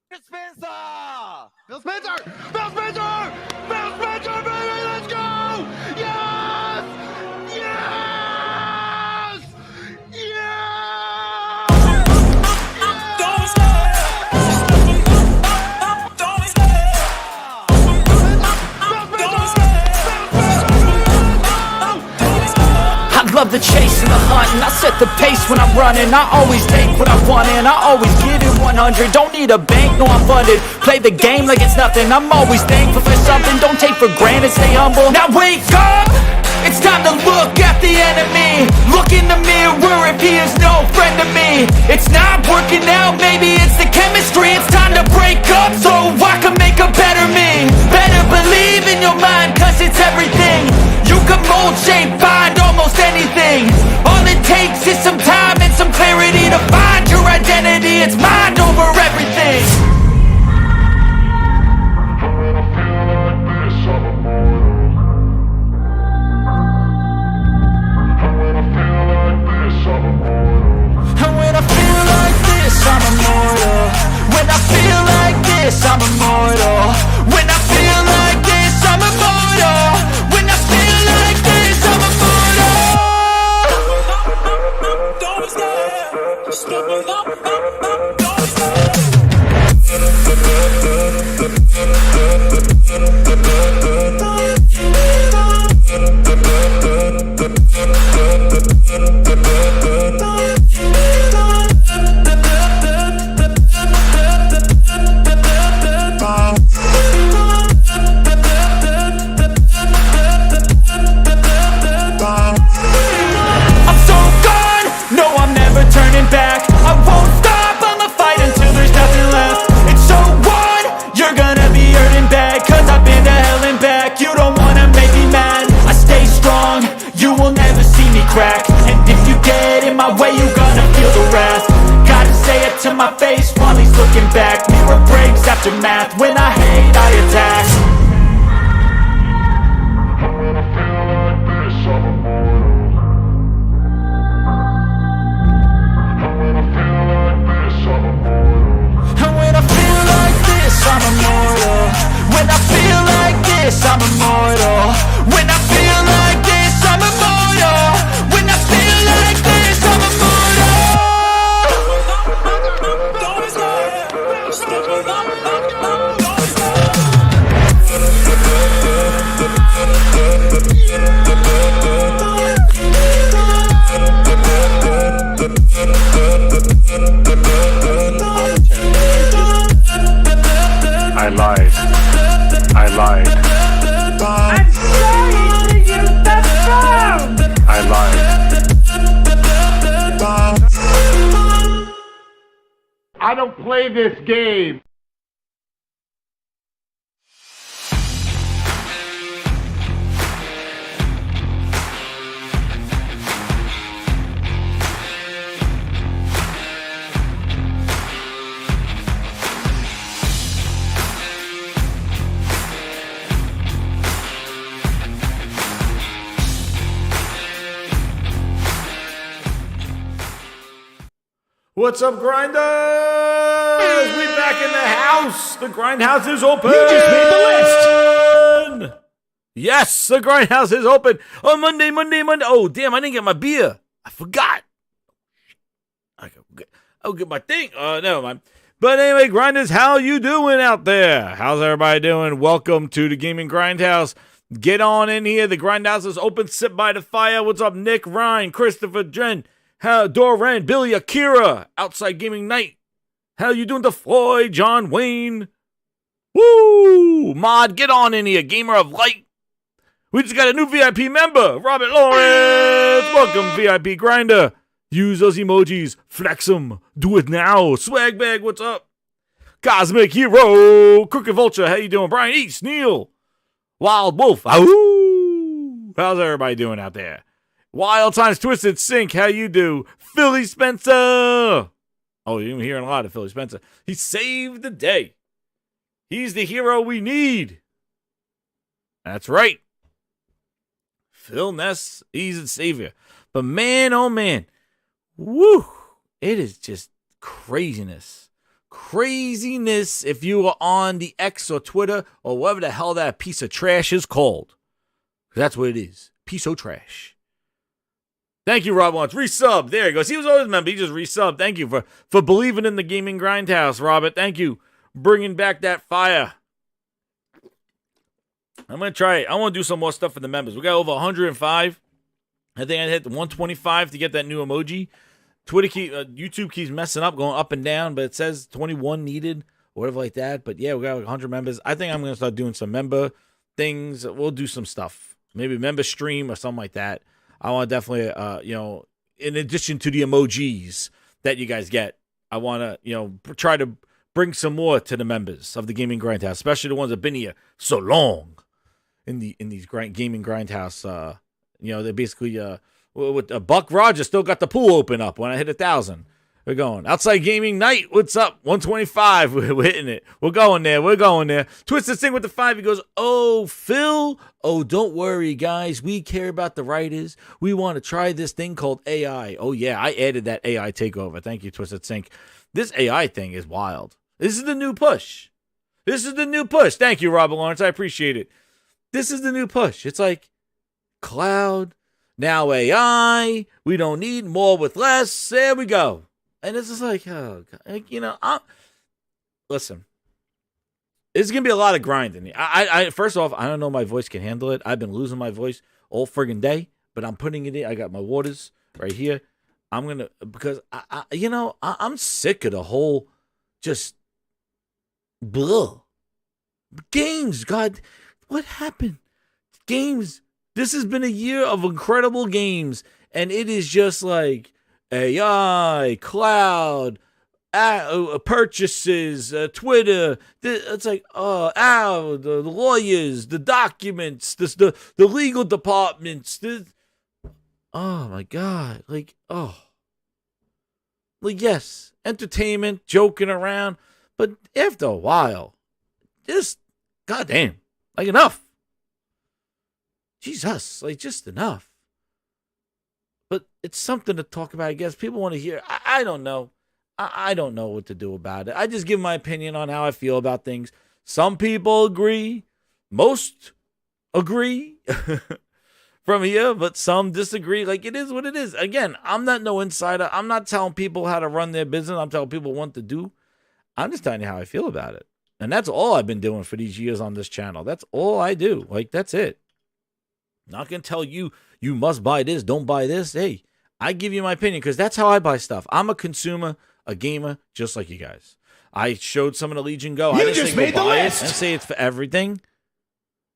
Spencer! Phil Spencer! Phil Spencer! Phil Spencer, baby! Let's go! Yes! Yes! Yes! Don't stop. Don't stop. Don't stop. I love the chase and the hunt, and I set the pace when I'm running. I always take what I want and I always give it 100. Don't need a bank, no I'm funded. Play the game like it's nothing. I'm always thankful for something. Don't take for granted, stay humble. Now wake up! It's time to look at the enemy. Look in the mirror if he is no friend to me. It's not working out, maybe it's the chemistry. It's time to break up so I can make a better me. Better believe in your mind, cause it's everything. You can mold, shape, find almost anything. All it takes is some time and some clarity to find your identity. It's mind over everything. And when I feel like this, I'm immortal. When I feel like this, I'm immortal. When I feel like this, I'm immortal. When I feel like this, I'm immortal. Don't stop. Step up. Don't I'm so gone, no I'm never turning back. I won't stop, I'ma fight until there's nothing left. It's so on, you're gonna be hurting bad. Cause I've been to hell and back. You don't wanna make me mad. I stay strong, you will never see me crack. And if you get in my way, you're gonna feel the wrath. Gotta say it to my face while he's looking back. Mirror breaks after math, when I hate I attack. And when I feel like this, I'm immortal. When I feel like this, I'm immortal. When I feel like this, I'm immortal. When I feel like this, I'm immortal. Don't stop. Step up. Don't I lied. I'm trying to use the phone. I lied. I don't play this game. What's up, Grinders? We back in the house. The Grindhouse is open. You just made the list. Yes, the Grindhouse is open on Monday. Oh, damn, I didn't get my beer. I forgot. I'll get my thing. Never mind. But anyway, Grinders, how you doing out there? How's everybody doing? Welcome to the Gaming Grindhouse. Get on in here. The Grindhouse is open. Sit by the fire. What's up, Nick, Ryan, Christopher, Jen, Doran, Billy, Akira, Outside Gaming Night. How you doing, DeFloyd, John Wayne? Woo! Mod, get on in here. Gamer of Light. We just got a new VIP member, Robert Lawrence. Welcome, VIP Grinder. Use those emojis. Flex them. Do it now. Swag Bag, what's up? Cosmic Hero. Crooked Vulture, how you doing? Brian East, Neil. Wild Wolf. Ahoo! How's everybody doing out there? Wild Times Twisted Sync, how you do? Philly Spencer. Oh, you're hearing a lot of Philly Spencer. He saved the day. He's the hero we need. That's right. Phil Ness, he's a savior. But man, oh man, woo, it is just craziness. craziness if you are on the X or Twitter or whatever the hell that piece of trash is called. That's what it is. Piece of trash. Thank you, Rob Wants. Resub. There he goes. He was always a member. He just resubbed. Thank you for believing in the Gaming Grindhouse, Robert. Thank you. Bringing back that fire. I'm going to try it. I want to do some more stuff for the members. We got over 105. I think I hit the 125 to get that new emoji. YouTube keeps messing up, going up and down, but it says 21 needed or whatever like that. But yeah, we got 100 members. I think I'm going to start doing some member things. We'll do some stuff. Maybe member stream or something like that. I want to definitely, in addition to the emojis that you guys get, I want to, try to bring some more to the members of the Gaming Grindhouse, especially the ones that have been here so long in these Gaming Grindhouse. They're basically, with Buck Rogers still got the pool open up when I hit 1,000. We're going. Outside Gaming Night, what's up? 125, we're hitting it. We're going there. Twisted Sing with the 5, he goes, oh, Phil, oh, don't worry, guys. We care about the writers. We want to try this thing called AI. Oh, yeah, I added that AI takeover. Thank you, Twisted Sink. This AI thing is wild. This is the new push. Thank you, Robert Lawrence. I appreciate it. This is the new push. It's like cloud, now AI. We don't need more with less. There we go. And it's just like, oh, God. Listen, it's going to be a lot of grinding. I first off, I don't know if my voice can handle it. I've been losing my voice all friggin' day, but I'm putting it in. I got my waters right here. I'm going to, because, I'm sick of the whole just, blah. Games, God, what happened? Games, this has been a year of incredible games, and it is just like, AI, cloud, purchases, Twitter. It's like, the lawyers, the documents, the legal departments. Oh my God! Yes, entertainment, joking around, but after a while, just goddamn, enough. Jesus, just enough. But it's something to talk about, I guess. People want to hear. I don't know. I don't know what to do about it. I just give my opinion on how I feel about things. Some people agree. Most agree from here, but some disagree. It is what it is. Again, I'm not no insider. I'm not telling people how to run their business. I'm telling people what to do. I'm just telling you how I feel about it. And that's all I've been doing for these years on this channel. That's all I do. That's it. Not going to tell you, you must buy this, don't buy this. Hey, I give you my opinion because that's how I buy stuff. I'm a consumer, a gamer, just like you guys. I showed some of the Legion Go. I didn't say go buy it. I didn't say it's for everything.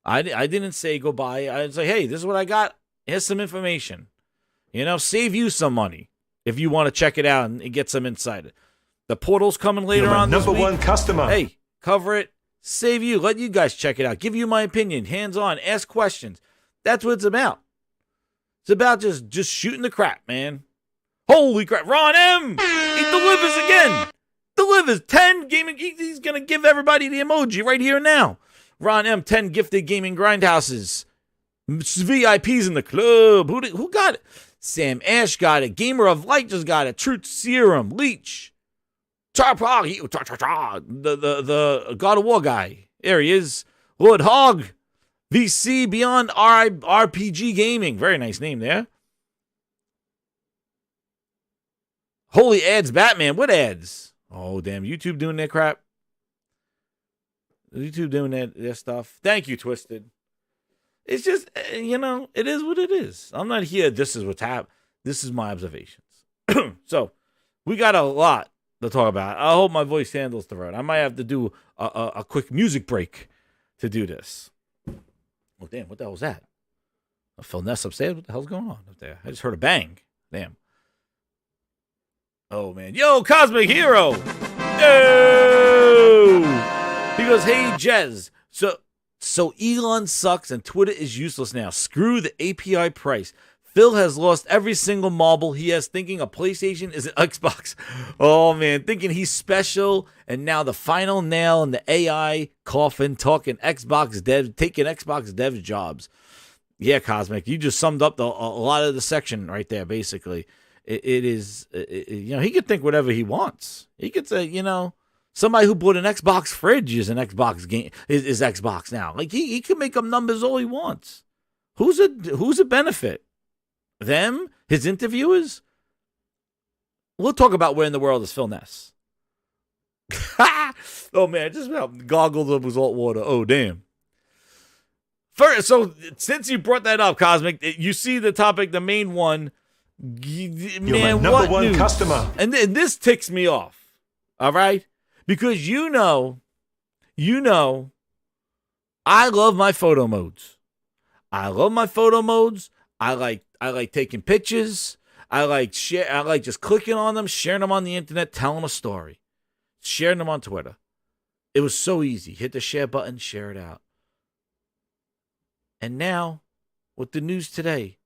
I didn't say go buy it. I say, hey, this is what I got. Here's some information. Save you some money if you want to check it out and get some insight. The portal's coming later on this week. Number one customer. Hey, cover it. Save you. Let you guys check it out. Give you my opinion. Hands on. Ask questions. That's what it's about. It's about just shooting the crap, man. Holy crap. Ron M. He delivers again. Delivers 10 gaming. He's going to give everybody the emoji right here and now. Ron M. 10 gifted Gaming Grindhouses. VIPs in the club. Who got it? Sam Ash got it. Gamer of Light just got it. Truth Serum. Leech. The God of War guy. There he is. Lord Hog. VC Beyond RPG Gaming. Very nice name there. Holy ads, Batman. What ads? Oh, damn. YouTube doing that crap. YouTube doing their stuff. Thank you, Twisted. It's just, it is what it is. I'm not here. This is what's happening. This is my observations. So, we got a lot to talk about. I hope my voice handles the road. I might have to do a quick music break to do this. Oh, damn, what the hell was that? I felt Ness upstairs. What the hell's going on up there? I just heard a bang. Damn. Oh, man. Yo, Cosmic Hero. Yo! He goes, hey, Jez. So Elon sucks and Twitter is useless now. Screw the API price. Phil has lost every single marble he has thinking a PlayStation is an Xbox. Oh, man, thinking he's special. And now the final nail in the AI coffin, taking Xbox devs jobs. Yeah, Cosmic, you just summed up a lot of the section right there, basically. It is, he could think whatever he wants. He could say, Somebody who bought an Xbox fridge is an Xbox game is Xbox now. Like he can make up numbers all he wants. Who's a benefit? Them? His interviewers? We'll talk about where in the world is Phil Ness. Oh man, I just about goggled up with salt water. Oh damn. First, so since you brought that up, Cosmic, you see the topic, the main one. You're Man, my number what one news? customer. And this ticks me off. All right? Because you know, I love my photo modes. I like taking pictures. I like just clicking on them, sharing them on the internet, telling a story, sharing them on Twitter. It was so easy. Hit the share button, share it out. And now, with the news today,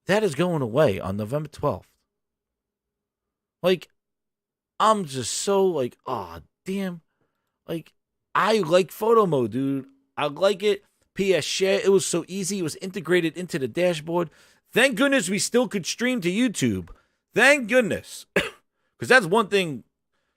that is going away on November 12th. Like, I'm just so like, oh, damn. Like, I like photo mode, dude. I like it. PS share. It was so easy. It was integrated into the dashboard. Thank goodness we still could stream to YouTube. Thank goodness. Because that's one thing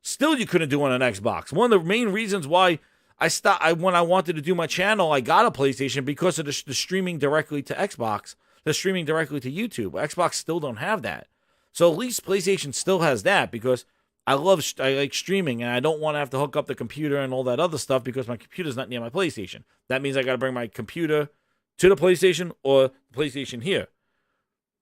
still you couldn't do on an Xbox. One of the main reasons why when I wanted to do my channel, I got a PlayStation because of the streaming directly to Xbox, the streaming directly to YouTube. Xbox still don't have that. So at least PlayStation still has that because I like streaming and I don't want to have to hook up the computer and all that other stuff because my computer's not near my PlayStation. That means I got to bring my computer to the PlayStation or the PlayStation here,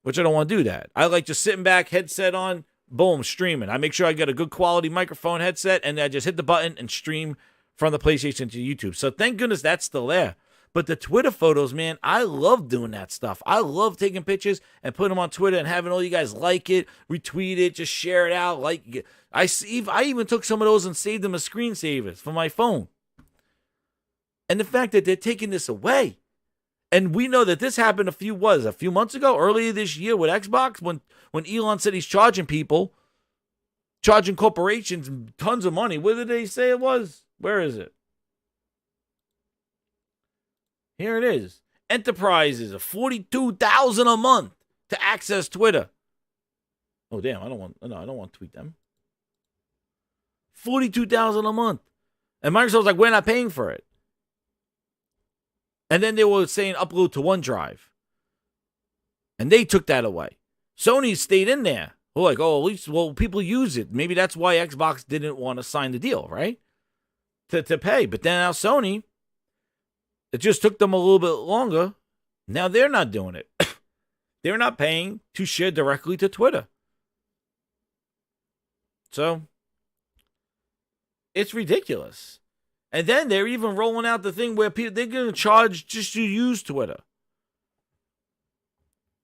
which I don't want to do that. I like just sitting back, headset on, boom, streaming. I make sure I get a good quality microphone headset and I just hit the button and stream from the PlayStation to YouTube. So thank goodness that's still there. But the Twitter photos, man, I love doing that stuff. I love taking pictures and putting them on Twitter and having all you guys like it, retweet it, just share it out. Like it. I even took some of those and saved them as screensavers for my phone. And the fact that they're taking this away. And we know that this happened a few months ago, earlier this year with Xbox, when Elon said he's charging corporations tons of money. What did they say it was? Where is it? Here it is. Enterprises of $42,000 a month to access Twitter. Oh damn! I don't want to tweet them. $42,000 a month, and Microsoft's like, we're not paying for it. And then they were saying upload to OneDrive, and they took that away. Sony stayed in there. We're like, oh, at least people use it. Maybe that's why Xbox didn't want to sign the deal, right? To pay, but then now Sony. It just took them a little bit longer. Now they're not doing it. They're not paying to share directly to Twitter. So, it's ridiculous. And then they're even rolling out the thing where they're going to charge just to use Twitter.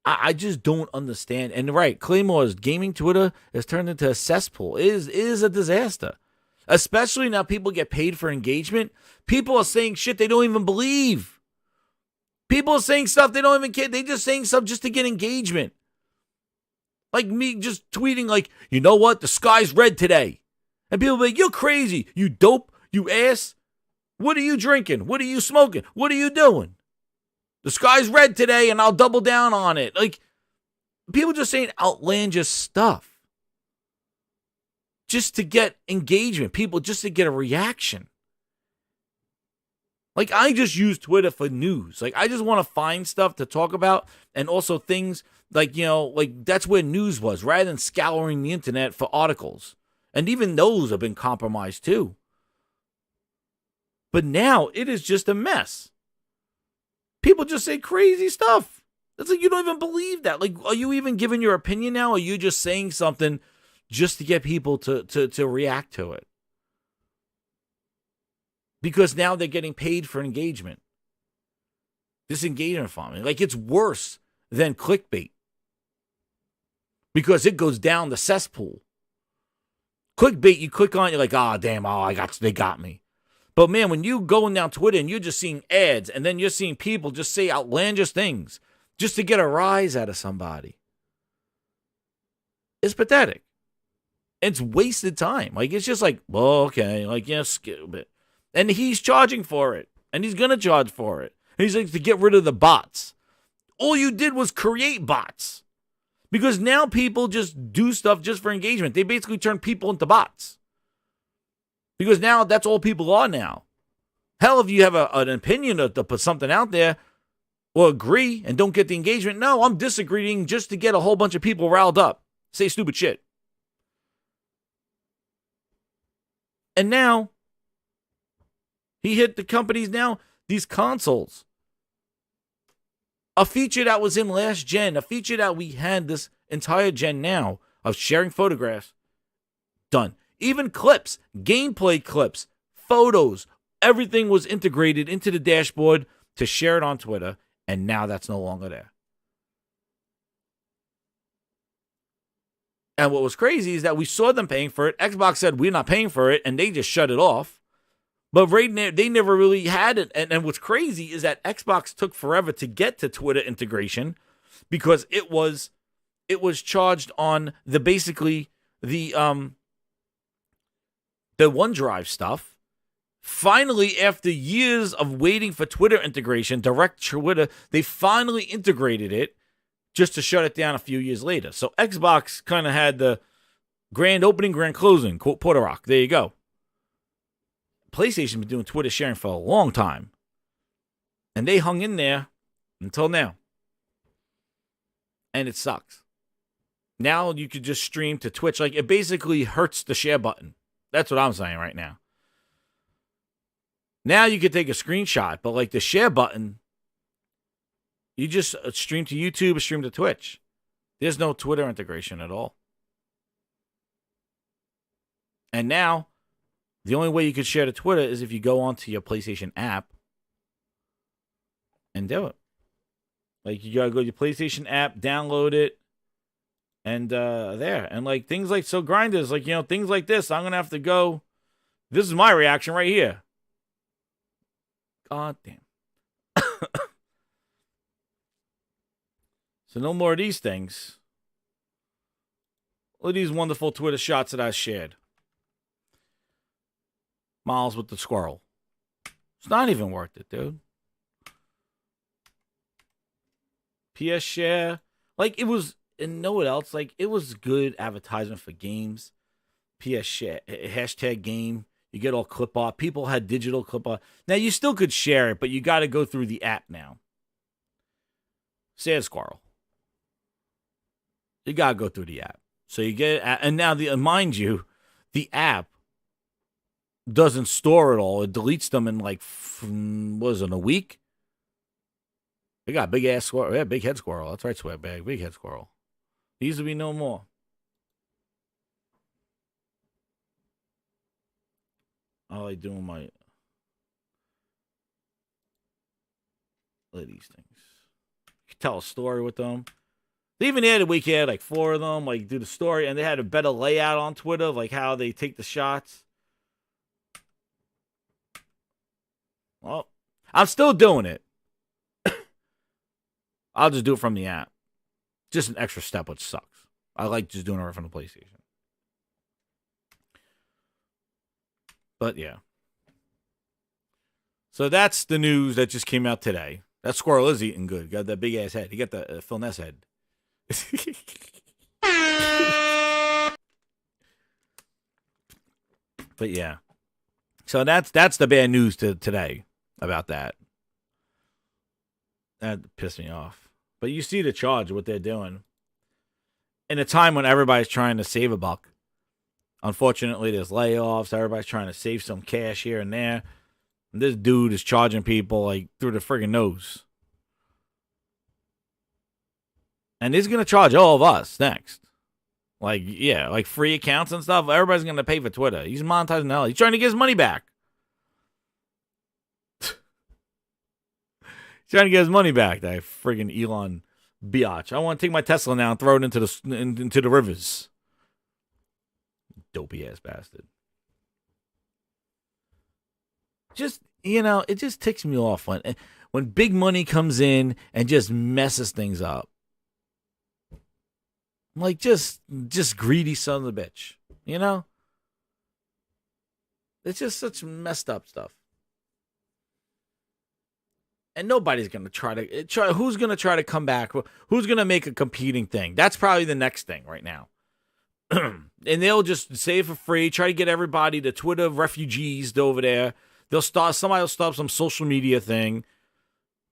I just don't understand. And right, Claymore's gaming Twitter has turned into a cesspool. It is a disaster. Especially now people get paid for engagement. People are saying shit they don't even believe. People are saying stuff they don't even care. They just saying stuff just to get engagement. Like me just tweeting like, you know what? The sky's red today. And people be like, you're crazy. You dope. You ass. What are you drinking? What are you smoking? What are you doing? The sky's red today and I'll double down on it. Like, people just saying outlandish stuff. Just to get engagement. People just to get a reaction. Like, I just use Twitter for news. Like, I just want to find stuff to talk about. And also things like, like that's where news was. Rather than scouring the internet for articles. And even those have been compromised too. But now it is just a mess. People just say crazy stuff. It's like you don't even believe that. Like, are you even giving your opinion now? Or are you just saying something just to get people to react to it? Because now they're getting paid for engagement. This engagement farming. Like, it's worse than clickbait. Because it goes down the cesspool. Clickbait, you click on it, you're like, damn, they got me. But man, when you going down Twitter and you're just seeing ads and then you're seeing people just say outlandish things just to get a rise out of somebody, it's pathetic. It's wasted time. Like, it's just like, well, okay, like, yeah, skip it. And he's charging for it. And he's going to charge for it. And he's like, to get rid of the bots. All you did was create bots. Because now people just do stuff just for engagement. They basically turn people into bots. Because now that's all people are now. Hell, if you have an opinion to put something out there or agree and don't get the engagement, no, I'm disagreeing just to get a whole bunch of people riled up. Say stupid shit. And now, he hit the companies now, these consoles. A feature that was in last gen, a feature that we had this entire gen now of sharing photographs, done. Even clips, gameplay clips, photos, everything was integrated into the dashboard to share it on Twitter, and now that's no longer there. And what was crazy is that we saw them paying for it. Xbox said, we're not paying for it, and they just shut it off. But they never really had it. And what's crazy is that Xbox took forever to get to Twitter integration because it was charged on the OneDrive stuff. Finally, after years of waiting for Twitter integration, direct Twitter, they finally integrated it just to shut it down a few years later. So Xbox kind of had the grand opening, grand closing, quote, Porter Rock. There you go. PlayStation's been doing Twitter sharing for a long time. And they hung in there until now. And it sucks. Now you could just stream to Twitch. Like, it basically hurts the share button. That's what I'm saying right now. Now you could take a screenshot, but like the share button, you just stream to YouTube or stream to Twitch. There's no Twitter integration at all. And now, the only way you could share to Twitter is if you go onto your PlayStation app and do it. Like, you gotta go to your PlayStation app, download it, and there. And like things like, so grinders, like, you know, things like this, I'm gonna have to go. This is my reaction right here. God damn. So no more of these things. Look at these wonderful Twitter shots that I shared. Miles with the squirrel. It's not even worth it, dude. PS share. Like, it was, and know what else? Like, it was good advertisement for games. PS share, hashtag game. You get all clip art. People had digital clip art. Now, you still could share it, but you got to go through the app now. Sad squirrel. You got to go through the app. So you get, and now, mind you, the app doesn't store it all. It deletes them in like, what is it, a week? They got big ass squirrel. Yeah, big head squirrel. That's right, Sweatbag. Big head squirrel. These will be no more. I like doing my. Look at these things. You can tell a story with them. They even had a week, had like 4 of them, like do the story, and they had a better layout on Twitter of like how they take the shots. Well, I'm still doing it. I'll just do it from the app. Just an extra step, which sucks. I like just doing it right from the PlayStation. But yeah. So that's the news that just came out today. That squirrel is eating good. Got that big ass head. He got the Phil Ness head. But yeah. So that's the bad news today about that. That pissed me off. But you see the charge, what they're doing. In a time when everybody's trying to save a buck. Unfortunately, there's layoffs. Everybody's trying to save some cash here and there. And this dude is charging people like through the friggin' nose. And he's going to charge all of us next. Like, yeah, like free accounts and stuff. Everybody's going to pay for Twitter. He's monetizing the hell. He's trying to get his money back. He's trying to get his money back, that friggin' Elon biatch. I want to take my Tesla now and throw it into the rivers. Dopey ass bastard. Just, you know, it just ticks me off when big money comes in and just messes things up. Like, just greedy son of a bitch, you know? It's just such messed up stuff. And nobody's going to try. Who's going to try to come back? Who's going to make a competing thing? That's probably the next thing right now. And they'll just say it for free, try to get everybody, the Twitter refugees over there. Somebody will start some social media thing.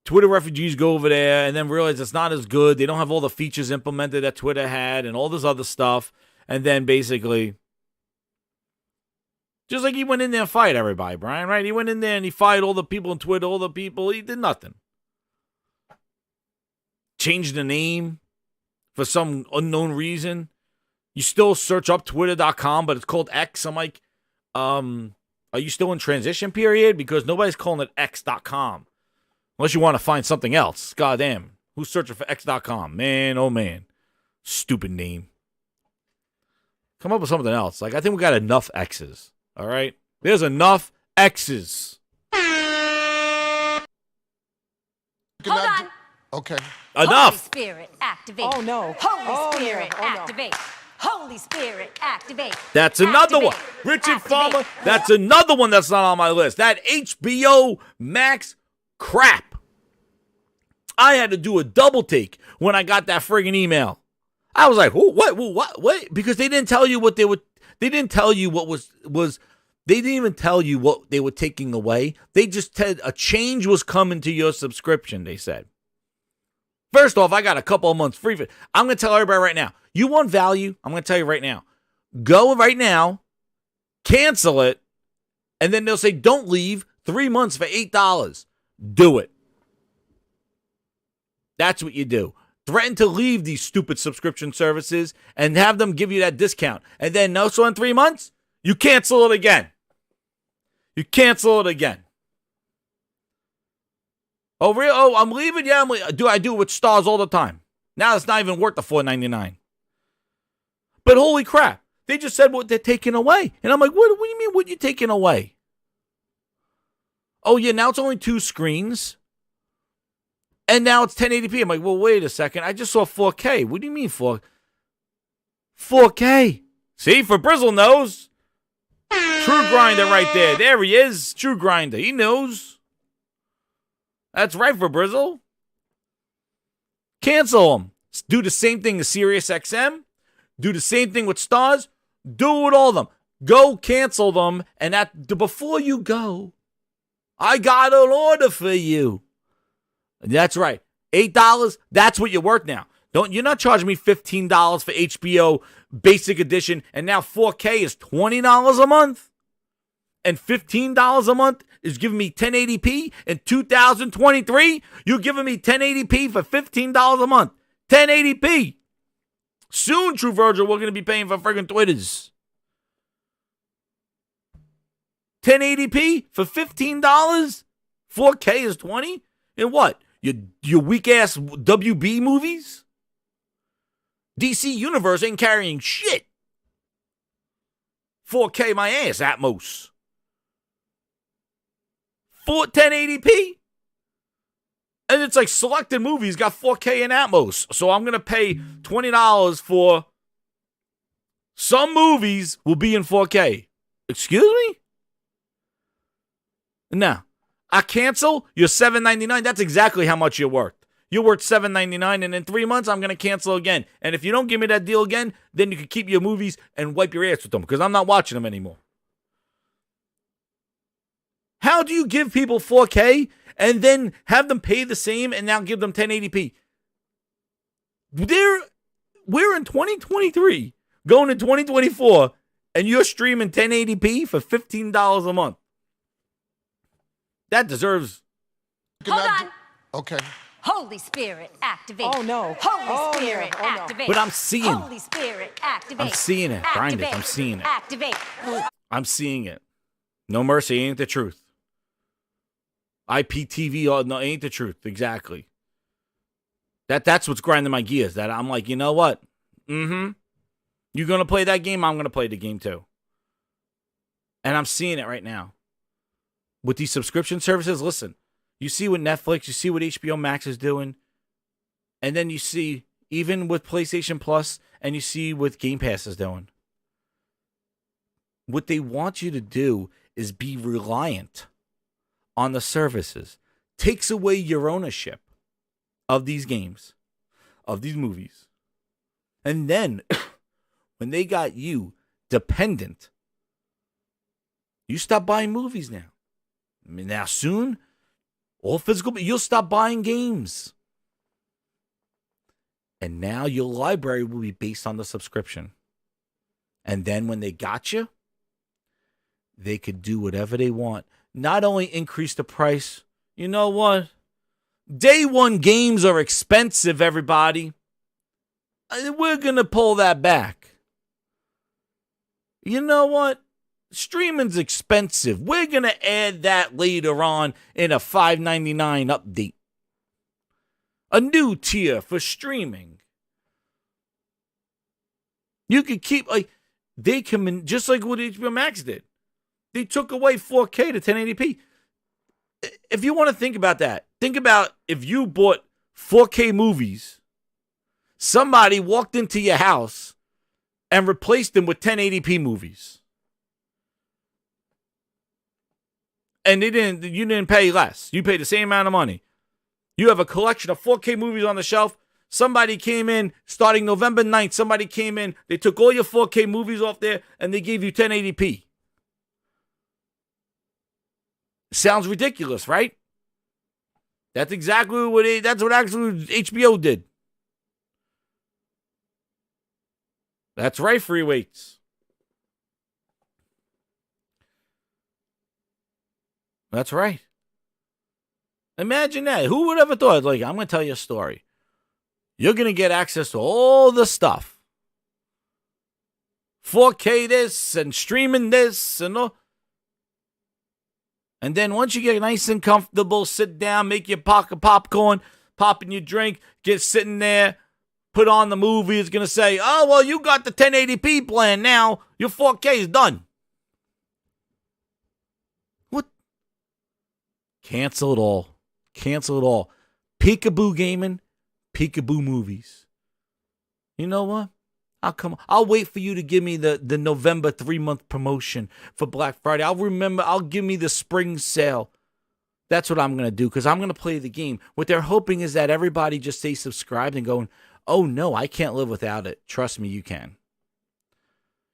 Twitter refugees go over there and then realize it's not as good. They don't have all the features implemented that Twitter had and all this other stuff. And then basically, just like he went in there and fight everybody, Brian, right? He went in there and he fight all the people on Twitter, all the people. He did nothing. Changed the name for some unknown reason. You still search up twitter.com, but it's called X. I'm like, are you still in transition period? Because nobody's calling it x.com. Unless you want to find something else. Goddamn. Who's searching for x.com? Man, oh man. Stupid name. Come up with something else. Like, I think we got enough X's. All right? There's enough X's. Hold on. Okay. Holy Enough. Spirit, activate. Oh, no. Holy Spirit, no. Oh, no. activate. Holy Spirit, activate. That's another one. Activate. Richard Activate. Farmer. That's another one that's not on my list. That HBO Max crap. I had to do a double take when I got that friggin' email. I was like, what? Because they didn't tell you what they would. They didn't tell you what was. They didn't even tell you what they were taking away. They just said a change was coming to your subscription. They said. First off, I got a couple of months free. I'm going to tell everybody right now. You want value? I'm going to tell you right now. Go right now, cancel it, and then they'll say, don't leave 3 months for $8. Do it. That's what you do. Threaten to leave these stupid subscription services and have them give you that discount. And then also in 3 months, you cancel it again. You cancel it again. Oh, real? Oh, I'm leaving? Yeah, I do it with stars all the time. Now it's not even worth the $4.99. But holy crap. They just said what they're taking away. And I'm like, what do you mean what you taking away? Oh, yeah, now it's only 2 screens. And now it's 1080p. I'm like, well, wait a second. I just saw 4K. What do you mean 4K? See, for Brizzle knows. True Grinder right there. There he is. True Grinder. He knows. That's right for Brizzle. Cancel them. Do the same thing with SiriusXM. Do the same thing with Stars. Do it with all of them. Go cancel them. And before you go, I got an order for you. That's right. $8. That's what you're worth now. You're not charging me $15 for HBO Basic Edition, and now 4K is $20 a month. And $15 a month is giving me 1080p in 2023. You're giving me 1080p for $15 a month. 1080p. Soon, True Virgil, we're going to be paying for friggin' Twitters. 1080p for $15? 4K is $20? And what? Your weak-ass WB movies? DC Universe ain't carrying shit. 4K my ass, Atmos. 1080p? And it's like selected movies got 4K and Atmos. So I'm going to pay $20 for some movies will be in 4K. Excuse me? Now, I cancel, you're $7.99. That's exactly how much you're worth. You're worth $7.99, and in 3 months, I'm going to cancel again. And if you don't give me that deal again, then you can keep your movies and wipe your ass with them, because I'm not watching them anymore. How do you give people 4K and then have them pay the same and now give them 1080p? We're in 2023, going to 2024, and you're streaming 1080p for $15 a month. That deserves... Hold on. Okay. Holy Spirit, activate. Oh, no. Holy Spirit, no. Oh, no. activate. But I'm seeing. Holy Spirit, activate. I'm seeing it. Grind it. I'm seeing it. Activate. I'm seeing it. No mercy ain't the truth. IPTV, no, ain't the truth. Exactly. That's what's grinding my gears. That I'm like, you know what? You're going to play that game? I'm going to play the game too. And I'm seeing it right now. With these subscription services, listen, you see what Netflix, you see what HBO Max is doing, and then you see, even with PlayStation Plus, and you see what Game Pass is doing. What they want you to do is be reliant on the services. Takes away your ownership of these games, of these movies. And then, when they got you dependent, you stop buying movies now. I mean, now soon, all physical, but you'll stop buying games. And now your library will be based on the subscription. And then when they got you, they could do whatever they want. Not only increase the price, you know what? Day one games are expensive, everybody. We're going to pull that back. You know what? Streaming's expensive. We're going to add that later on in a $5.99 update. A new tier for streaming. You could keep, like, they come in just like what HBO Max did. They took away 4K to 1080p. If you want to think about that, think about if you bought 4K movies, somebody walked into your house and replaced them with 1080p movies. And you didn't pay less. You paid the same amount of money. You have a collection of 4K movies on the shelf. Somebody came in, starting November 9th, somebody came in, they took all your 4K movies off there, and they gave you 1080p. Sounds ridiculous, right? That's exactly that's what actually HBO did. That's right, free weights. That's right. Imagine that. Who would ever thought, like, I'm going to tell you a story. You're going to get access to all the stuff. 4K this and streaming this and all. And then once you get nice and comfortable, sit down, make your pocket popcorn, pop in your drink, get sitting there, put on the movie. It's going to say, oh, well, you got the 1080p plan now. Your 4K is done. What? Cancel it all. Cancel it all. Peekaboo gaming, peekaboo movies. You know what? I'll wait for you to give me the November 3-month promotion for Black Friday. I'll give me the spring sale. That's what I'm going to do because I'm going to play the game. What they're hoping is that everybody just stays subscribed and going, oh no, I can't live without it. Trust me, you can.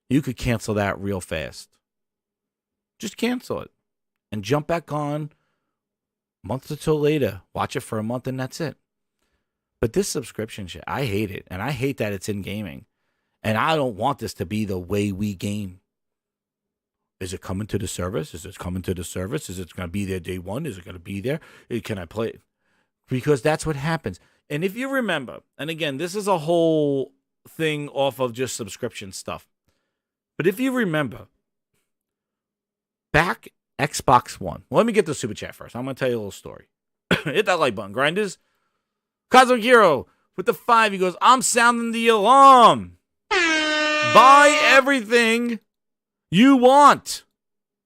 You could cancel that real fast. Just cancel it and jump back on a month or two later. Watch it for a month and that's it. But this subscription shit, I hate it. And I hate that it's in gaming. And I don't want this to be the way we game. Is it coming to the service? Is it coming to the service? Is it going to be there day one? Is it going to be there? Can I play it? Because that's what happens. And if you remember, and again, this is a whole thing off of just subscription stuff. But if you remember, back Xbox One. Well, let me get the super chat first. I'm going to tell you a little story. Hit that like button, grinders. Cosmic Hero with the 5. He goes, I'm sounding the alarm. Buy everything you want.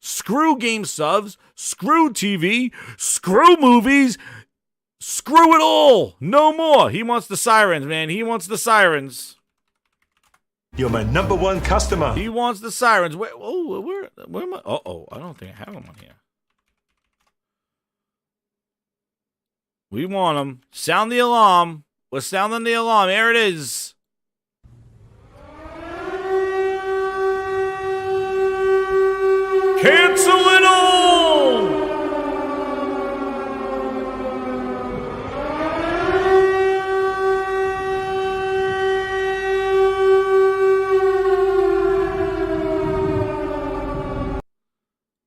Screw game subs. Screw TV. Screw movies. Screw it all. No more. He wants the sirens, man. He wants the sirens. You're my number one customer. He wants the sirens. Where am I? Uh-oh. I don't think I have them on here. We want them. Sound the alarm. We're sounding the alarm. Here it is. Cancel it all!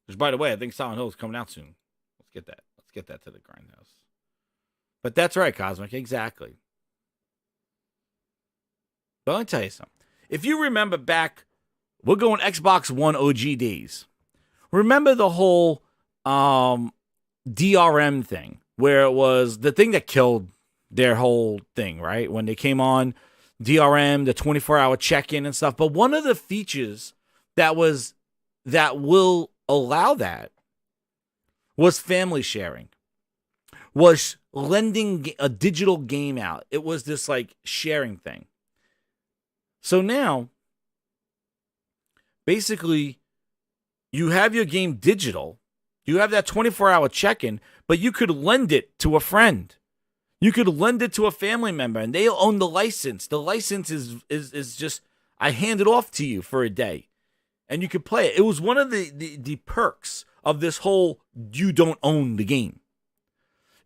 Which, by the way, I think Silent Hill is coming out soon. Let's get that. Let's get that to the Grindhouse. But that's right, Cosmic. Exactly. But let me tell you something. If you remember back, we're going Xbox One OG days. Remember the whole DRM thing, where it was the thing that killed their whole thing, right? When they came on DRM, the 24-hour check-in and stuff. But one of the features that will allow that was family sharing, was lending a digital game out. It was this like sharing thing. So now, basically, you have your game digital. You have that 24-hour check-in, but you could lend it to a friend. You could lend it to a family member, and they'll own the license. The license is just, I hand it off to you for a day. and you could play it. It was one of the perks of this whole you don't own the game.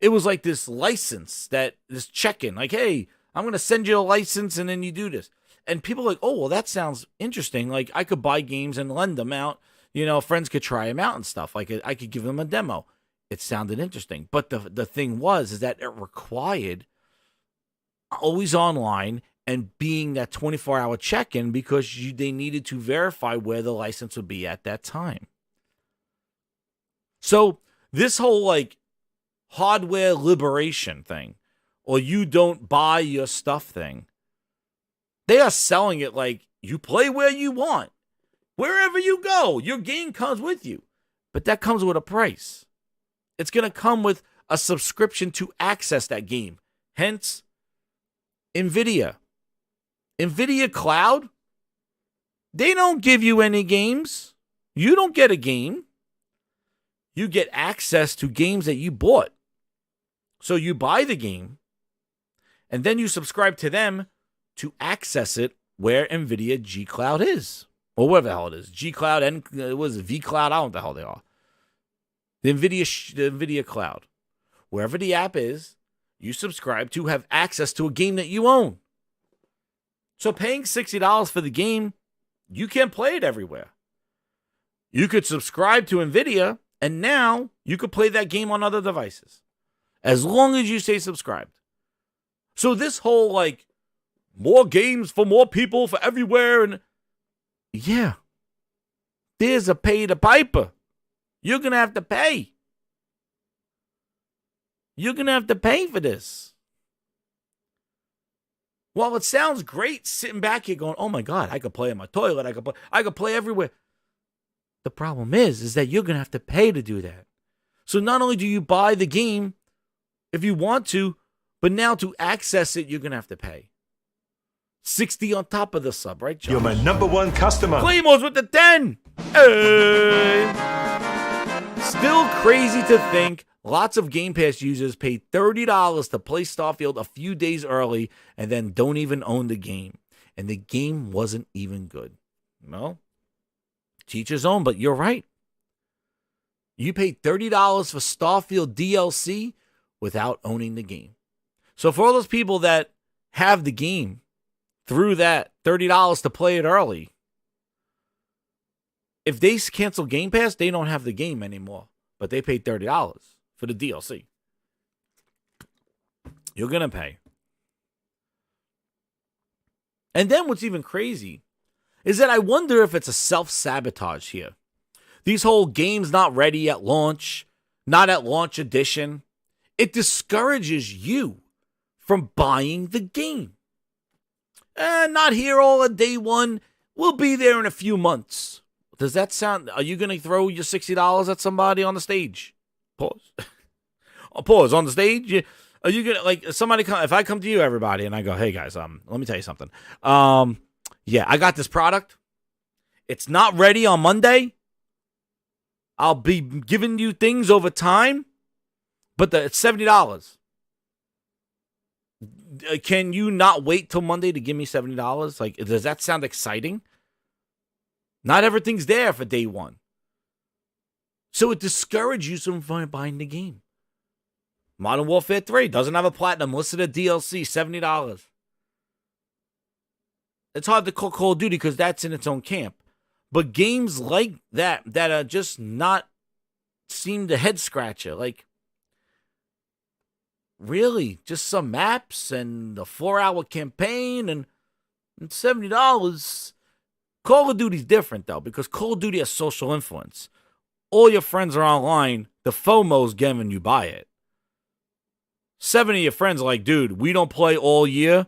It was like this license, this check-in, like, hey, I'm going to send you a license and then you do this. And people are like, oh, well, that sounds interesting. Like, I could buy games and lend them out. You know, friends could try them out and stuff. Like, I could give them a demo. It sounded interesting. But the thing is that it required always online and being that 24-hour check-in because they needed to verify where the license would be at that time. So this whole, like, hardware liberation thing, or you don't buy your stuff thing, they are selling it like you play where you want. Wherever you go, your game comes with you. But that comes with a price. It's going to come with a subscription to access that game. Hence, NVIDIA. NVIDIA Cloud, they don't give you any games. You don't get a game. You get access to games that you bought. So you buy the game, and then you subscribe to them to access it where NVIDIA G Cloud is. Or whatever the hell it is. G Cloud and what is it? V Cloud? I don't know what the hell they are. The NVIDIA Cloud. Wherever the app is, you subscribe to have access to a game that you own. So paying $60 for the game, you can't play it everywhere. You could subscribe to NVIDIA, and now you could play that game on other devices. As long as you stay subscribed. So this whole, like, more games for more people for everywhere, and yeah, there's a pay to piper. You're going to have to pay. You're going to have to pay for this. While it sounds great sitting back here going, oh my God, I could play in my toilet. I could play everywhere. The problem is that you're going to have to pay to do that. So not only do you buy the game if you want to, but now to access it, you're going to have to pay. 60 on top of the sub, right, Josh? You're my number one customer. Claymores with the 10. Hey. Still crazy to think lots of Game Pass users paid $30 to play Starfield a few days early and then don't even own the game. And the game wasn't even good. Well, teach his own, but you're right. You paid $30 for Starfield DLC without owning the game. So for all those people that have the game through that $30 to play it early, if they cancel Game Pass, they don't have the game anymore. But they paid $30 for the DLC. You're going to pay. And then what's even crazy is that I wonder if it's a self-sabotage here. These whole games not ready at launch, not at launch edition, it discourages you from buying the game. Not here all at day one. We'll be there in a few months. Does that sound... Are you going to throw your $60 at somebody on the stage? Pause. Pause. On the stage? Are you going to... Like, somebody come... If I come to you, everybody, and I go, hey, guys, let me tell you something. Yeah, I got this product. It's not ready on Monday. I'll be giving you things over time, but it's $70. Can you not wait till Monday to give me $70? Like, does that sound exciting? Not everything's there for day one. So it discourages you from buying the game. Modern Warfare 3 doesn't have a platinum. Listen to DLC, $70. It's hard to call Call of Duty because that's in its own camp. But games like that are just not seem to head scratcher. Like, really? Just some maps and a 4-hour campaign and $70? Call of Duty's different, though, because Call of Duty has social influence. All your friends are online. The FOMO's giving you buy it. 7 of your friends are like, dude, we don't play all year,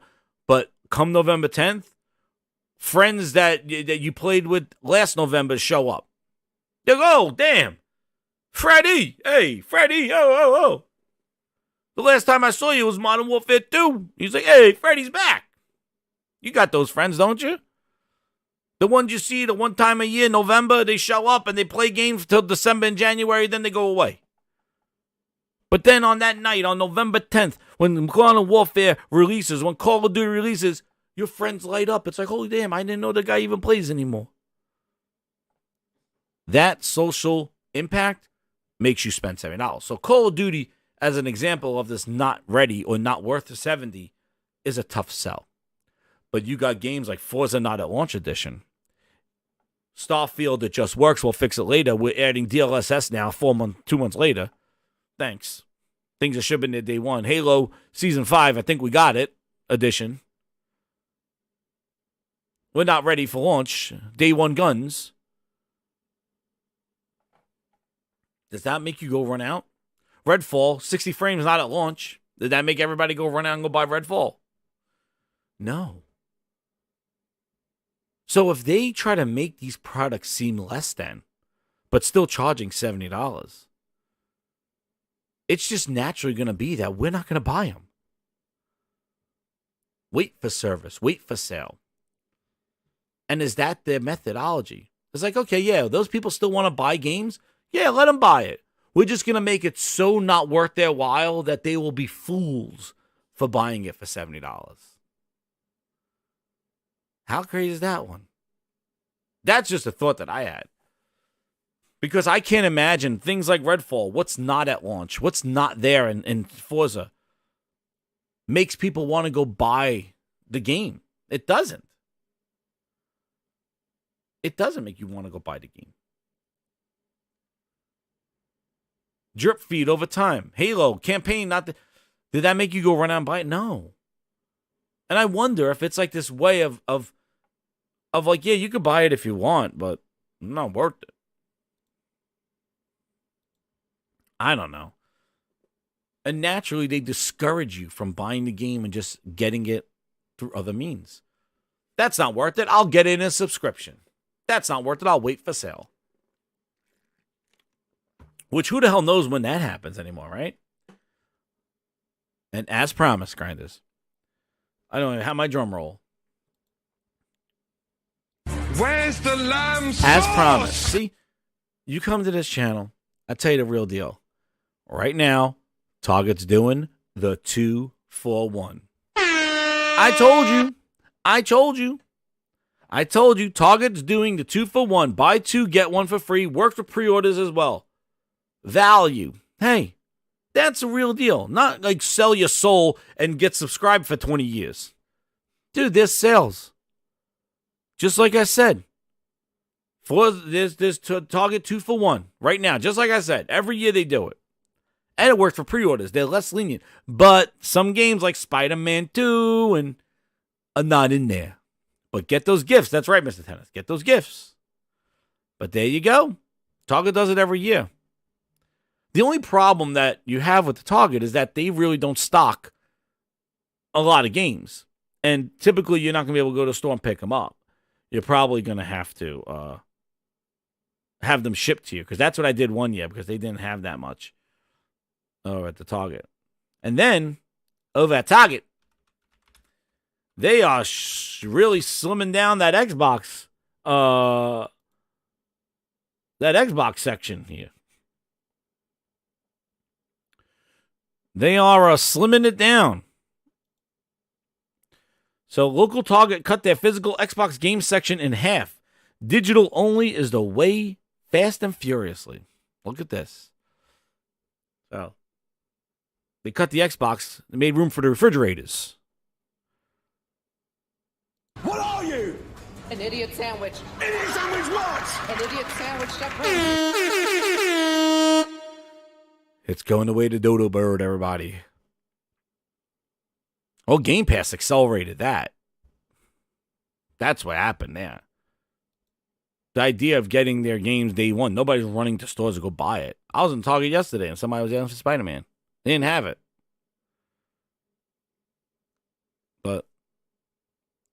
but come November 10th, friends that you played with last November show up. They go, oh, damn. Freddie. Hey, Freddie. Oh. The last time I saw you was Modern Warfare 2. He's like, hey, Freddie's back. You got those friends, don't you? The ones you see the one time a year, November, they show up and they play games till December and January, then they go away. But then on that night, on November 10th, when Modern Warfare releases, when Call of Duty releases, your friends light up. It's like, holy damn, I didn't know the guy even plays anymore. that social impact makes you spend $70. So Call of Duty, as an example of this not ready or not worth the 70, is a tough sell. But you got games like Forza Not at Launch Edition. Starfield, it just works. We'll fix it later. We're adding DLSS now, 2 months later. Thanks. Things that should have been there day one. Halo Season 5, I think we got it. Edition. We're not ready for launch. Day one guns. Does that make you go run out? Redfall, 60 frames not at launch. Did that make everybody go run out and go buy Redfall? No. So if they try to make these products seem less than, but still charging $70, it's just naturally going to be that we're not going to buy them. Wait for service. Wait for sale. And is that their methodology? It's like, okay, yeah, those people still want to buy games. Yeah, let them buy it. We're just going to make it so not worth their while that they will be fools for buying it for $70. How crazy is that one? That's just a thought that I had. Because I can't imagine things like Redfall, what's not at launch, what's not there in Forza, makes people want to go buy the game. It doesn't. It doesn't make you want to go buy the game. Drip feed over time. Halo, campaign, did that make you go run out and buy it? No. And I wonder if it's like this way of like, yeah, you could buy it if you want, but not worth it. I don't know. And naturally, they discourage you from buying the game and just getting it through other means. That's not worth it. I'll get it in a subscription. That's not worth it. I'll wait for sale. Which, who the hell knows when that happens anymore, right? And as promised, Grinders, I don't even have my drum roll. Where's the lamb sauce? As promised. See, you come to this channel, I tell you the real deal. Right now, Target's doing the 2-for-1. I told you Target's doing the 2-for-1. Buy 2, get 1 for free. Works for pre-orders as well. Value. Hey, that's a real deal. Not like sell your soul and get subscribed for 20 years. Dude, there's sales. Just like I said. There's Target 2-for-1 right now. Just like I said. Every year they do it. And it works for pre-orders. They're less lenient. But some games like Spiderman 2 are not in there. But get those gifts. That's right, Mr. Tennis. Get those gifts. But there you go. Target does it every year. The only problem that you have with the Target is that they really don't stock a lot of games. And typically, you're not going to be able to go to the store and pick them up. You're probably going to have to have them shipped to you. Because that's what I did one year, because they didn't have that much over at the Target. And then, over at Target, they are really slimming down that Xbox section here. They are slimming it down. So local Target cut their physical Xbox game section in half. Digital only is the way, fast and furiously. Look at this. So they cut the Xbox. They made room for the refrigerators. What are you? An idiot sandwich. Idiot sandwich what? An idiot sandwich. It's going the way to Dodo Bird, everybody. Oh, Game Pass accelerated that. That's what happened there. The idea of getting their games day one. Nobody's running to stores to go buy it. I was in Target yesterday and somebody was asking for Spiderman. They didn't have it. But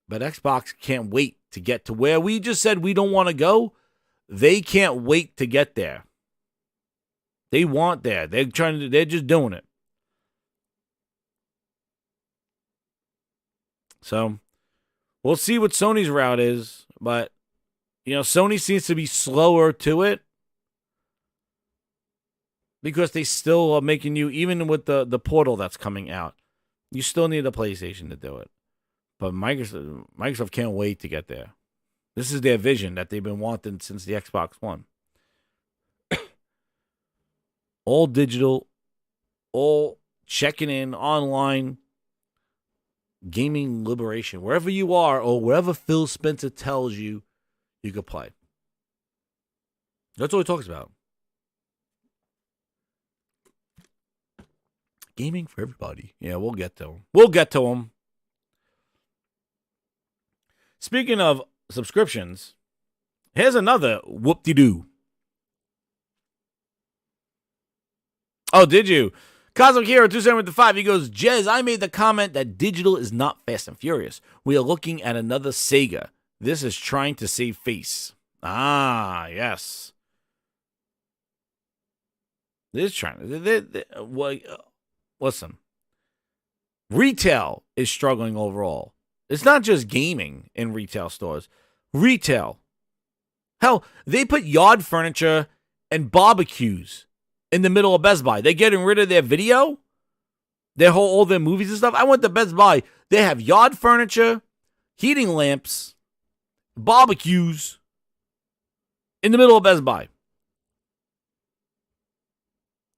Xbox can't wait to get to where we just said we don't want to go. They can't wait to get there. They want there. They're just doing it. So we'll see what Sony's route is, but Sony seems to be slower to it because they still are making you, even with the Portal that's coming out, you still need a PlayStation to do it. But Microsoft can't wait to get there. This is their vision that they've been wanting since the Xbox One. all digital, all checking in online, gaming liberation. Wherever you are or wherever Phil Spencer tells you, you can play. That's all he talks about. Gaming for everybody. Yeah, we'll get to him. We'll get to him. Speaking of subscriptions, here's another whoop-de-doo. Oh, did you? Cosmic Hero 2755, he goes, Jez, I made the comment that digital is not Fast and Furious. We are looking at another Sega. This is trying to save face. Ah, yes. This is trying to... Listen. Retail is struggling overall. It's not just gaming in retail stores. Retail. Hell, they put yard furniture and barbecues in the middle of Best Buy. They're getting rid of their video, all their movies and stuff. I went to Best Buy. They have yard furniture, heating lamps, barbecues in the middle of Best Buy.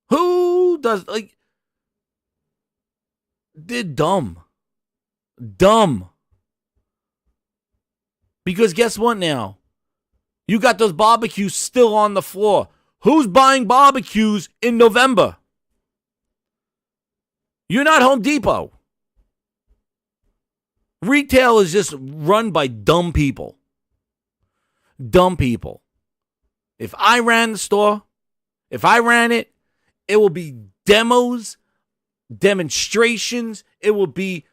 Who does, like, they're dumb. Dumb. Because guess what now? You got those barbecues still on the floor. Who's buying barbecues in November? You're not Home Depot. Retail is just run by dumb people. Dumb people. If I ran the store, if I ran it, it will be demos, demonstrations. It will be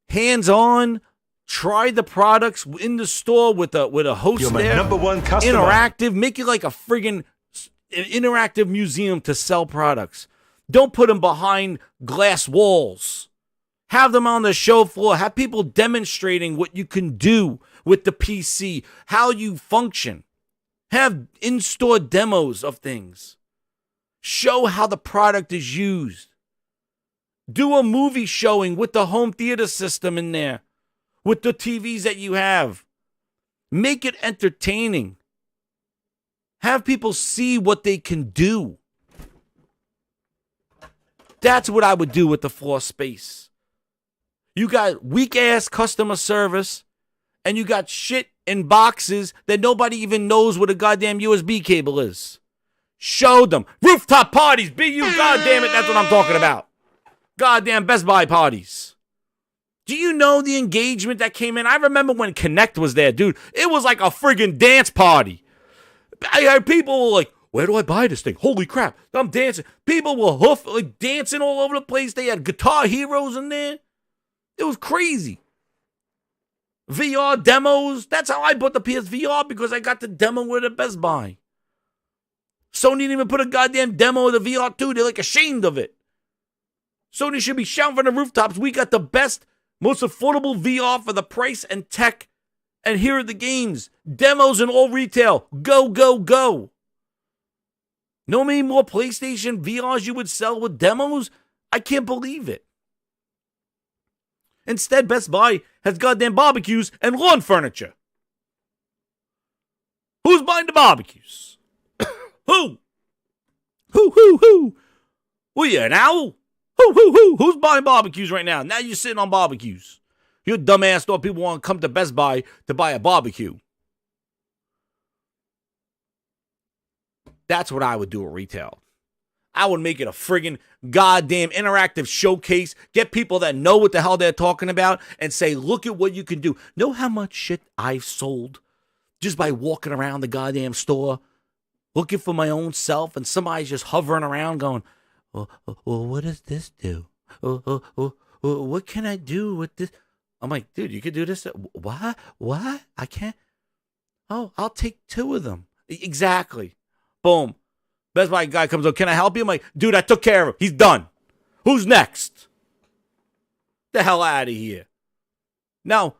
hands-on. Try the products in the store with a host You're my there. number one customer. Interactive. Make it like a friggin' interactive museum to sell products. Don't put them behind glass walls. Have them on the show floor. Have people demonstrating what you can do with the PC, how you function. Have in-store demos of things. Show how the product is used. Do a movie showing with the home theater system in there, with the TVs that you have. Make it entertaining. Have people see what they can do. That's what I would do with the floor space. You got weak-ass customer service, and you got shit in boxes that nobody even knows what a goddamn USB cable is. Show them. Rooftop parties, BU, goddamn it, that's what I'm talking about. Goddamn Best Buy parties. Do you know the engagement that came in? I remember when Connect was there, dude. It was like a friggin' dance party. I heard people were like, where do I buy this thing? Holy crap, I'm dancing. People were like dancing all over the place. They had Guitar Heroes in there. It was crazy. VR demos. That's how I bought the PSVR, because I got the demo with at Best Buy. Sony didn't even put a goddamn demo of the VR 2. They're like ashamed of it. Sony should be shouting from the rooftops. We got the best, most affordable VR for the price and tech. And here are the games. Demos in all retail. Go, go, go. Know many more PlayStation VRs you would sell with demos? I can't believe it. Instead, Best Buy has goddamn barbecues and lawn furniture. Who's buying the barbecues? Who? Who? Well, you an owl? Who? Who's buying barbecues right now? Now you're sitting on barbecues. You dumbass thought people want to come to Best Buy to buy a barbecue. That's what I would do at retail. I would make it a friggin' goddamn interactive showcase. Get people that know what the hell they're talking about and say, look at what you can do. Know how much shit I've sold just by walking around the goddamn store, looking for my own self, and somebody's just hovering around going, well, what does this do? What can I do with this? I'm like, dude, you could do this. What? I can't. Oh, I'll take 2 of them. Exactly. Boom. Best Buy guy comes up. Can I help you? I'm like, dude, I took care of him. He's done. Who's next? The hell out of here. Now,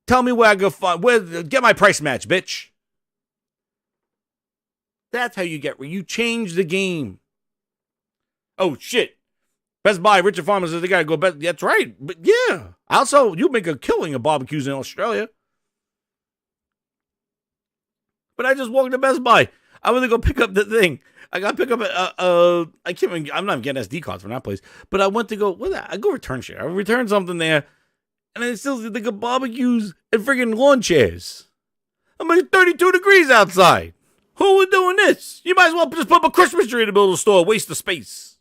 tell me where I go find. Get my price match, bitch. That's how you change the game. Oh, shit. Best Buy, Richard Farmer says they got to go best. That's right. But yeah. Also, you make a killing of barbecues in Australia. But I just walked to Best Buy. I went to go pick up the thing. I got to pick up I can't even, I'm not getting SD cards from that place, but I went to go, I go return shit. I returned something there, and I still think of barbecues and friggin' lawn chairs. I'm like 32 degrees outside. Who was doing this? You might as well just put up a Christmas tree in the middle of the store, waste the space.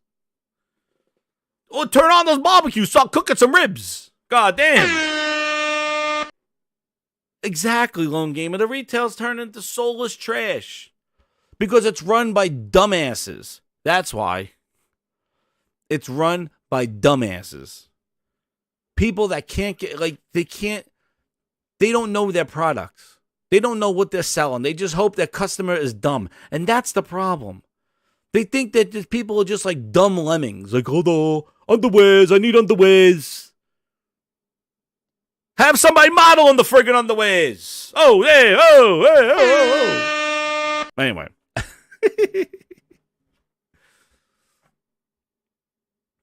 Or turn on those barbecues, start cooking some ribs. God damn. Exactly, Lone Gamer. The retail's turned into soulless trash. Because it's run by dumbasses. That's why. It's run by dumbasses. People that can't get, they don't know their products. They don't know what they're selling. They just hope their customer is dumb. And that's the problem. They think that people are just like dumb lemmings. Like, hold on, underwears, I need underwears. Have somebody model on the friggin' underwears. Oh, yeah, oh. Anyway.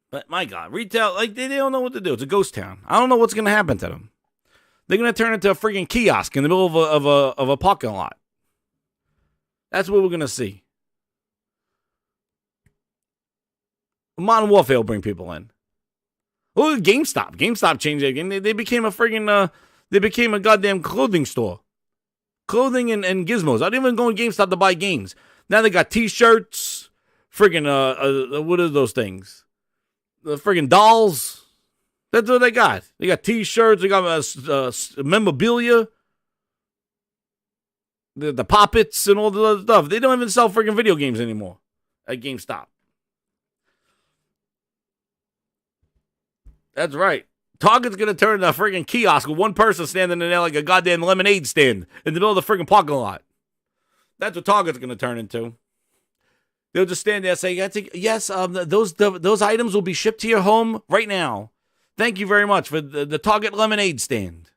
But my God, retail, like they don't know what to do. It's a ghost town. I don't know what's gonna happen to them. They're gonna turn into a freaking kiosk in the middle of a parking lot. That's what we're gonna see. Modern Warfare will bring people in. Oh, GameStop. GameStop changed their game. They became a friggin' they became a goddamn clothing store. Clothing and gizmos. I didn't even go in GameStop to buy games. Now they got t-shirts, friggin' what are those things? The friggin' dolls. That's what they got. They got t-shirts, they got memorabilia, the poppets and all the other stuff. They don't even sell friggin' video games anymore at GameStop. That's right. Target's going to turn into a friggin' kiosk with one person standing in there like a goddamn lemonade stand in the middle of the friggin' parking lot. That's what Target's going to turn into. They'll just stand there and say, yes, those items will be shipped to your home right now. Thank you very much for the Target lemonade stand.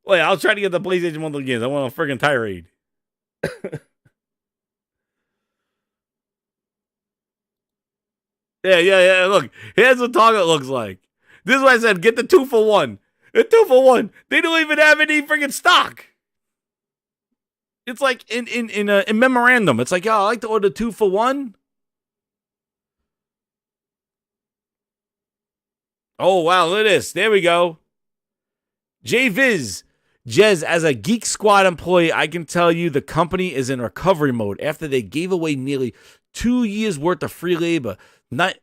Wait, I was trying to get the PlayStation 1 games. I want a friggin' tirade. Yeah. Look, here's what Target looks like. This is why I said get the 2-for-1. The 2-for-1. They don't even have any freaking stock. It's like in memorandum. It's like, I like to order 2-for-1. Oh wow, look at this. There we go. JViz. Jez, as a Geek Squad employee, I can tell you the company is in recovery mode after they gave away nearly 2 years worth of free labor. 90%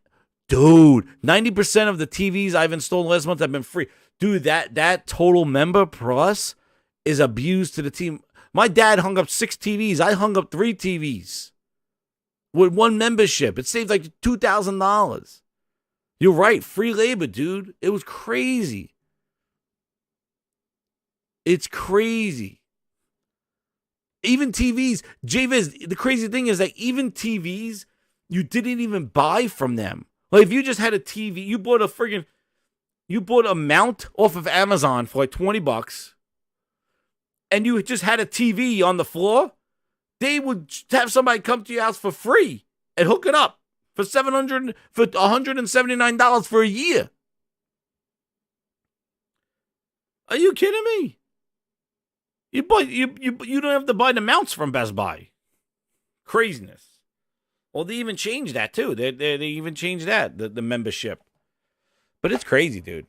of the TVs I've installed last month have been free. Dude, that total member plus is abused to the team. My dad hung up 6 TVs. I hung up 3 TVs with one membership. It saved like $2,000. You're right. Free labor, dude. It was crazy. It's crazy. Even TVs, JViz, the crazy thing is that even TVs, you didn't even buy from them. Like if you just had a TV, you bought a mount off of Amazon for like $20, and you just had a TV on the floor, they would have somebody come to your house for free and hook it up for $179 for a year. Are you kidding me? You don't have to buy the mounts from Best Buy. Craziness. Well, they even changed that too. They even changed that, the membership. But it's crazy, dude.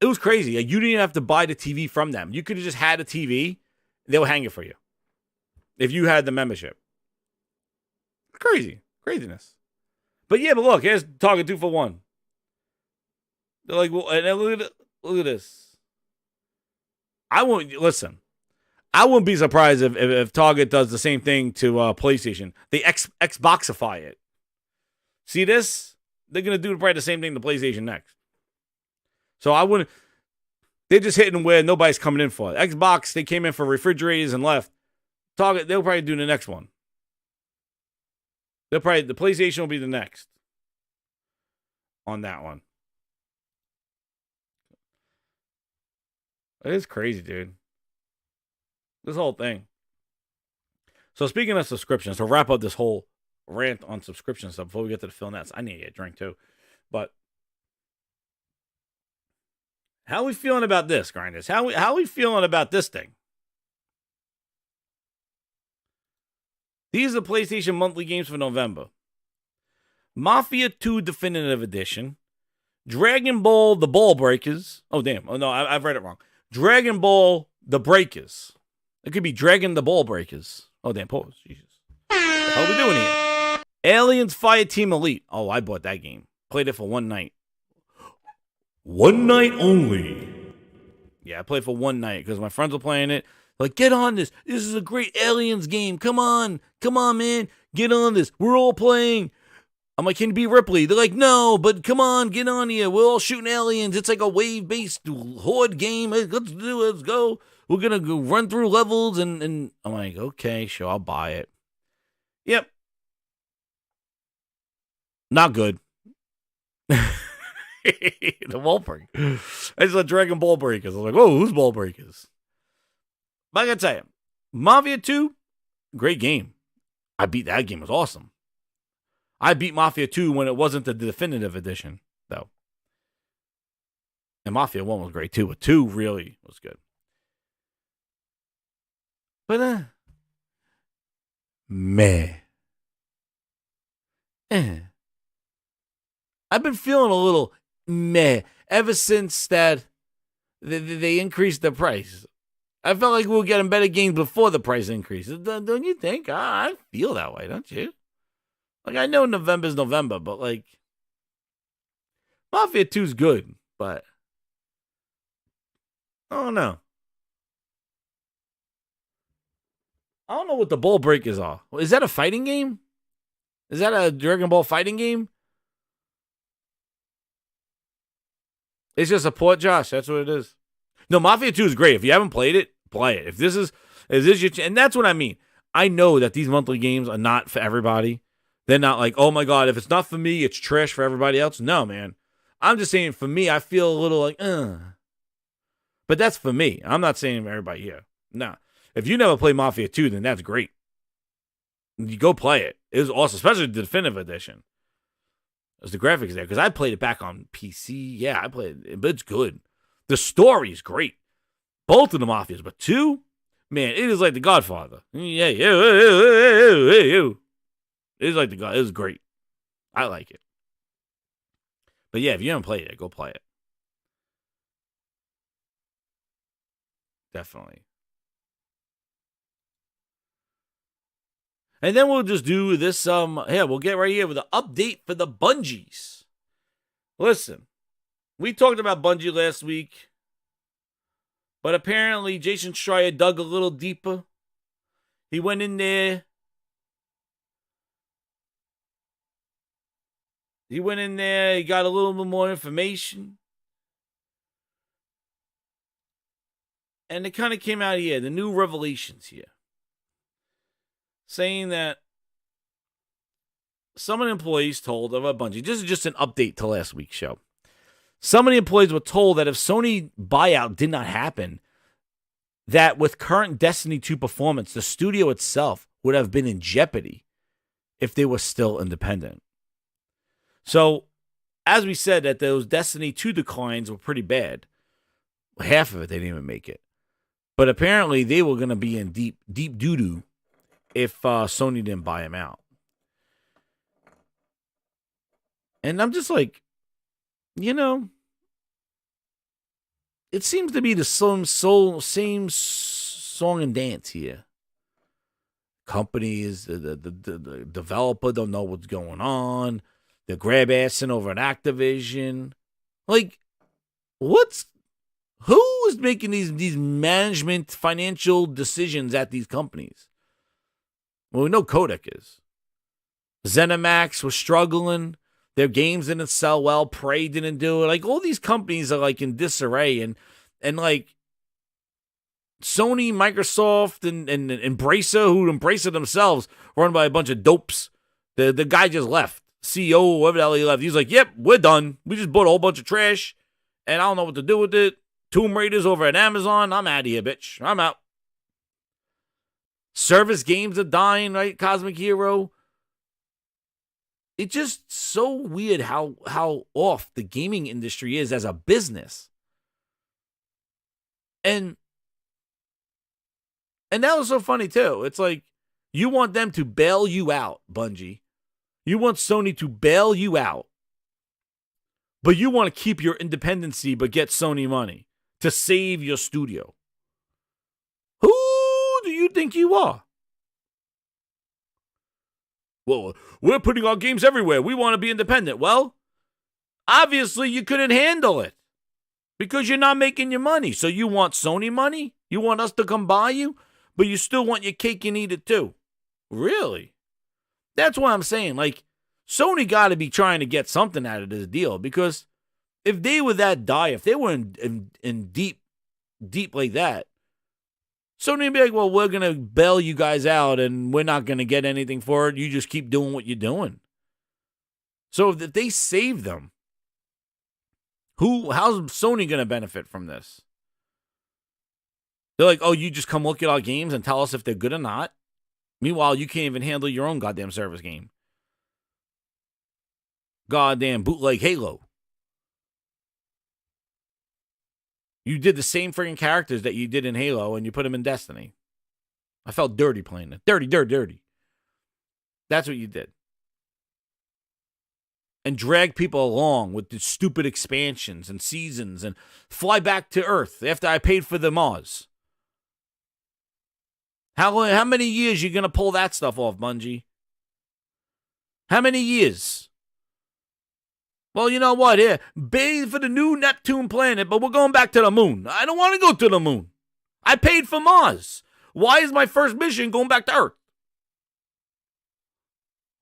It was crazy. Like, you didn't have to buy the TV from them. You could have just had a TV. They'll hang it for you if you had the membership. Craziness. But look, here's Target 2-for-1. They're like, well, and look at this. I won't be surprised if Target does the same thing to PlayStation. They Xboxify it. See this? They're going to do probably the same thing to PlayStation next. So I wouldn't. They're just hitting where nobody's coming in for. Xbox, they came in for refrigerators and left. Target, they'll probably do the next one. The PlayStation will be the next on that one. It is crazy, dude. This whole thing. So speaking of subscriptions, to wrap up this whole rant on subscription stuff before we get to the Phil Nets, I need to get a drink too. But How are we feeling about this, Grinders? How are we feeling about this thing? These are the PlayStation monthly games for November. Mafia 2 Definitive Edition. Dragon Ball The Ball Breakers. Oh, damn. Oh, no, I've read it wrong. Dragon Ball The Breakers. It could be Dragon the Ball Breakers. Oh, damn. Pause. Jesus. What the hell are we doing here? Aliens Fire Team Elite. Oh, I bought that game. Played it for one night. One night only. Yeah, I played for one night because my friends were playing it. Like, get on this. This is a great Aliens game. Come on. Come on, man. Get on this. We're all playing. I'm like, can you be Ripley? They're like, no, but come on, get on here. We're all shooting aliens. It's like a wave-based horde game. Let's do it. Let's go. We're going to go run through levels. And I'm like, okay, sure, I'll buy it. Yep. Not good. The Ball Breakers. It's like Dragon Ball Breakers. I was like, whoa, who's Ball Breakers? But I got to tell you, Mafia 2, great game. I beat that game. It was awesome. I beat Mafia 2 when it wasn't the definitive edition, though. And Mafia 1 was great, too. But 2 really was good. But, meh. I've been feeling a little meh ever since that they increased the price. I felt like we were getting better games before the price increase. Don't you think? I feel that way, don't you? Like, I know November's November, but, like, Mafia 2's good, but I don't know. I don't know what the Ball Breakers are. Is that a fighting game? Is that a Dragon Ball fighting game? It's just a port, Josh. That's what it is. No, Mafia 2 is great. If you haven't played it, play it. If this is your and that's what I mean. I know that these monthly games are not for everybody. They're not like, oh my God, if it's not for me, it's trash for everybody else. No, man. I'm just saying for me, I feel a little like, But that's for me. I'm not saying for everybody here. No. If you never played Mafia 2, then that's great. You go play it. It was awesome, especially the definitive edition. There's the graphics there, because I played it back on PC. Yeah, I played it, but it's good. The story is great. Both of the Mafias, but 2, man, it is like The Godfather. Yeah. It's like it was great. I like it. But yeah, if you haven't played it, go play it. Definitely. And then we'll just do this. We'll get right here with an update for the Bungies. Listen, we talked about Bungie last week, but apparently Jason Schreier dug a little deeper. He went in there. He got a little bit more information. And it kind of came out here, the new revelations here. Saying that some of the employees told of a Bungie, this is just an update to last week's show. Some of the employees were told that if Sony buyout did not happen, that with current Destiny 2 performance, the studio itself would have been in jeopardy if they were still independent. So, as we said, that those Destiny 2 declines were pretty bad. Half of it, they didn't even make it. But apparently, they were going to be in deep doo-doo if Sony didn't buy him out. And I'm just like, it seems to be the same song and dance here. Companies, the developer don't know what's going on. They're grab-assing over an Activision. Like, who is making these management financial decisions at these companies? Well, we know Kodak is. ZeniMax was struggling. Their games didn't sell well. Prey didn't do it. Like, all these companies are, like, in disarray. And like, Sony, Microsoft, and Embracer, who Embracer themselves, run by a bunch of dopes. The guy just left. CEO, whatever the hell he left. He's like, yep, we're done. We just bought a whole bunch of trash, and I don't know what to do with it. Tomb Raiders over at Amazon. I'm out of here, bitch. I'm out. Service games are dying, right? Cosmic Hero. It's just so weird how off the gaming industry is as a business. And that was so funny, too. It's like, you want them to bail you out, Bungie. You want Sony to bail you out. But you want to keep your independency but get Sony money to save your studio. Who do you think you are? Well, we're putting our games everywhere. We want to be independent. Well, obviously you couldn't handle it because you're not making your money. So you want Sony money? You want us to come buy you? But you still want your cake and eat it too. Really? That's what I'm saying. Like, Sony got to be trying to get something out of this deal, because if they were that dire, if they were in deep like that, Sony would be like, well, we're going to bail you guys out and we're not going to get anything for it. You just keep doing what you're doing. So if they save them, how's Sony going to benefit from this? They're like, oh, you just come look at our games and tell us if they're good or not. Meanwhile, you can't even handle your own goddamn service game. Goddamn bootleg Halo. You did the same freaking characters that you did in Halo and you put them in Destiny. I felt dirty playing it. Dirty. That's what you did. And drag people along with the stupid expansions and seasons and fly back to Earth after I paid for the Mars. How many years you going to pull that stuff off, Bungie? How many years? Well, you know what? Here, bathe for the new Neptune planet, but we're going back to the moon. I don't want to go to the moon. I paid for Mars. Why is my first mission going back to Earth?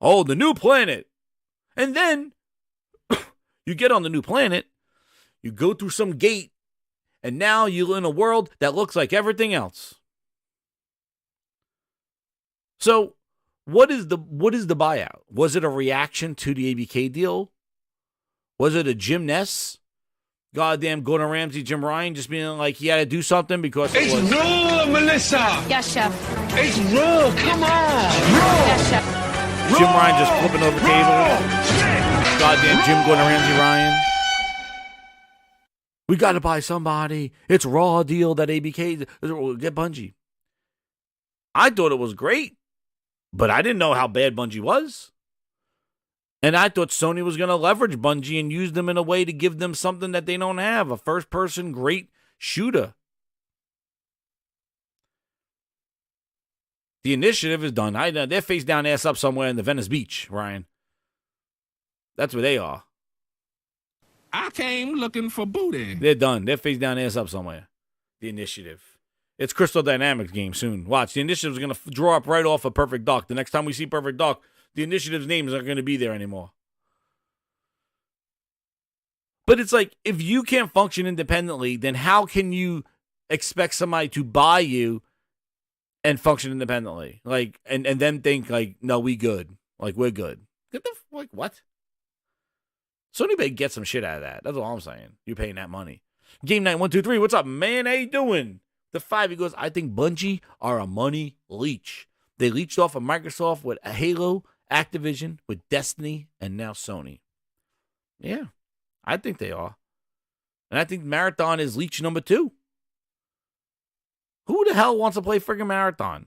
Oh, the new planet. And then you get on the new planet, you go through some gate, and now you're in a world that looks like everything else. So, what is the buyout? Was it a reaction to the ABK deal? Was it a Jim Ness? Goddamn Gordon Ramsay, Jim Ryan, just being like he had to do something because It's raw, Melissa. Yes, chef. It's raw. Come on. Yes, chef. Jim Ryan just flipping over tables. Goddamn Jim Gordon Ramsay Ryan. We got to buy somebody. It's raw deal that ABK get Bungie. I thought it was great, but I didn't know how bad Bungie was. And I thought Sony was going to leverage Bungie and use them in a way to give them something that they don't have, a first-person great shooter. The initiative is done. They're face down, ass up somewhere in the Venice Beach, Ryan. That's where they are. I came looking for booty. They're done. They're face down, ass up somewhere. The initiative. It's Crystal Dynamics game soon. Watch. The initiative is going to draw up right off of Perfect Dark. The next time we see Perfect Dark, the initiative's names aren't going to be there anymore. But it's like, if you can't function independently, then how can you expect somebody to buy you and function independently? Like, and then think like, no, we good. Like, we're good. Like, what? Sony better get some shit out of that. That's all I'm saying. You're paying that money. Game Night 123. What's up, man? How you doing? The 5, he goes, I think Bungie are a money leech. They leached off of Microsoft with a Halo, Activision, with Destiny, and now Sony. Yeah, I think they are. And I think Marathon is leech number 2. Who the hell wants to play friggin' Marathon?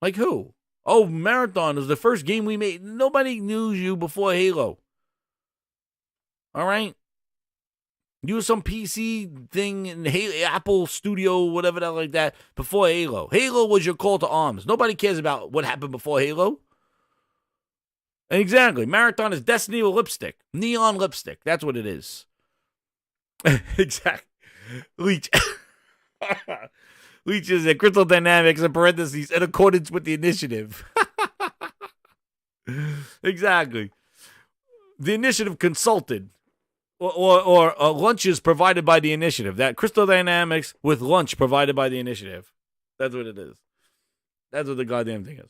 Like who? Oh, Marathon was the first game we made. Nobody knew you before Halo. All right? You were some PC thing in Apple Studio, whatever that like that, before Halo. Halo was your call to arms. Nobody cares about what happened before Halo. Exactly. Marathon is Destiny with lipstick. Neon lipstick. That's what it is. Exactly. Leech. Leech is a Crystal Dynamics in parentheses in accordance with the initiative. Exactly. The initiative consulted. Or lunches provided by the initiative. That Crystal Dynamics with lunch provided by the initiative. That's what it is. That's what the goddamn thing is.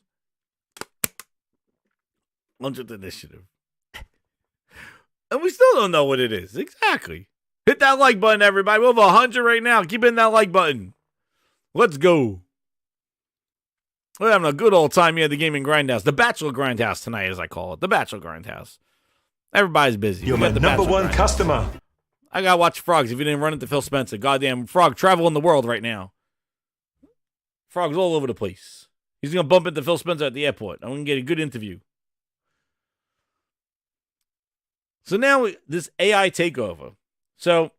Lunch with the initiative. And we still don't know what it is. Exactly. Hit that like button, everybody. We're over 100 right now. Keep hitting that like button. Let's go. We're having a good old time here at the Gaming Grindhouse. The Bachelor Grindhouse tonight, as I call it. The Bachelor Grindhouse. Everybody's busy. You're my number one customer. I gotta watch Frogs if you didn't run into Phil Spencer. Goddamn Frog traveling the world right now. Frog's all over the place. He's gonna bump into Phil Spencer at the airport. I'm gonna get a good interview. So now this AI takeover. So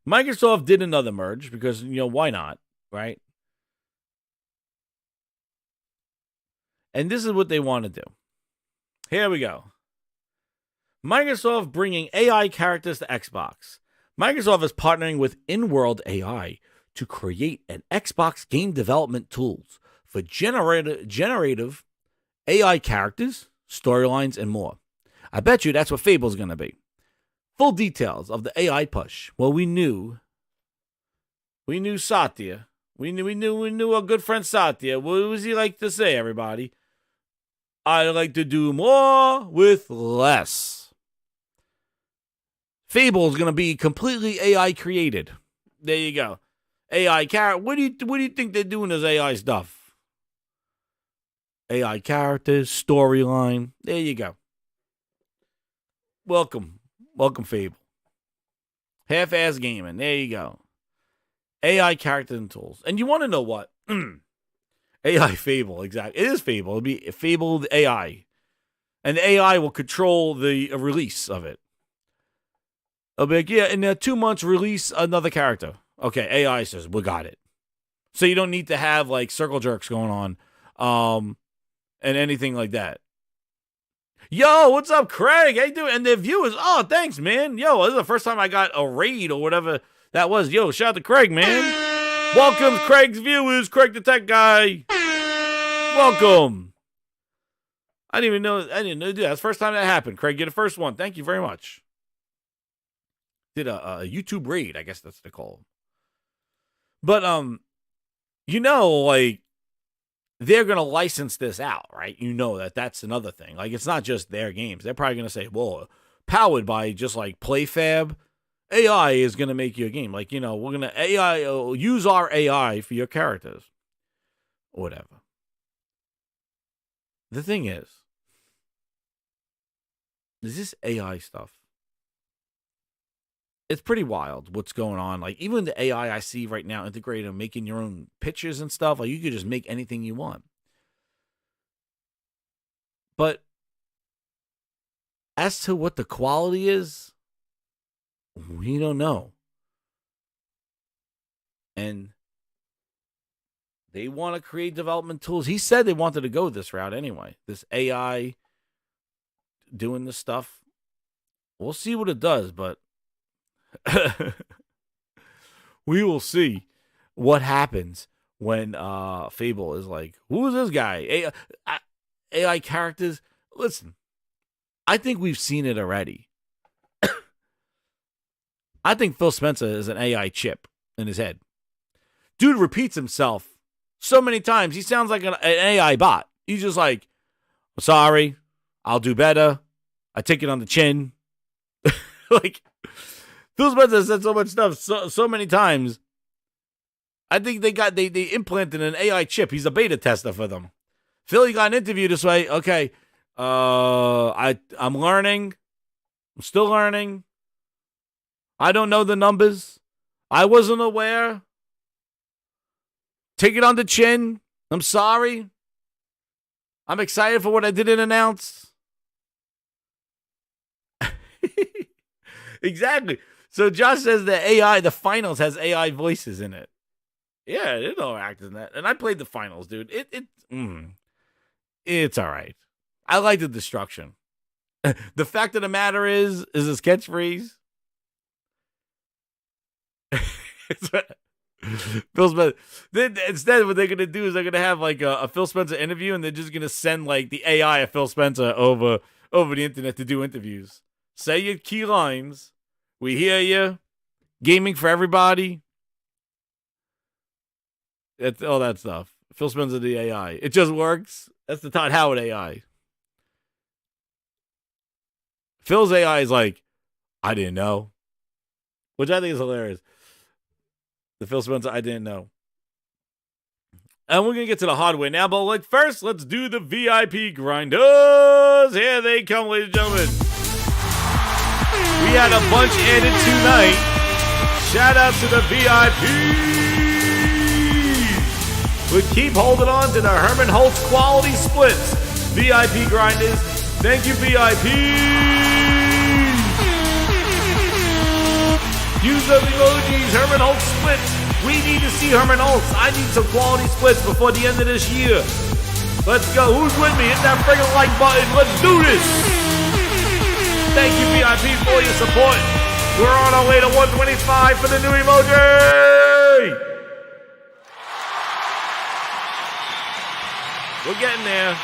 Microsoft did another merge because, why not, right? And this is what they want to do. Here we go. Microsoft bringing AI characters to Xbox. Microsoft is partnering with In-World AI to create an Xbox game development tools for generative AI characters, storylines, and more. I bet you that's what Fable's going to be. Full details of the AI push. Well, we knew Satya. We knew our good friend Satya. What does he like to say, everybody? I like to do more with less. Fable is going to be completely AI created. There you go. AI character. What do you think they're doing as AI stuff? AI characters, storyline. There you go. Welcome, Fable. Half-ass gaming. There you go. AI characters and tools. And you want to know what? AI Fable, exactly. It is Fable. It'll be Fabled AI. And the AI will control the release of it. It'll be like, yeah, in 2 months, release another character. Okay, AI says, we got it. So you don't need to have, like, circle jerks going on and anything like that. Yo, what's up, Craig? How you doing? And the viewers, oh, thanks, man. Yo, this is the first time I got a raid or whatever that was. Yo, shout out to Craig, man. Welcome, Craig's viewers. Craig the Tech Guy. Welcome. I didn't know. Dude, that's the first time that happened. Craig, you're the first one. Thank you very much. Did a YouTube raid, I guess that's what they call them. But, like, they're going to license this out, right? That's another thing. Like, it's not just their games. They're probably going to say, well, powered by just, like, PlayFab, AI is going to make you a game. Like, we're going to use our AI for your characters. Or whatever. The thing is this AI stuff, it's pretty wild what's going on. Like, even the AI I see right now integrated and making your own pictures and stuff, like, you could just make anything you want. But as to what the quality is, we don't know. And they want to create development tools. He said they wanted to go this route anyway. This AI doing this stuff. We'll see what it does, but we will see what happens when Fable is like, who is this guy? AI characters. Listen, I think we've seen it already. I think Phil Spencer is an AI chip in his head. Dude repeats himself so many times. He sounds like an AI bot. He's just like, sorry, I'll do better. I take it on the chin. Like, Phil Spencer said so much stuff so many times. I think they implanted an AI chip. He's a beta tester for them. Phil, you got an interview this way. Okay. I'm learning. I'm still learning. I don't know the numbers. I wasn't aware. Take it on the chin. I'm sorry. I'm excited for what I didn't announce. Exactly. So Josh says that the finals has AI voices in it. Yeah, there's no actors in that. And I played the finals, dude. It's all right. I like the destruction. The fact of the matter is his catchphrase. Phil Spencer. Instead, what they're gonna do is they're gonna have like a Phil Spencer interview, and they're just gonna send like the AI of Phil Spencer over the internet to do interviews. Say your key lines. We hear you. Gaming for everybody. It's all that stuff. Phil Spencer, the AI. It just works. That's the Todd Howard AI. Phil's AI is like, I didn't know. Which I think is hilarious. The Phil Spencer, I didn't know. And we're going to get to the hardware now, but like first, let's do the VIP grinders. Here they come, ladies and gentlemen. We got a bunch added tonight. Shout out to the VIPs. We keep holding on to the Herman Holtz quality splits. VIP grinders. Thank you, VIPs. Use those emojis, Herman Holtz splits. We need to see Herman Holtz. I need some quality splits before the end of this year. Let's go. Who's with me? Hit that friggin' like button. Let's do this. Thank you, VIP, for your support. We're on our way to 125 for the new emoji. We're getting there.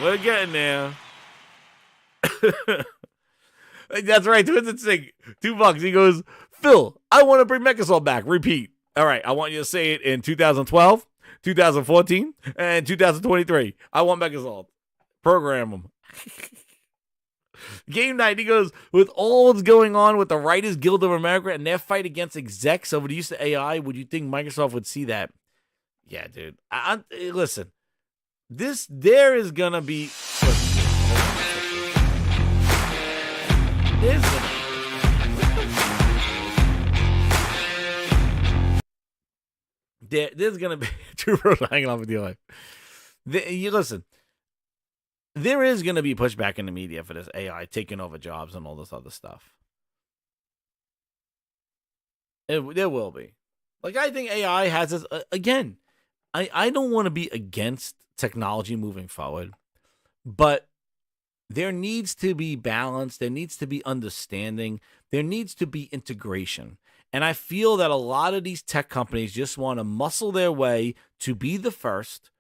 We're getting there. That's right. Twisted Sig, $2. He goes, Phil, I want to bring Microsoft back. Repeat. All right. I want you to say it in 2012, 2014, and 2023. I want Microsoft. Program them. Game night. He goes, with all what's going on with the Writers Guild of America and their fight against execs over the use of AI, would you think Microsoft would see that? Yeah, dude. Listen, there is going to be. There's going to be two roads hanging off with your life. Listen, there is going to be pushback in the media for this AI taking over jobs and all this other stuff. There will be. Like, I think AI has this, again, I don't want to be against technology moving forward, but there needs to be balance. There needs to be understanding. There needs to be integration. And I feel that a lot of these tech companies just want to muscle their way to be the first,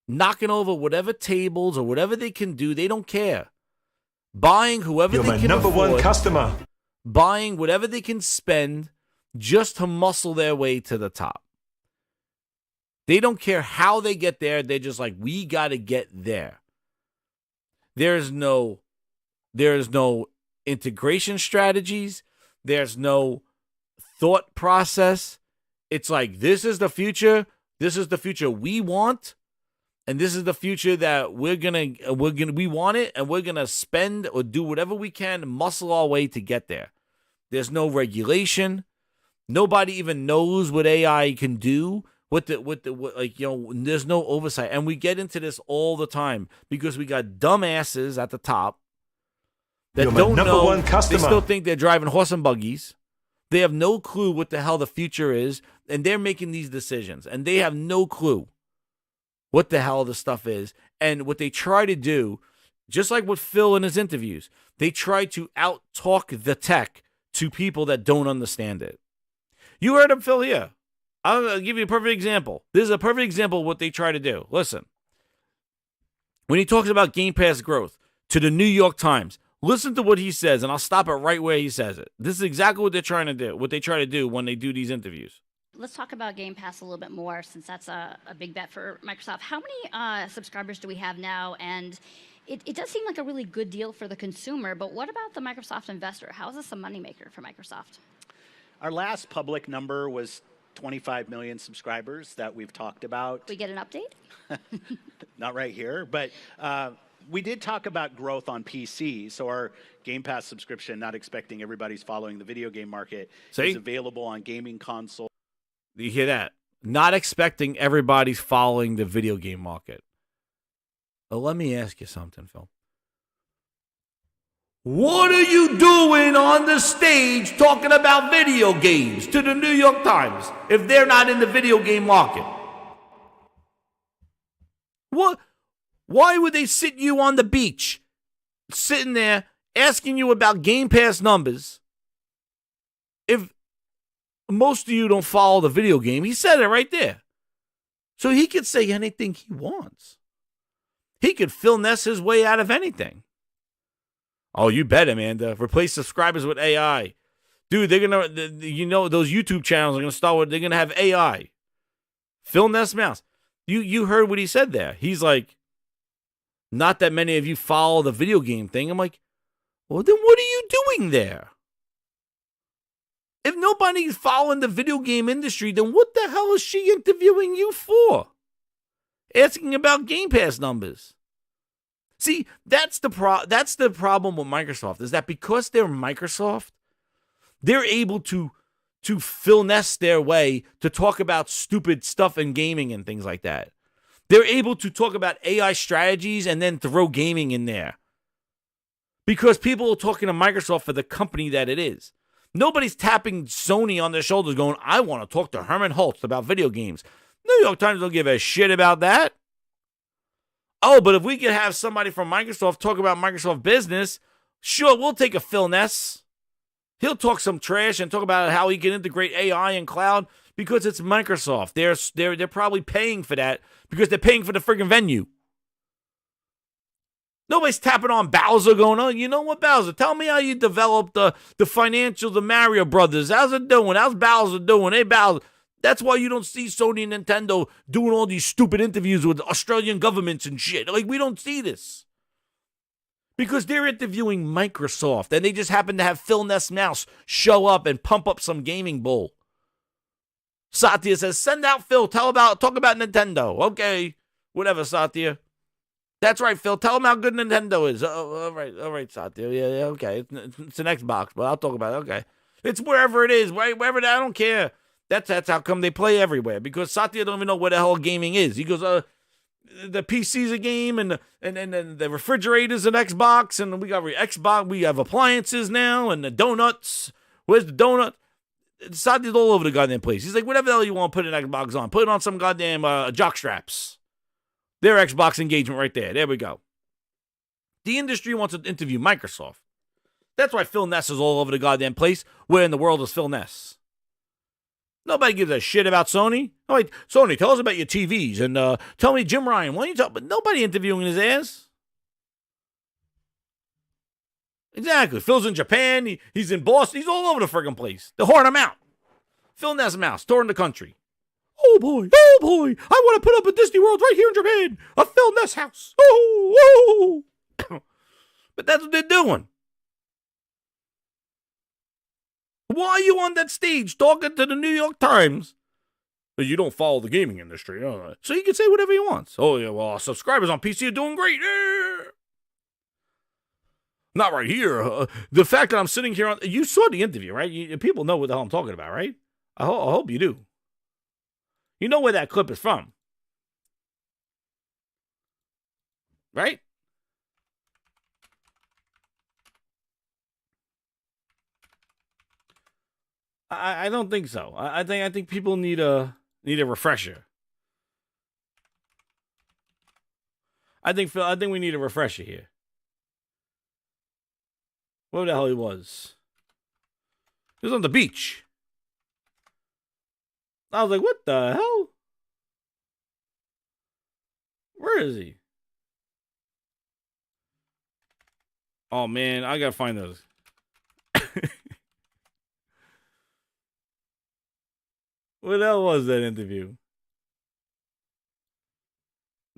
knocking over whatever tables or whatever they can do. They don't care. Buying whoever You're they my can number afford, one customer. buying whatever they can spend just to muscle their way to the top. They don't care how they get there. They're just like, we got to get there. There's no integration strategies. There's no thought process. It's like, this is the future. This is the future we want. And this is the future that we want it, and we're going to spend or do whatever we can, muscle our way to get there. There's no regulation. Nobody even knows what AI can do. There's no oversight. And we get into this all the time because we got dumbasses at the top that don't know. One customer. They still think they're driving horse and buggies. They have no clue what the hell the future is, and they're making these decisions, and they have no clue what the hell the stuff is. And what they try to do, just like with Phil in his interviews, they try to out-talk the tech to people that don't understand it. You heard him, Phil, here. I'll give you a perfect example. This is a perfect example of what they try to do. Listen. When he talks about Game Pass growth to the New York Times, listen to what he says, and I'll stop it right where he says it. This is exactly what they're trying to do, what they try to do when they do these interviews. Let's talk about Game Pass a little bit more, since that's a big bet for Microsoft. How many subscribers do we have now? And it does seem like a really good deal for the consumer, but what about the Microsoft investor? How is this a moneymaker for Microsoft? Our last public number was 25 million subscribers that we've talked about. We get an update? Not right here, but we did talk about growth on PC. So our Game Pass subscription, not expecting everybody's following the video game market, is available on gaming console. You hear that? Not expecting everybody's following the video game market. Well, let me ask you something, Phil. What are you doing on the stage talking about video games to the New York Times if they're not in the video game market? What? Why would they sit you on the beach, sitting there asking you about Game Pass numbers if most of you don't follow the video game? He said it right there. So he could say anything he wants. He could finesse his way out of anything. Oh, you bet, Amanda. Replace subscribers with AI. Dude, they're going to, those YouTube channels are going to start with, they're going to have AI. Phil Ness Mouse. You heard what he said there. He's like, not that many of you follow the video game thing. I'm like, well, then what are you doing there? If nobody's following the video game industry, then what the hell is she interviewing you for? Asking about Game Pass numbers. See, that's the problem with Microsoft, is that because they're Microsoft, they're able to finesse their way to talk about stupid stuff in gaming and things like that. They're able to talk about AI strategies and then throw gaming in there. Because people are talking to Microsoft for the company that it is. Nobody's tapping Sony on their shoulders going, I want to talk to Herman Holtz about video games. New York Times don't give a shit about that. Oh, but if we could have somebody from Microsoft talk about Microsoft business, sure, we'll take a Phil Ness. He'll talk some trash and talk about how he can integrate AI and cloud because it's Microsoft. They're probably paying for that because they're paying for the friggin' venue. Nobody's tapping on Bowser going, oh, you know what, Bowser? Tell me how you developed the financials of Mario Brothers. How's it doing? How's Bowser doing? Hey, Bowser. That's why you don't see Sony and Nintendo doing all these stupid interviews with Australian governments and shit. Like, we don't see this. Because they're interviewing Microsoft, and they just happen to have Phil Ness Mouse show up and pump up some gaming bull. Satya says, send out Phil, talk about Nintendo. Okay, whatever, Satya. That's right, Phil. Tell him how good Nintendo is. All right, Satya. Yeah, okay. It's an Xbox, but I'll talk about it. Okay. It's wherever it is, wherever. I don't care. That's how come they play everywhere. Because Satya don't even know what the hell gaming is. He goes, the PC's a game, and the refrigerator's an Xbox, and we got Xbox. We have appliances now, and the donuts. Where's the donut? Satya's all over the goddamn place. He's like, whatever the hell you want to put an Xbox on. Put it on some goddamn jock straps. Their Xbox engagement right there. There we go. The industry wants to interview Microsoft. That's why Phil Ness is all over the goddamn place. Where in the world is Phil Ness? Nobody gives a shit about Sony. Oh, wait, Sony, tell us about your TVs. And tell me, Jim Ryan, why don't you talk? But nobody interviewing his ass. Exactly. Phil's in Japan. He's in Boston. He's all over the friggin' place. They're horning him out. Phil Ness Mouse, touring the country. Oh boy, I want to put up a Disney World right here in Japan. A Phil Ness house. Oh. But that's what they're doing. Why are you on that stage talking to the New York Times? But you don't follow the gaming industry. So you can say whatever he wants. Oh, yeah, well, our subscribers on PC are doing great. Not right here. The fact that I'm sitting here you saw the interview, right? People know what the hell I'm talking about, right? I hope you do. You know where that clip is from. Right? I don't think so. I think people need a refresher. I think we need a refresher here. What the hell he was? He was on the beach. I was like, what the hell? Where is he? Oh man, I gotta find those. What the hell was that interview?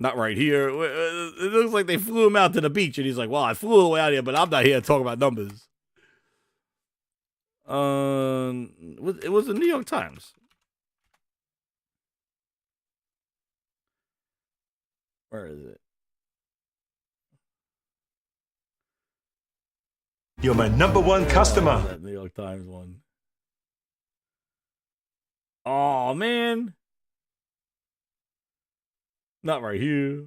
Not right here. It looks like they flew him out to the beach, and he's like, well, I flew all the way out here, but I'm not here to talk about numbers. It was the New York Times. Where is it? You're my number one customer. That New York Times one. Oh, man. Not right here.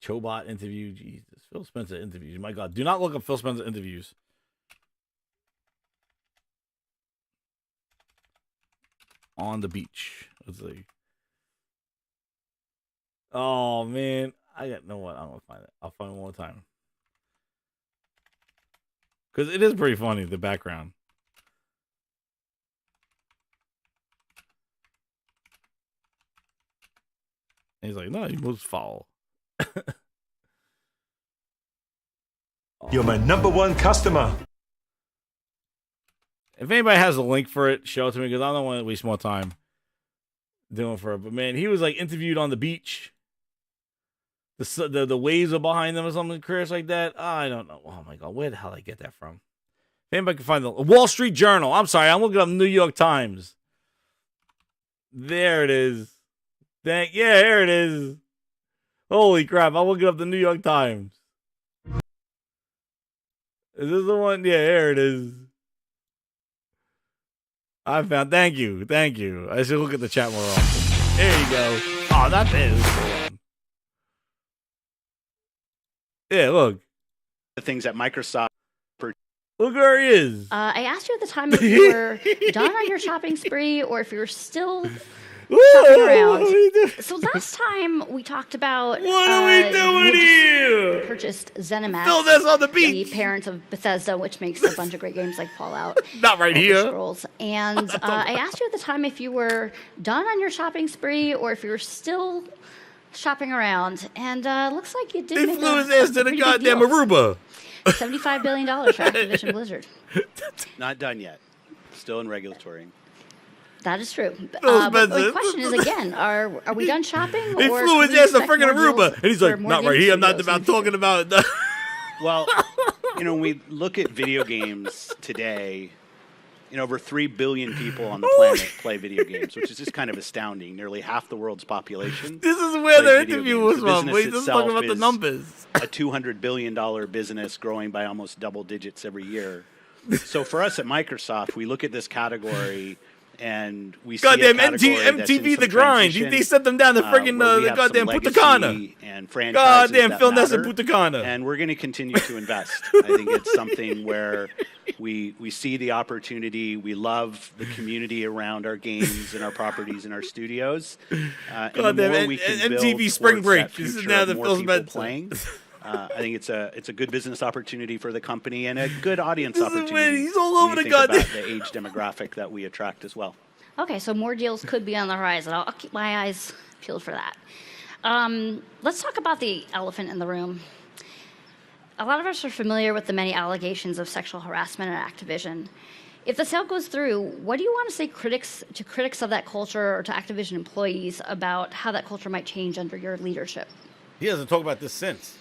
Chobot interview. Jesus. Phil Spencer interviews. My God. Do not look up Phil Spencer interviews. On the beach. Let's see. Oh, man. I got no what. I'm going to find it. I'll find it one more time. Because it is pretty funny, the background. And he's like, no, he moves foul. You're my number one customer. If anybody has a link for it, show it to me, because I don't want to waste more time doing for it. But man, he was like interviewed on the beach. The waves are behind them or something, Chris, like that. I don't know. Oh my God, where the hell did I get that from? If anybody can find the Wall Street Journal. I'm sorry, I'm looking up New York Times. There it is. Yeah, here it is. Holy crap! I'm looking up the New York Times. Is this the one? Yeah, here it is. I found. Thank you. I should look at the chat more often. There you go. Oh, that's it. Yeah, look. The things that Microsoft. Look where he is. I asked you at the time if you were done on your shopping spree or if you were still shopping around. So last time we talked about what are we doing here? Purchased ZeniMax, Throw this on the beach. the parent of Bethesda, which makes a bunch of great games like Fallout. Not right here. Scrolls. And I asked you at the time if you were done on your shopping spree or if you were still shopping around. And looks like you did. They flew his ass to the goddamn Aruba. $75 billion for Activision Blizzard. Not done yet. Still in regulatory. That is true. But the question is again: Are we done shopping? He flew his ass to freaking Aruba, and he's like, "Not right here. I'm not about talking about." Well, when we look at video games today, over 3 billion people on the planet play video games, which is just kind of astounding. Nearly half the world's population. This is where the interview was from. Wait, just talking about the numbers. A $200 billion business growing by almost double digits every year. So for us at Microsoft, we look at this category and we see goddamn MTV The Grind. They sent them down to friggin' the goddamn Putacana. And franchises goddamn Phil Ness and Putacana. And we're going to continue to invest. I think it's something where we see the opportunity. We love the community around our games and our properties and our studios. And the more we can MTV build Spring Break. This is now the Phil's bed playing. I think it's a good business opportunity for the company and a good audience opportunity. He's all over the goddamn. About the age demographic that we attract as well. Okay, so more deals could be on the horizon. I'll keep my eyes peeled for that. Let's talk about the elephant in the room. A lot of us are familiar with the many allegations of sexual harassment at Activision. If the sale goes through, what do you want to say to critics of that culture or to Activision employees about how that culture might change under your leadership? He hasn't talked about this since.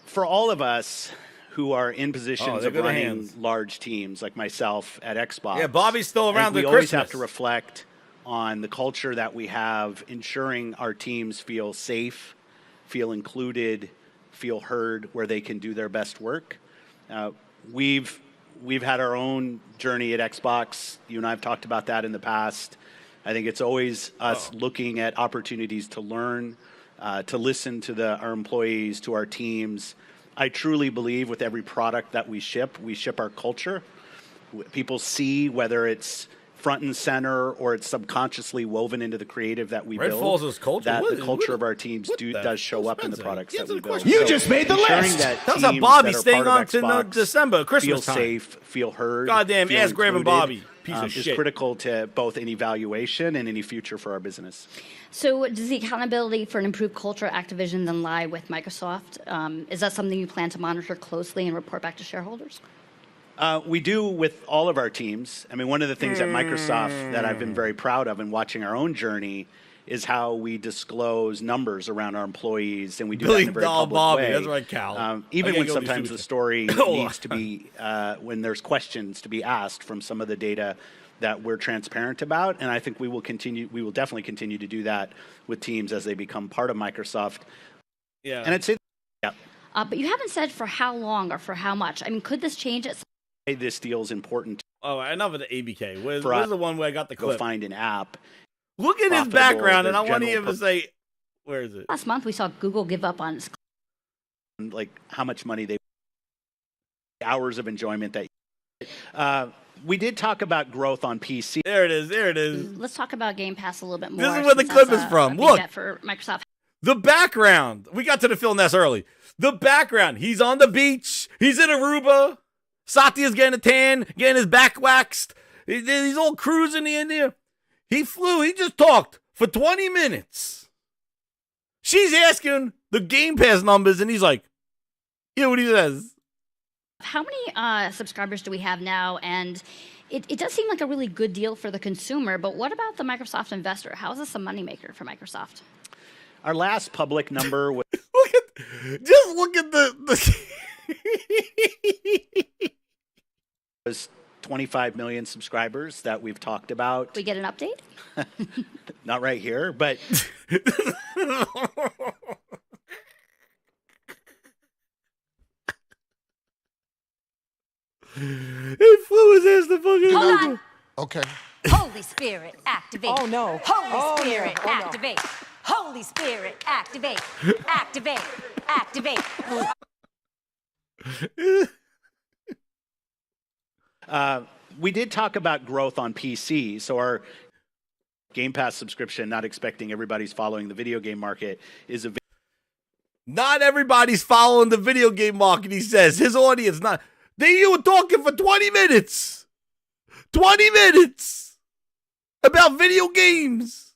For all of us who are in positions of running large teams like myself at Xbox. Yeah, Bobby's still around. We always have to reflect on the culture that we have, ensuring our teams feel safe, feel included, feel heard, where they can do their best work. We've had our own journey at Xbox. You and I have talked about that in the past. I think it's always us looking at opportunities to learn, to listen to our employees, to our teams. I truly believe with every product that we ship our culture. People see whether it's front and center or it's subconsciously woven into the creative that we build. Falls is culture. That the culture of our teams does show up in the products that we build. You just made the list. That's how Bobby's staying on to December, Christmas time. Feel safe, feel heard. Goddamn ass grabbing Bobby. Piece of is shit. Critical to both any valuation and any future for our business. So does the accountability for an improved culture at Activision then lie with Microsoft? Is that something you plan to monitor closely and report back to shareholders? We do with all of our teams. I mean, one of the things at Microsoft that I've been very proud of in watching our own journey is how we disclose numbers around our employees, and we do that in a very public way. That's right, Cal. Even when sometimes the story needs to be, when there's questions to be asked from some of the data that we're transparent about, and I think we will definitely continue to do that with teams as they become part of Microsoft. Yeah. And I'd say, yeah. But you haven't said for how long or for how much. I mean, could this change at some point? This deal is important. Oh, enough of the ABK. Where's the one where I got the clip? Go find an app. Look at his background, and I want him to say, where is it? Last month, we saw Google give up on its... Like how much money hours of enjoyment that... we did talk about growth on PC. There it is. Let's talk about Game Pass a little bit more. This is where the clip is from. Look. For Microsoft. The background. We got to the Phil Ness early. The background. He's on the beach. He's in Aruba. Satya's getting a tan, getting his back waxed. He's all cruising in there. He flew. He just talked for 20 minutes. She's asking the Game Pass numbers, and he's like, yeah, what he says. How many subscribers do we have now? And it does seem like a really good deal for the consumer, but what about the Microsoft investor? How is this a moneymaker for Microsoft? Our last public number was... look at the was 25 million subscribers that we've talked about. We get an update? Not right here, but He flew his ass the fucking Hold number. on. Okay. Holy Spirit, activate. Oh, no. Holy Oh, no. Spirit, Oh, no. activate. Holy Spirit, activate. Activate. Activate. We did talk about growth on PC. So our Game Pass subscription, not expecting everybody's following the video game market, is available. Not everybody's following the video game market, he says. His audience, not. You were talking for 20 minutes. 20 minutes about video games.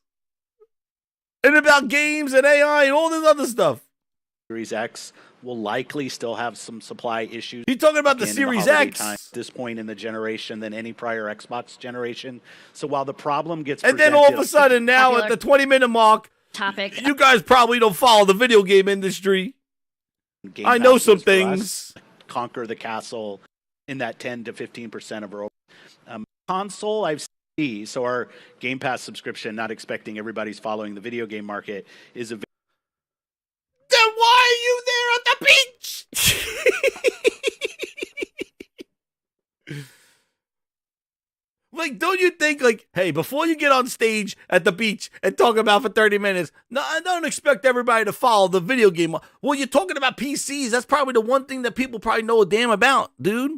And about games and AI and all this other stuff. Series X will likely still have some supply issues. You talking about the in Series holiday X? time, at this point in the generation than any prior Xbox generation. So while the problem gets And then all of a presented- sudden now at the 20-minute mark, Topic. you guys probably don't follow the video game industry. Game I know Pass some was for us, things. conquer the castle in that 10 to 15% of our console. I've seen, so our Game Pass subscription, not expecting everybody's following the video game market, is available. Then why are you there at the beach? Like, don't you think, like, hey, before you get on stage at the beach and talk about for 30 minutes, no, I don't expect everybody to follow the video game. Well, you're talking about PCs. That's probably the one thing that people probably know a damn about, dude.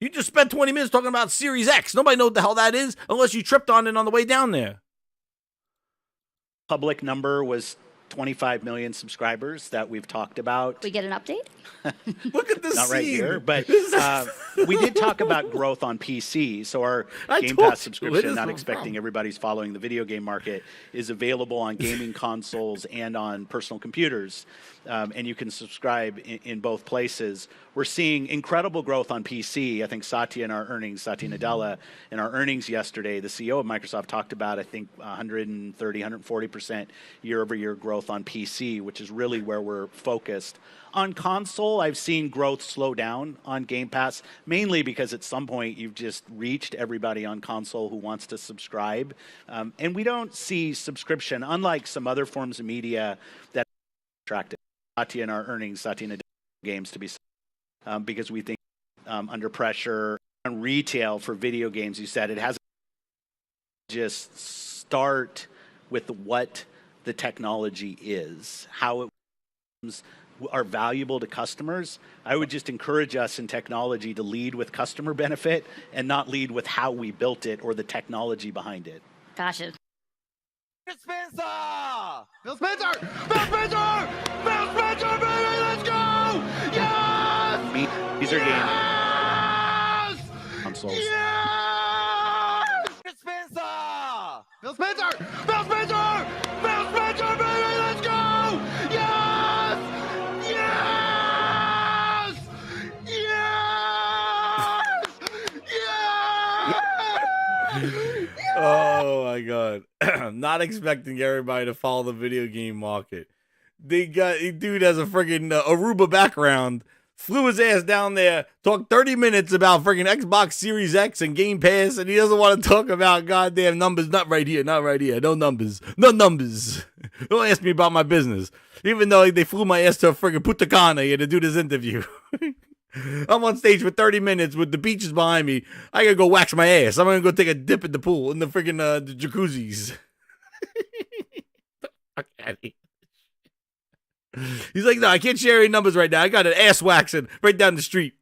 You just spent 20 minutes talking about Series X. Nobody knows what the hell that is unless you tripped on it on the way down there. Public number was 25 million subscribers that we've talked about. We get an update? Look at this Not right scene. here, but we did talk about growth on PC. So our Game told Pass you, it subscription, is not no expecting problem. everybody's following the video game market, is available on gaming consoles and on personal computers. And you can subscribe in both places. We're seeing incredible growth on PC. I think Satya Nadella, in our earnings yesterday, the CEO of Microsoft talked about, I think, 130, 140% year-over-year growth on PC, which is really where we're focused. On console, I've seen growth slow down on Game Pass, mainly because at some point you've just reached everybody on console who wants to subscribe. And we don't see subscription, unlike some other forms of media, that attractive. Satya in our earnings, Satya Nadella games to be because we think under pressure on retail for video games, you said it has just start with what the technology is, how it are valuable to customers. I would just encourage us in technology to lead with customer benefit and not lead with how we built it or the technology behind it. Gotcha. Spencer! Bill Spencer! Bill Spencer! Bill Spencer, baby, let's go! Yes! These are games. Yes! Consoles. Yes! Spencer! Bill Spencer! Bill Spencer! Bill Spencer, baby, let's go! Yes! Yes! Yes! Yes! Oh my god. Not expecting everybody to follow the video game market. Dude has a friggin' Aruba background. Flew his ass down there, talked 30 minutes about friggin' Xbox Series X and Game Pass, and he doesn't want to talk about goddamn numbers. Not right here, not right here. No numbers. No numbers. Don't ask me about my business. Even though they flew my ass to a friggin' Punta Cana here to do this interview. I'm on stage for 30 minutes with the beaches behind me. I gotta go wax my ass. I'm gonna go take a dip at the pool in the freaking the jacuzzis. He's like, no, I can't share any numbers right now. I got an ass waxing right down the street.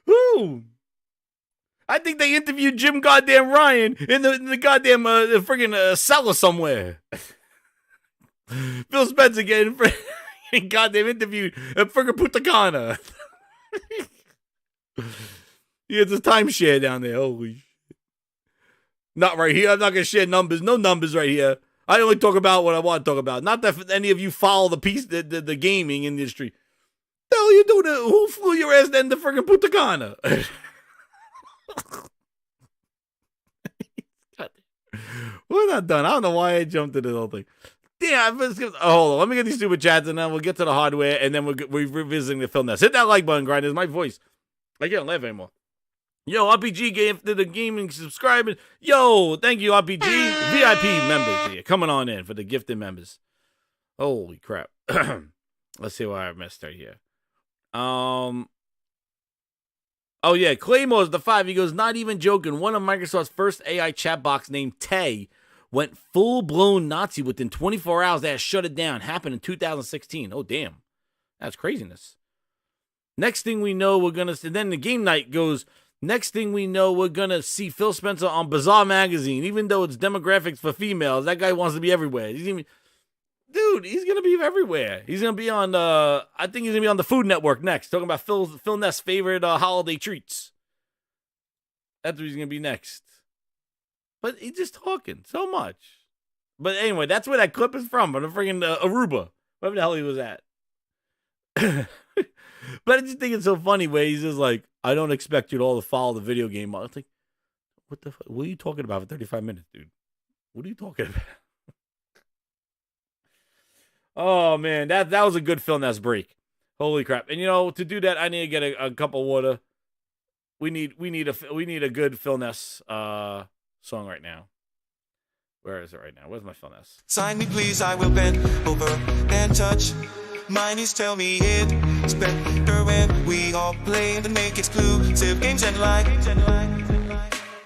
Woo! I think they interviewed Jim goddamn Ryan in the goddamn friggin' cellar somewhere. Phil Spencer getting goddamn interviewed at friggin' Punta Cana. He has a timeshare down there. Holy shit. Not right here. I'm not gonna share numbers. No numbers right here. I only talk about what I want to talk about. Not that any of you follow the gaming industry. The hell you doing? Who flew your ass then to friggin' Punta Cana? We're not done. I don't know why I jumped into the whole thing. Yeah, hold on. Let me get these stupid chats and then we'll get to the hardware and then we're revisiting the film now. Hit that like button, grinders. My voice. I can't laugh anymore. Yo, RPG gifted a gaming subscriber. Yo, thank you, RPG. VIP members here. Coming on in for the gifted members. Holy crap. Let's see what I missed right here. Oh, yeah. Claymore's the 5. He goes, not even joking. One of Microsoft's first AI chat box named Tay went full-blown Nazi within 24 hours. They had shut it down. Happened in 2016. Oh, damn. That's craziness. Next thing we know, we're going to... And then the game night goes... Next thing we know, we're going to see Phil Spencer on Bazaar Magazine. Even though it's demographics for females, that guy wants to be everywhere. He's going to be everywhere. He's going to be on, I think he's going to be on the Food Network next, talking about Phil Ness's favorite holiday treats. That's what he's going to be next. But he's just talking so much. But anyway, that's where that clip is from, on the freaking Aruba. Whatever the hell he was at. But I just think it's so funny where he's just like, I don't expect you to all to follow the video game. I was like, what are you talking about for 35 minutes, dude? What are you talking about? Oh, man, that was a good Phil Ness break. Holy crap. And, to do that, I need to get a cup of water. We need a good Phil Ness song right now. Where is it right now? Where's my Phil Ness? Sign me, please, I will bend over and touch. Mine is tell me it's better when we all play and make exclusive games and like.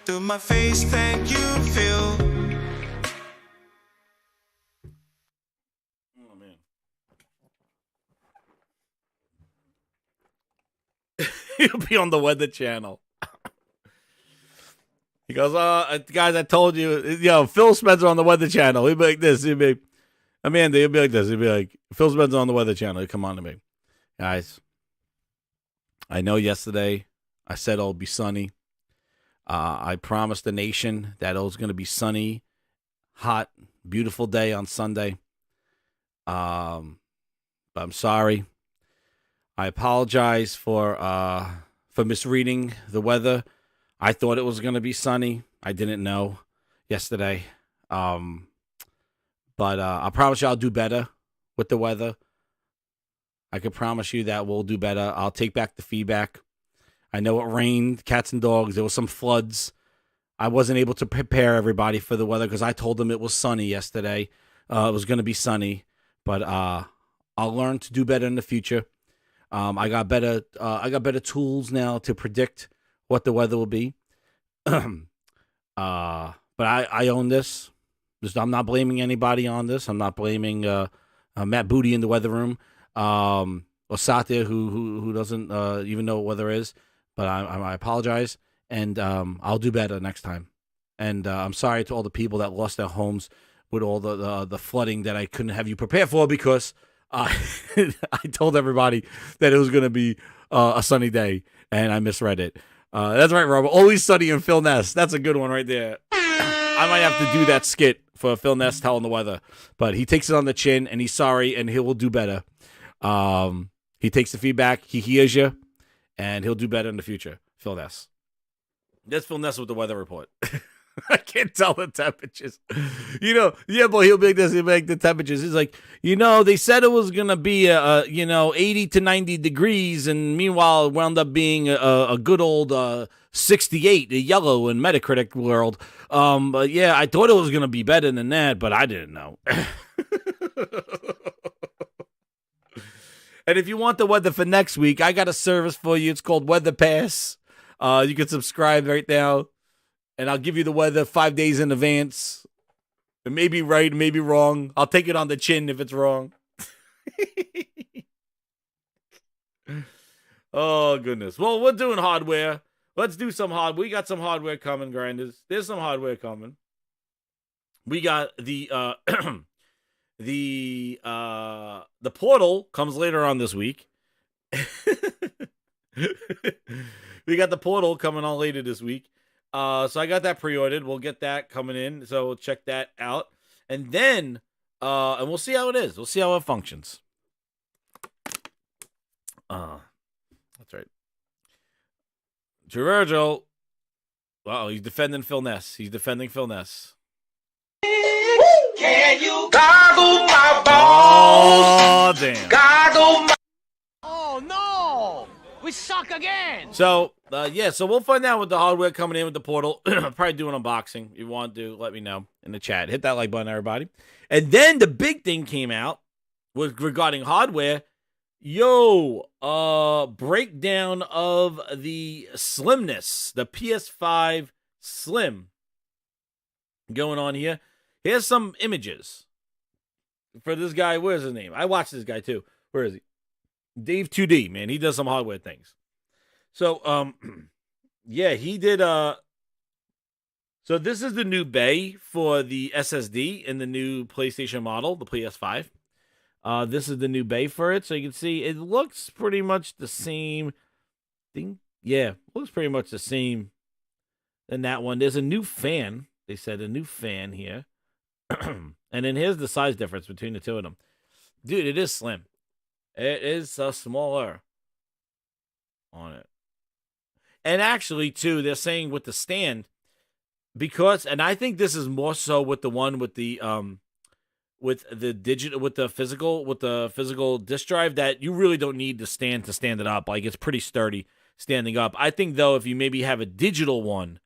To my face, thank you, Phil. Oh, man. He'll be on the Weather Channel. He goes, guys, I told you, Phil Spencer on the Weather Channel. He'll be like this. He'll be, Amanda, he'll be like this. He'll be like, Phil Spencer on the Weather Channel. He'll come on to me. Guys, I know yesterday I said it'll be sunny. I promised the nation that it was going to be sunny, hot, beautiful day on Sunday. But I'm sorry. I apologize for misreading the weather. I thought it was going to be sunny. I didn't know yesterday. But I promise you I'll do better with the weather. I can promise you that we'll do better. I'll take back the feedback. I know it rained, cats and dogs. There was some floods. I wasn't able to prepare everybody for the weather because I told them it was sunny yesterday. It was going to be sunny. But I'll learn to do better in the future. I got better tools now to predict what the weather will be. But I own this. I'm not blaming anybody on this. I'm not blaming Matt Booty in the weather room, or Satya who doesn't even know what weather is. But I apologize, and I'll do better next time. And I'm sorry to all the people that lost their homes with all the flooding that I couldn't have you prepare for because I told everybody that it was going to be a sunny day, and I misread it. That's right, Robert. Always sunny in Phil Ness. That's a good one right there. I might have to do that skit for Phil Ness telling the weather. But he takes it on the chin, and he's sorry, and he will do better. He takes the feedback. He hears you, and he'll do better in the future. Phil Ness. That's Phil Ness with the weather report. I can't tell the temperatures. Boy, he'll be like this. He'll be like the temperatures. He's like, they said it was going to be, 80 to 90 degrees. And meanwhile, it wound up being a good old 68, a yellow in Metacritic world. But yeah, I thought it was going to be better than that, but I didn't know. And if you want the weather for next week, I got a service for you. It's called Weather Pass. You can subscribe right now. And I'll give you the weather 5 days in advance. It may be right, it may be wrong. I'll take it on the chin if it's wrong. Oh, goodness. Well, we're doing hardware. Let's do some hardware. We got some hardware coming, grinders. There's some hardware coming. We got the the portal comes later on this week. We got the portal coming on later this week. So I got that pre-ordered. We'll get that coming in. So we'll check that out. And then, and we'll see how it is. We'll see how it functions. That's right. Virgil. Wow, he's defending Phil Ness. He's defending Phil Ness. Can you goggle my balls? Oh, damn. Goggle my... Oh no! We suck So, so we'll find out with the hardware coming in with the portal. Probably do an unboxing. If you want to, let me know in the chat. Hit that like button, everybody. And then the big thing came out regarding hardware. Breakdown of the slimness, the PS5 Slim going on here. Here's some images for this guy. Where's his name? I watched this guy too. Where is he? Dave 2D, man. He does some hardware things. So, he did, so this is the new bay for the SSD in the new PlayStation model, the PS5. This is the new bay for it. So you can see it looks pretty much the same thing. Yeah, looks pretty much the same than that one. There's a new fan. They said a new fan here. And then here's the size difference between the two of them. Dude, it is slim. It is smaller on it. And actually, too, they're saying with the stand, because, and I think this is more so with the one with the physical disk drive, that you really don't need the stand to stand it up. Like, it's pretty sturdy standing up. I think, though, if you maybe have a digital one,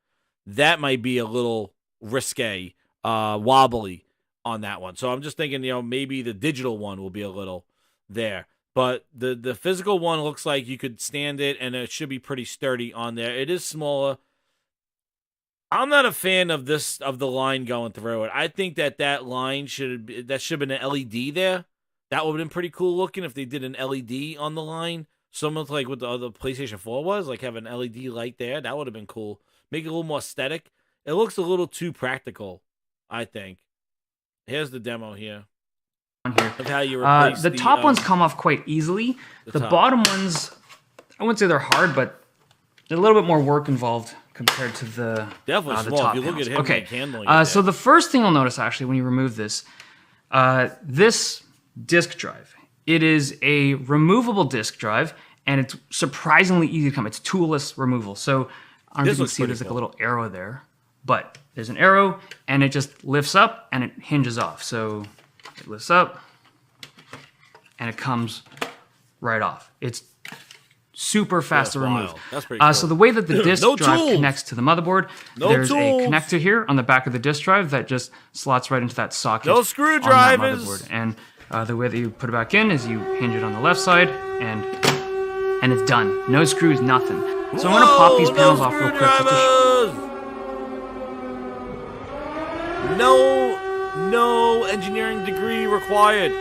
that might be a little risque, wobbly on that one. So I'm just thinking, maybe the digital one will be a little there. But the physical one looks like you could stand it, and it should be pretty sturdy on there. It is smaller. I'm not a fan of the line going through it. I think that line should have been an LED there. That would have been pretty cool looking if they did an LED on the line. Something like what the other PlayStation 4 was, like have an LED light there. That would have been cool. Make it a little more aesthetic. It looks a little too practical, I think. Here's the demo here. Here. Of how you replace the top ones come off quite easily. The bottom ones, I wouldn't say they're hard, but there's a little bit more work involved compared to the definitely the small. top If you look panels. at him, Okay. like handling it So the first thing you'll notice actually when you remove this, this disk drive, it is a removable disk drive, and it's surprisingly easy to come. It's toolless removal. So I don't know if you can see there's like a little arrow there, but there's an arrow, and it just lifts up and it hinges off. So it lifts up, and it comes right off. It's super fast to remove. wild. That's pretty cool. So the way that the disk No drive tools. connects to the motherboard, No there's tools. a connector here on the back of the disk drive that just slots right into that socket. No on that screwdrivers. motherboard. And the way that you put it back in is you hinge it on the left side, and it's done. No screws, nothing. So I'm going to pop these panels off real quick. Just to No engineering degree required.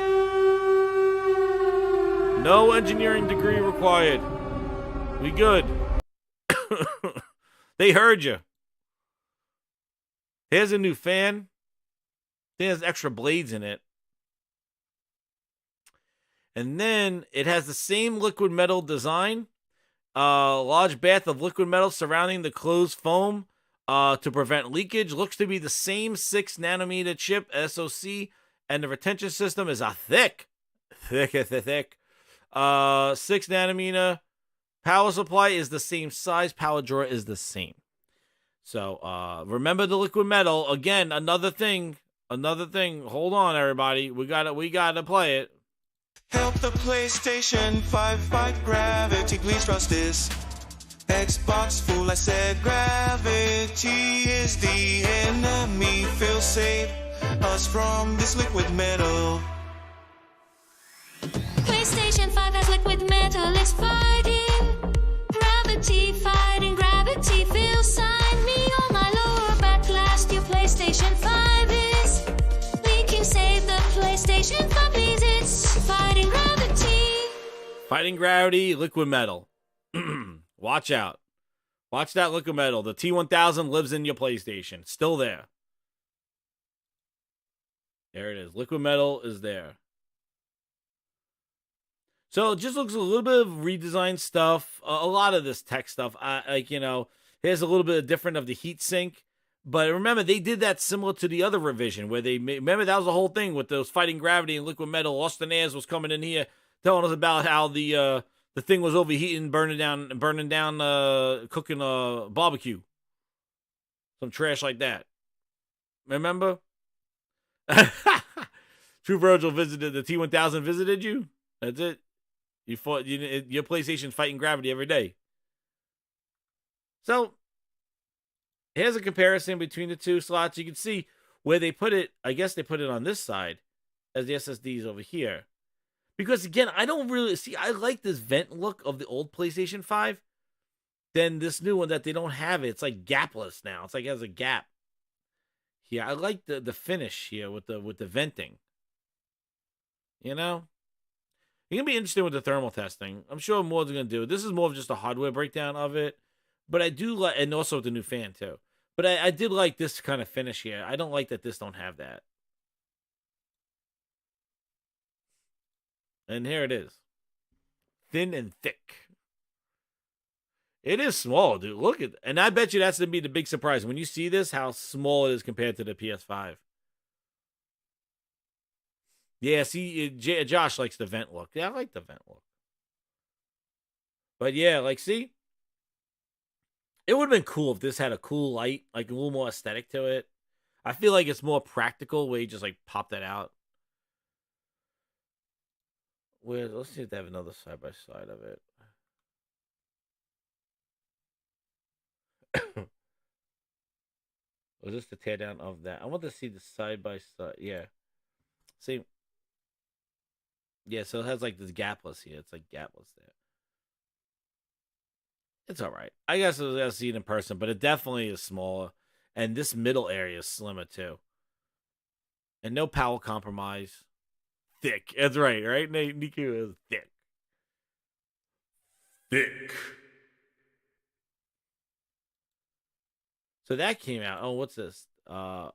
No engineering degree required. We good. They heard you. Here's a new fan. There's extra blades in it. And then it has the same liquid metal design. Large bath of liquid metal surrounding the closed foam to prevent leakage. Looks to be the same 6 nanometer chip SoC, and the retention system is a thick. 6 nanometer. Power supply is the same size. Power drawer is the same. So remember the liquid metal. Again, another thing. Hold on, everybody. We gotta play it. Help the PlayStation 5 fight gravity, please trust this. Xbox fool, I said gravity is the enemy. Feel safe, us from this liquid metal. PlayStation 5 has liquid metal, it's fighting gravity, feel sign me on my lower back. Last year PlayStation 5 is leaking, save the PlayStation 5, please, it's fighting gravity. Fighting gravity, liquid metal. Watch out. Watch that liquid metal. The T1000 lives in your PlayStation. Still there. There it is. Liquid metal is there. So it just looks a little bit of redesigned stuff. A lot of this tech stuff. Here's a little bit different of the heat sink. But remember, they did that similar to the other revision where remember that was the whole thing with those fighting gravity and liquid metal. Austin Ayers was coming in here telling us about how the thing was overheating, burning down, cooking a barbecue. Some trash like that. Remember? True Virgil visited, the T1000 visited you? That's it? You fought, your PlayStation's fighting gravity every day. So here's a comparison between the two slots. You can see where they put it. I guess they put it on this side as the SSDs over here. Because again, I don't really see, I like this vent look of the old PlayStation 5 than this new one that they don't have it. It's like gapless now. It's like it has a gap. Yeah, I like the finish here with the venting. You know? It's going to be interesting with the thermal testing. I'm sure more they're going to do. This is more of just a hardware breakdown of it. But I do like, and also with the new fan too. But I did like this kind of finish here. I don't like that this don't have that. And here it is. Thin and thick. It is small, dude. Look at, and I bet you that's going to be the big surprise. When you see this, how small it is compared to the PS5. Yeah, see, Josh likes the vent look. Yeah, I like the vent look. But yeah, like, see? It would have been cool if this had a cool light, like a little more aesthetic to it. I feel like it's more practical where you just, like, pop that out. Let's see if they have another side-by-side of it. Was this the teardown of that? I want to see the side-by-side. Yeah. See? Yeah, so it has like this gapless here. It's like gapless there. It's all right. I guess I was going to see it in person, but it definitely is smaller. And this middle area is slimmer too. And no power compromise. Thick. That's right, right? Niku is thick. Thick. So that came out. Oh, what's this? What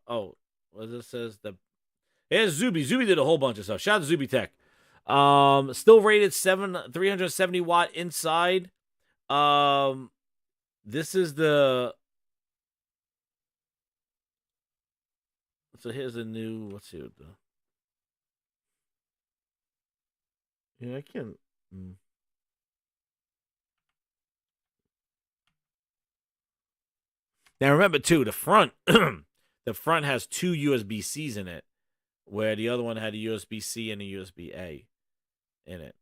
this says? Here's Zuby. Zuby did a whole bunch of stuff. Shout out to Zuby Tech. Still rated 370 watt inside. This is the. So here's a new. Let's see what the. Yeah, I can't. Now remember too, the front, the front has two USB-Cs in it, where the other one had a USB-C and a USB-A in it.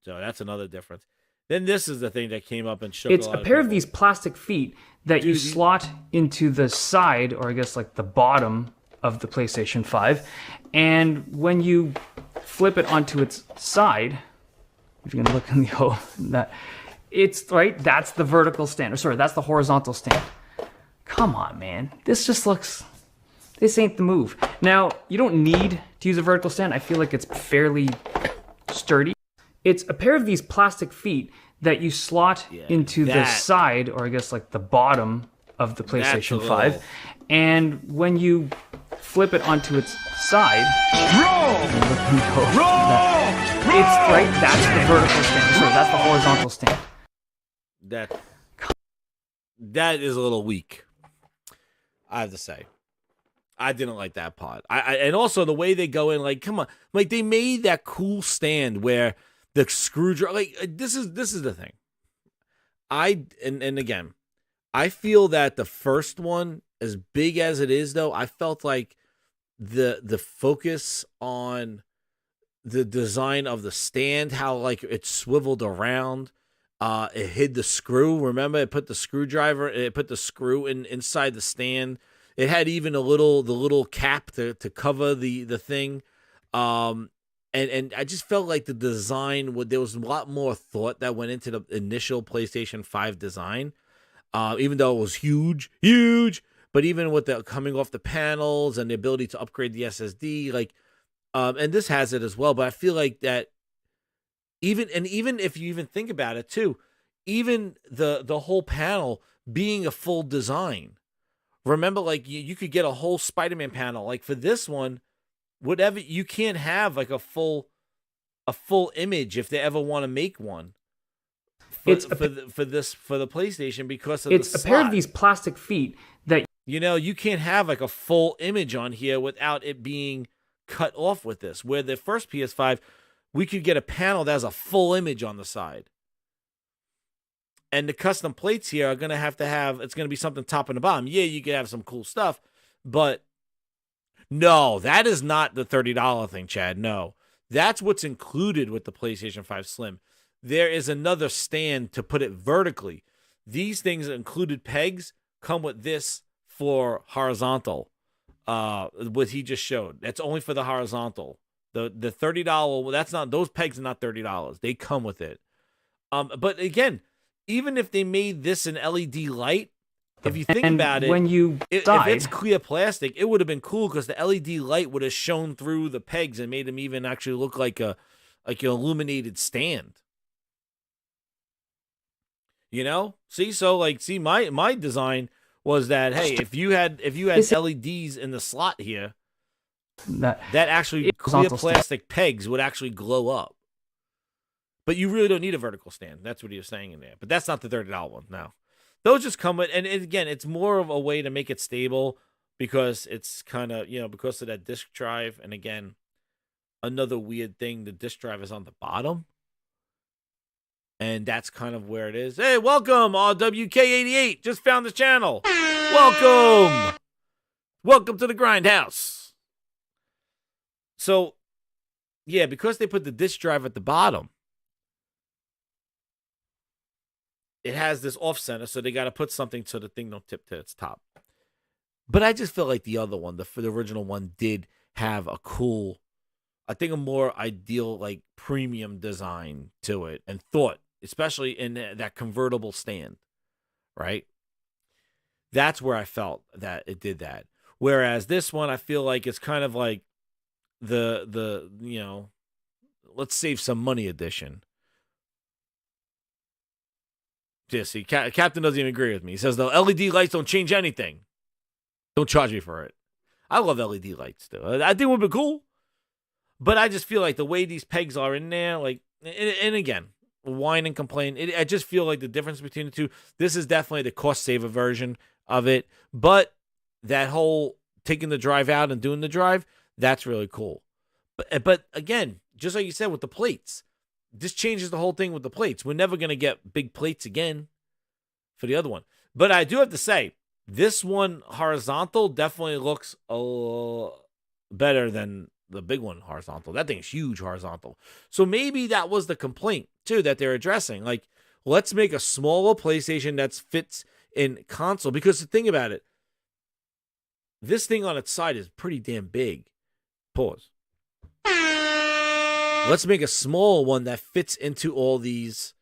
So that's another difference. Then this is the thing that came up and shook. It's a pair of these plastic feet that you slot into the side, or I guess like the bottom of the PlayStation 5, and when you flip it onto its side, if you can look in the hole, it's right. That's the vertical stand. Or sorry, that's the horizontal stand. Come on, man. This ain't the move. Now, you don't need to use a vertical stand. I feel like it's fairly sturdy. It's a pair of these plastic feet that you slot into the side, or I guess like the bottom of the PlayStation 5. And when you flip it onto its side, it's right, that's the vertical stand. Sorry, that's the horizontal stand. That is a little weak, I have to say. I didn't like that part. And also the way they go in, like, come on, like they made that cool stand where the screwdriver, like this is the thing. And again, I feel that the first one, as big as it is, though, I felt like the focus on the design of the stand, how like it swiveled around, it hid the screw. Remember, it put the screw inside the stand. It had even the little cap to cover the thing. And I just felt like the design, there was a lot more thought that went into the initial PlayStation 5 design. Even though it was huge, but even with the coming off the panels and the ability to upgrade the SSD, like, and this has it as well. But I feel like that even if you even think about it too, even the whole panel being a full design. Remember, like you could get a whole Spiderman panel. Like for this one, whatever, you can't have like a full image if they ever want to make one. For the PlayStation, because of it's the a pair slot. of these plastic feet that you can't have like a full image on here without it being cut off with this. Where the first PS5, we could get a panel that has a full image on the side. And the custom plates here are going to have, it's going to be something top and the bottom. Yeah, you could have some cool stuff, but no, that is not the $30 thing, Chad. No, that's what's included with the PlayStation 5 Slim. There is another stand to put it vertically these things included pegs come with this for horizontal. What he just showed. That's only for the horizontal. The $30, that's not, those pegs are not $30. They come with it. But again, even if they made this an LED light, if you think about it, when you if it's clear plastic, it would have been cool because the LED light would have shone through the pegs and made them even actually look like an illuminated stand. You know? See, so like, see, my design was that, hey, if you had LEDs in the slot here, that actually clear plastic pegs would actually glow up. But you really don't need a vertical stand. That's what he was saying in there. But that's not the $30 one. No. Those just come with, and again, it's more of a way to make it stable because it's kind of, because of that disk drive. And again, another weird thing, the disk drive is on the bottom. And that's kind of where it is. Hey, welcome, RWK88. Just found the channel. Welcome. Welcome to the Grindhouse. So, yeah, because they put the disk drive at the bottom, it has this off center, so they got to put something so the thing don't tip to its top. But I just feel like the other one, the original one, did have a cool, I think a more ideal, like, premium design to it and thought, especially in that convertible stand, right? That's where I felt that it did that. Whereas this one, I feel like it's kind of like the let's save some money edition. Yeah, see, Captain doesn't even agree with me. He says the LED lights don't change anything. Don't charge me for it. I love LED lights, though. I think it would be cool. But I just feel like the way these pegs are in there, like, and again, whine and complain. I just feel like the difference between the two, this is definitely the cost saver version of it. But that whole taking the drive out and doing the drive, that's really cool. But again, just like you said with the plates, this changes the whole thing with the plates. We're never going to get big plates again for the other one. But I do have to say, this one horizontal definitely looks a little better than the big one horizontal. That thing's huge horizontal. So maybe that was the complaint, too, that they're addressing. Like, let's make a smaller PlayStation that fits in console. Because the thing about it, this thing on its side is pretty damn big. Pause. Let's make a small one that fits into all these,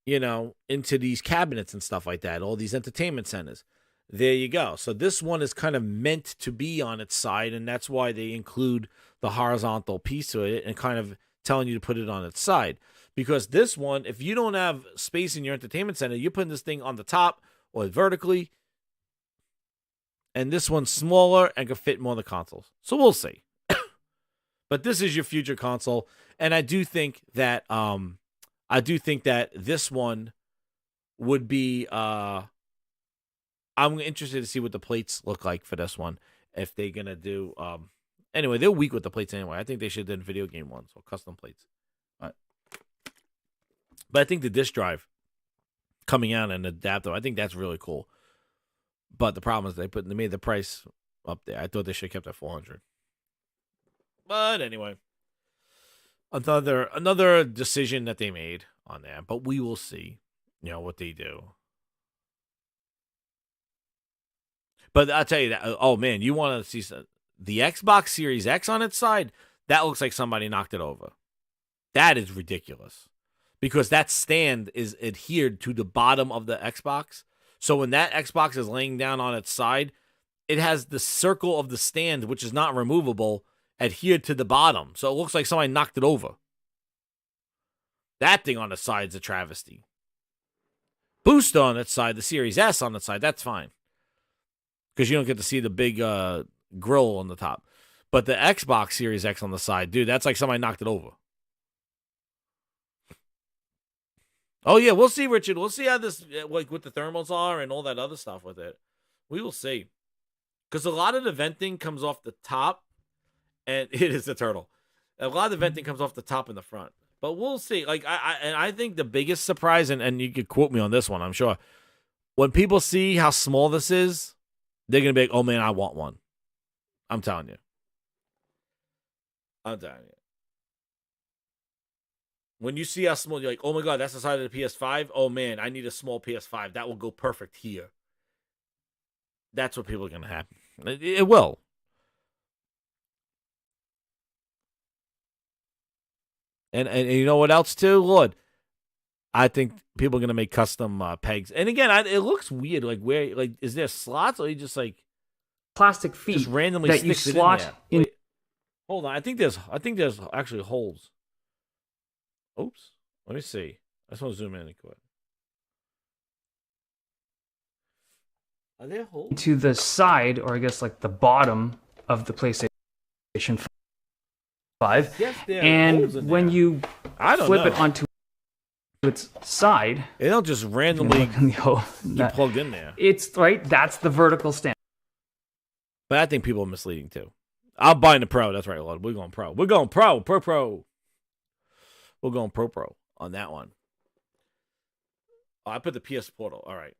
into these cabinets and stuff like that, all these entertainment centers. There you go. So this one is kind of meant to be on its side, and that's why they include the horizontal piece to it and kind of telling you to put it on its side. Because this one, if you don't have space in your entertainment center, you're putting this thing on the top or vertically, and this one's smaller and can fit more of the consoles. So we'll see. But this is your future console, and I do think that this one would be. I'm interested to see what the plates look like for this one. If they're gonna do. Anyway, they're weak with the plates anyway. I think they should have done video game ones or custom plates. But I think the disc drive coming out and adapter, I think that's really cool. But the problem is they made the price up there. I thought they should have kept it at $400. But anyway, another decision that they made on that. But we will see, what they do. But I'll tell you that. Oh man, you want to see the Xbox Series X on its side? That looks like somebody knocked it over. That is ridiculous because that stand is adhered to the bottom of the Xbox. So when that Xbox is laying down on its side, it has the circle of the stand, which is not removable, adhered to the bottom. So it looks like somebody knocked it over. That thing on the side is a travesty. Booster on its side, the Series S on its side, that's fine. Because you don't get to see the big grill on the top. But the Xbox Series X on the side, dude, that's like somebody knocked it over. Oh, yeah, we'll see, Richard. We'll see how this, like, what the thermals are and all that other stuff with it. We will see. Because a lot of the venting comes off the top. And it is a turtle. A lot of the venting comes off the top and the front. But we'll see. Like I think the biggest surprise, and you could quote me on this one, I'm sure. When people see how small this is, they're going to be like, oh, man, I want one. I'm telling you. When you see how small, you're like, oh my God, that's the size of the PS5. Oh man, I need a small PS5. That will go perfect here. That's what people are going to have. It will. And you know what else too, Lord? I think people are gonna make custom pegs. And again, it looks weird. Like where, like, is there slots or you just like Plastic feet just randomly that you sticks it slot in there? in. Wait, hold on. I think there's actually holes. Oops. Let me see. I just want to zoom in quick. Are there holes? To the side, or I guess like the bottom of the PlayStation 5. Yes, there are and holes in when there. you I don't flip know. it onto its side, They don't just randomly look in the hole. get plugged in there. It's right. That's the vertical stand. But I think people are misleading too. I'm buying the Pro. That's right, Lord. We're going Pro. We're going Pro. Pro. We're going Pro on that one. Oh, I put the PS Portal. All right.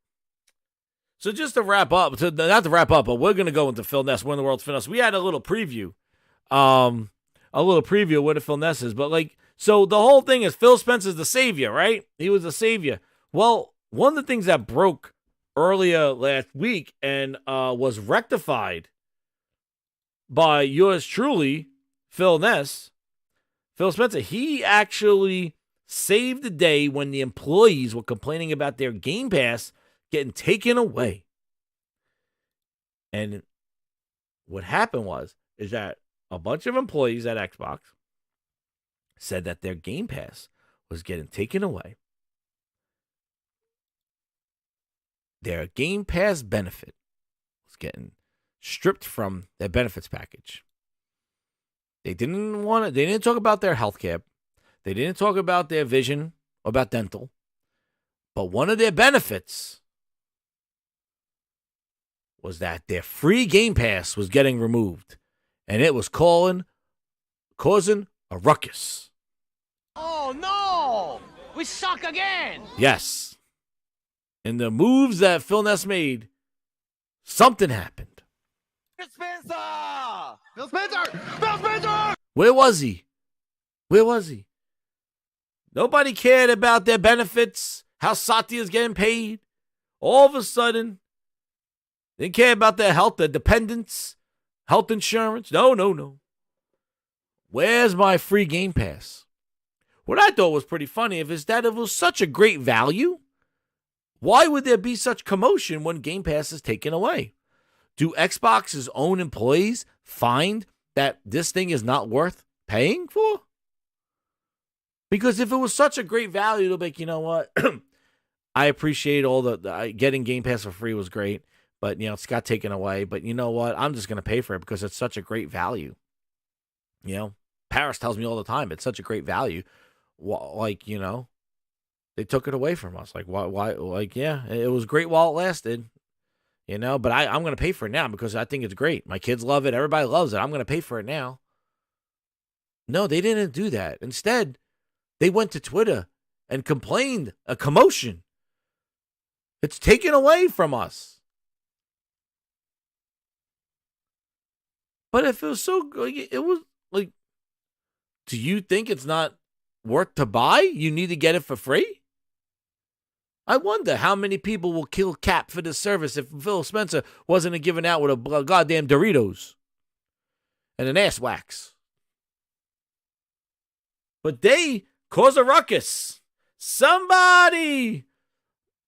So just to wrap up, not to wrap up, but we're going to go into Phil Ness, Win the World's Phil Ness. We had a little preview. A little preview of what a Phil Ness is. But like, so the whole thing is Phil Spencer's the savior, right? He was the savior. Well, one of the things that broke earlier last week and was rectified by yours truly, Phil Ness, Phil Spencer, he actually saved the day when the employees were complaining about their Game Pass getting taken away. And what happened is that a bunch of employees at Xbox said that their Game Pass was getting taken away. Their Game Pass benefit was getting stripped from their benefits package. They didn't talk about their health care. They didn't talk about their vision or about dental. But one of their benefits was that their free Game Pass was getting removed. And it was causing a ruckus. Oh no! We suck again! Yes. In the moves that Phil Ness made, something happened. Spencer! Phil Spencer! Phil Spencer! Where was he? Where was he? Nobody cared about their benefits, how Satya's getting paid. All of a sudden, they didn't care about their health, their dependents, health insurance. No. Where's my free Game Pass? What I thought was pretty funny is that it was such a great value. Why would there be such commotion when Game Pass is taken away? Do Xbox's own employees find that this thing is not worth paying for? Because if it was such a great value, they'll be like, you know what? I appreciate all the getting Game Pass for free was great, but it's got taken away. But you know what? I'm just going to pay for it because it's such a great value. Paris tells me all the time it's such a great value. Like, they took it away from us. Like, why? Like, yeah, it was great while it lasted. But I'm going to pay for it now because I think it's great. My kids love it. Everybody loves it. I'm going to pay for it now. No, they didn't do that. Instead, they went to Twitter and complained, a commotion. It's taken away from us. But if it was so good, it was like, do you think it's not worth to buy? You need to get it for free? I wonder how many people will kill Cap for this service if Phil Spencer wasn't given out with a goddamn Doritos and an ass wax. But they cause a ruckus. Somebody,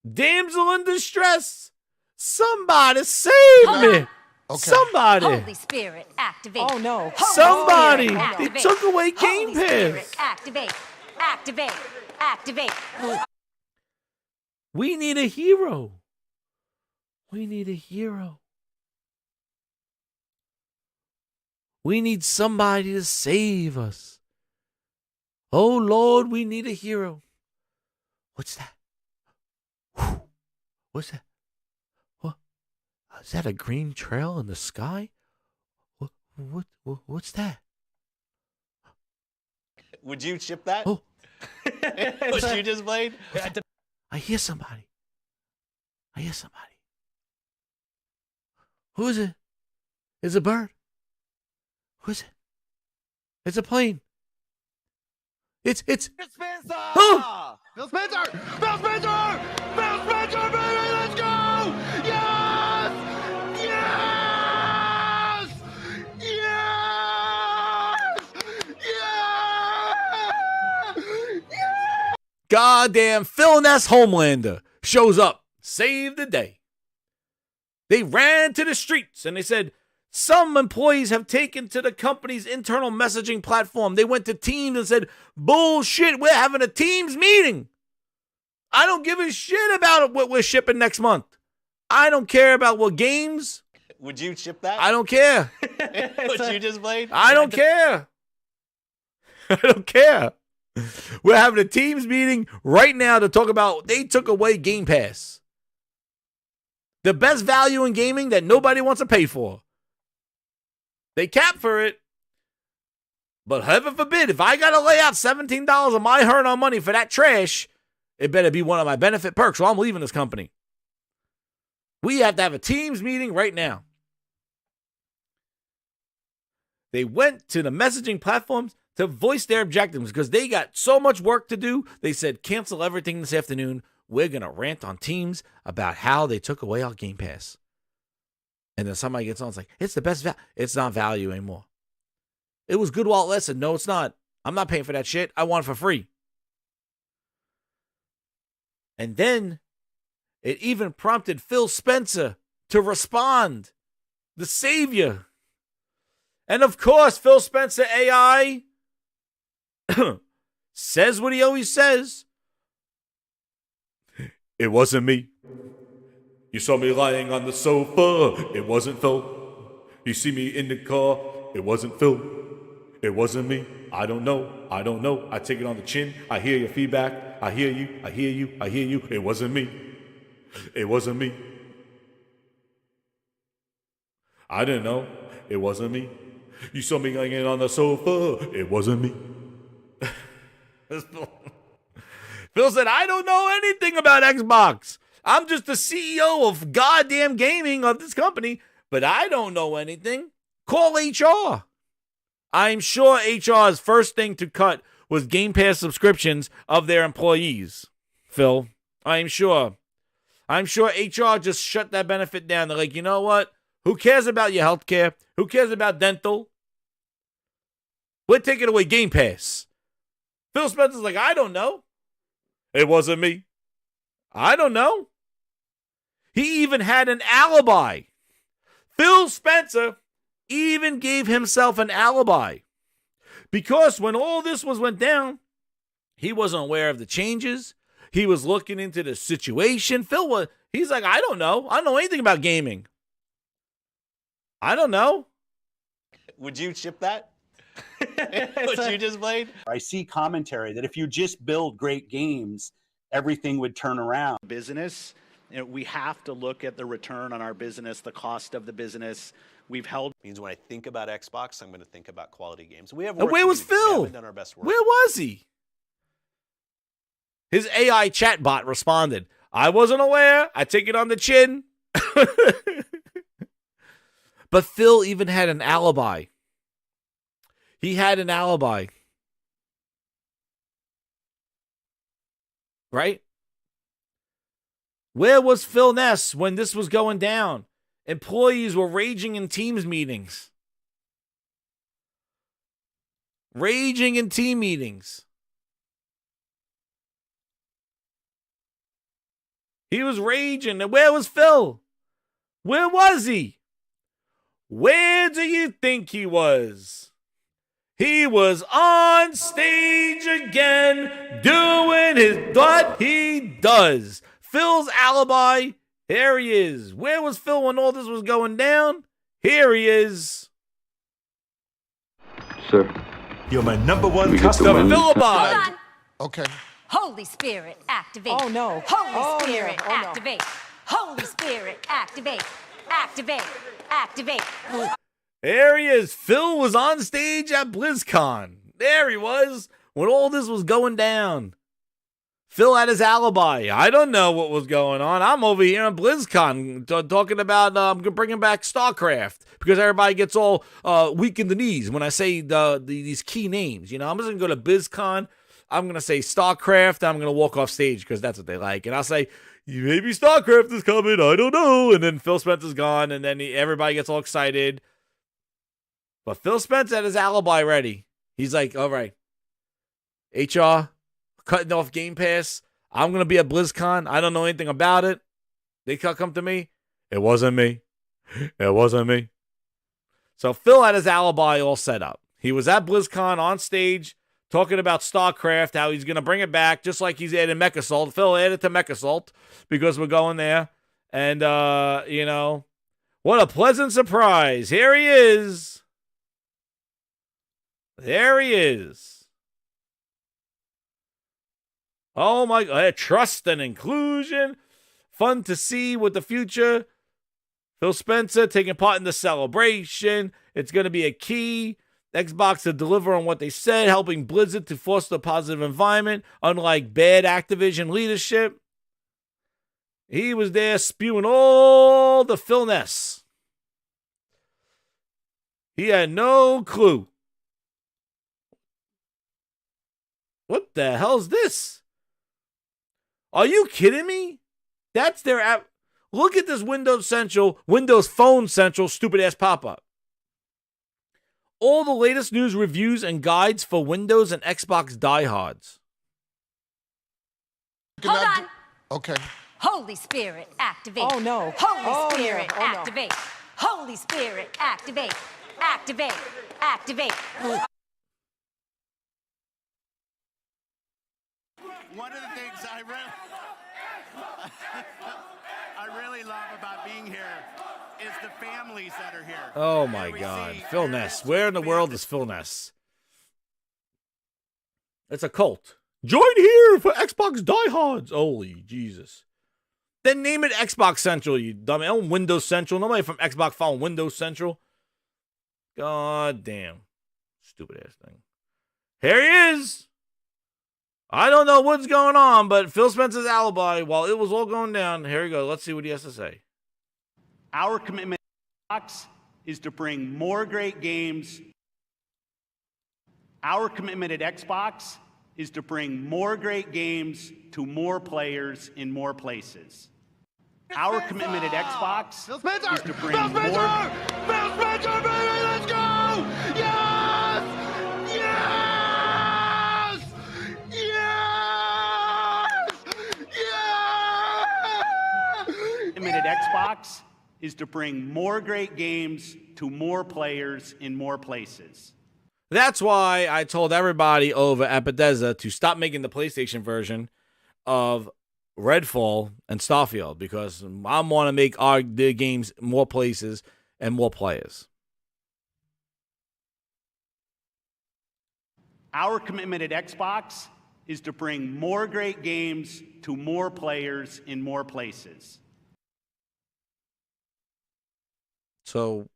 damsel in distress, somebody save me. Okay. Somebody. Holy Spirit, activate. Oh no. Somebody. Spirit, They activate. took away Game Holy Spirit, Pass. activate. We need a hero. We need a hero. We need somebody to save us. Oh, Lord, we need a hero. What's that? Whew. What's that? What? Is that a green trail in the sky? What's that? Would you ship that? Oh. What you just played? I hear somebody. Who is it? It's a bird. Who is it? It's a plane. It's Spencer! Huh? Phil Spencer! Phil Spencer! Phil Spencer, baby, let's go! Yes! Yes! Yes! Yes! goddamn Phil Ness Homelander shows up, save the day. They ran to the streets and they said, some employees have taken to the company's internal messaging platform. They went to Teams and said, bullshit, we're having a Teams meeting. I don't give a shit about what we're shipping next month. I don't care about what games. Would you ship that? I don't care. What you just played? I don't care. I don't care. We're having a Teams meeting right now to talk about they took away Game Pass. The best value in gaming that nobody wants to pay for. They cap for it. But heaven forbid, if I got to lay out $17 of my hard-earned money for that trash, it better be one of my benefit perks or I'm leaving this company. We have to have a Teams meeting right now. They went to the messaging platforms to voice their objectives because they got so much work to do. They said, cancel everything this afternoon. We're going to rant on Teams about how they took away our Game Pass. And then somebody gets on, it's like, it's the best value. It's not value anymore. It was good while it lasted. No, it's not. I'm not paying for that shit. I want it for free. And then it even prompted Phil Spencer to respond. The savior. And of course, Phil Spencer AI says what he always says. It wasn't me. You saw me lying on the sofa. It wasn't Phil. You see me in the car. It wasn't Phil. It wasn't me. I don't know. I don't know. I take it on the chin. I hear your feedback. I hear you. I hear you. I hear you. It wasn't me. It wasn't me. I didn't know. It wasn't me. You saw me lying on the sofa. It wasn't me. Phil said, I don't know anything about Xbox. I'm just the CEO of goddamn gaming of this company, but I don't know anything. Call HR. I'm sure HR's first thing to cut was Game Pass subscriptions of their employees. Phil, I'm sure. I'm sure HR just shut that benefit down. They're like, you know what? Who cares about your health care? Who cares about dental? We're taking away Game Pass. Phil Spencer's like, I don't know. It wasn't me. I don't know. He even had an alibi. Phil Spencer even gave himself an alibi. Because when all this went down, he wasn't aware of the changes. He was looking into the situation. He's like, I don't know. I don't know anything about gaming. I don't know. Would you ship that? What you just played? I see commentary that if you just build great games, everything would turn around. Business, we have to look at the return on our business, the cost of the business. We've held means when I think about Xbox, I'm going to think about quality games. We have. And where was Phil? We haven't done our best work. Where was he? His AI chatbot responded, I wasn't aware. I take it on the chin. But Phil even had an alibi. He had an alibi. Right? Where was Phil Ness when this was going down? Employees were raging in Teams meetings. Raging in team meetings. He was raging. And where was Phil? Where was he? Where do you think he was? He was on stage again doing what he does. Phil's alibi, here he is. Where was Phil when all this was going down? Here he is. Sir. You're my number one The customer. Philibod. Okay. Holy Spirit, activate. Oh, no. Holy Spirit, no. Oh, no. activate. Holy Spirit, activate. Activate. Activate. There he is. Phil was on stage at BlizzCon. There he was when all this was going down. Phil had his alibi. I don't know what was going on. I'm over here on BlizzCon talking about bringing back StarCraft because everybody gets all weak in the knees when I say these key names. You know, I'm just going to go to BlizzCon I'm going to say StarCraft. I'm going to walk off stage because that's what they like. And I'll say, maybe StarCraft is coming. I don't know. And then Phil Spencer's gone. And then everybody gets all excited. But Phil Spencer had his alibi ready. He's like, all right, HR, cutting off Game Pass. I'm going to be at BlizzCon. I don't know anything about it. They come to me. It wasn't me. It wasn't me. So Phil had his alibi all set up. He was at BlizzCon on stage talking about StarCraft, how he's going to bring it back, just like he's added MechAssault. Phil added to MechAssault because we're going there. And, you know, what a pleasant surprise. Here he is. There he is. Oh, my God. Trust and inclusion. Fun to see what the future. Phil Spencer taking part in the celebration. It's going to be a key. Xbox to deliver on what they said, helping Blizzard to foster a positive environment, unlike bad Activision leadership. He was there spewing all the Philness. He had no clue. What the hell's this? Are you kidding me? That's their app. Look at this Windows Phone Central stupid ass pop-up. All the latest news, reviews, and guides for Windows and Xbox diehards. Hold on. Okay. Holy Spirit, activate. Oh, no. Holy Spirit, no. Oh, no. activate. Holy Spirit, activate. Activate. Activate. One of the things I really love about being here is the families that are here. Oh my God. Phil Ness. Where in the world is Phil Ness? It's a cult. Join here for Xbox diehards. Holy Jesus. Then name it Xbox Central, you dumb. Windows Central. Nobody from Xbox found Windows Central. God damn. Stupid ass thing. Here he is. I don't know what's going on, but Phil Spencer's alibi, while it was all going down, here we go. Let's see what he has to say. Our commitment at Xbox is to bring more great games. Our commitment at Xbox is to bring more great games to more players in more places. Our commitment at Xbox is to bring more... Phil Spencer, baby, let's go! Yes! Yes! Yes! Yes! Commitment at Xbox is to bring more great games to more players in more places. That's why I told everybody over at Bethesda to stop making the PlayStation version of Redfall and Starfield, because I want to make the games more places and more players. Our commitment at Xbox is to bring more great games to more players in more places. So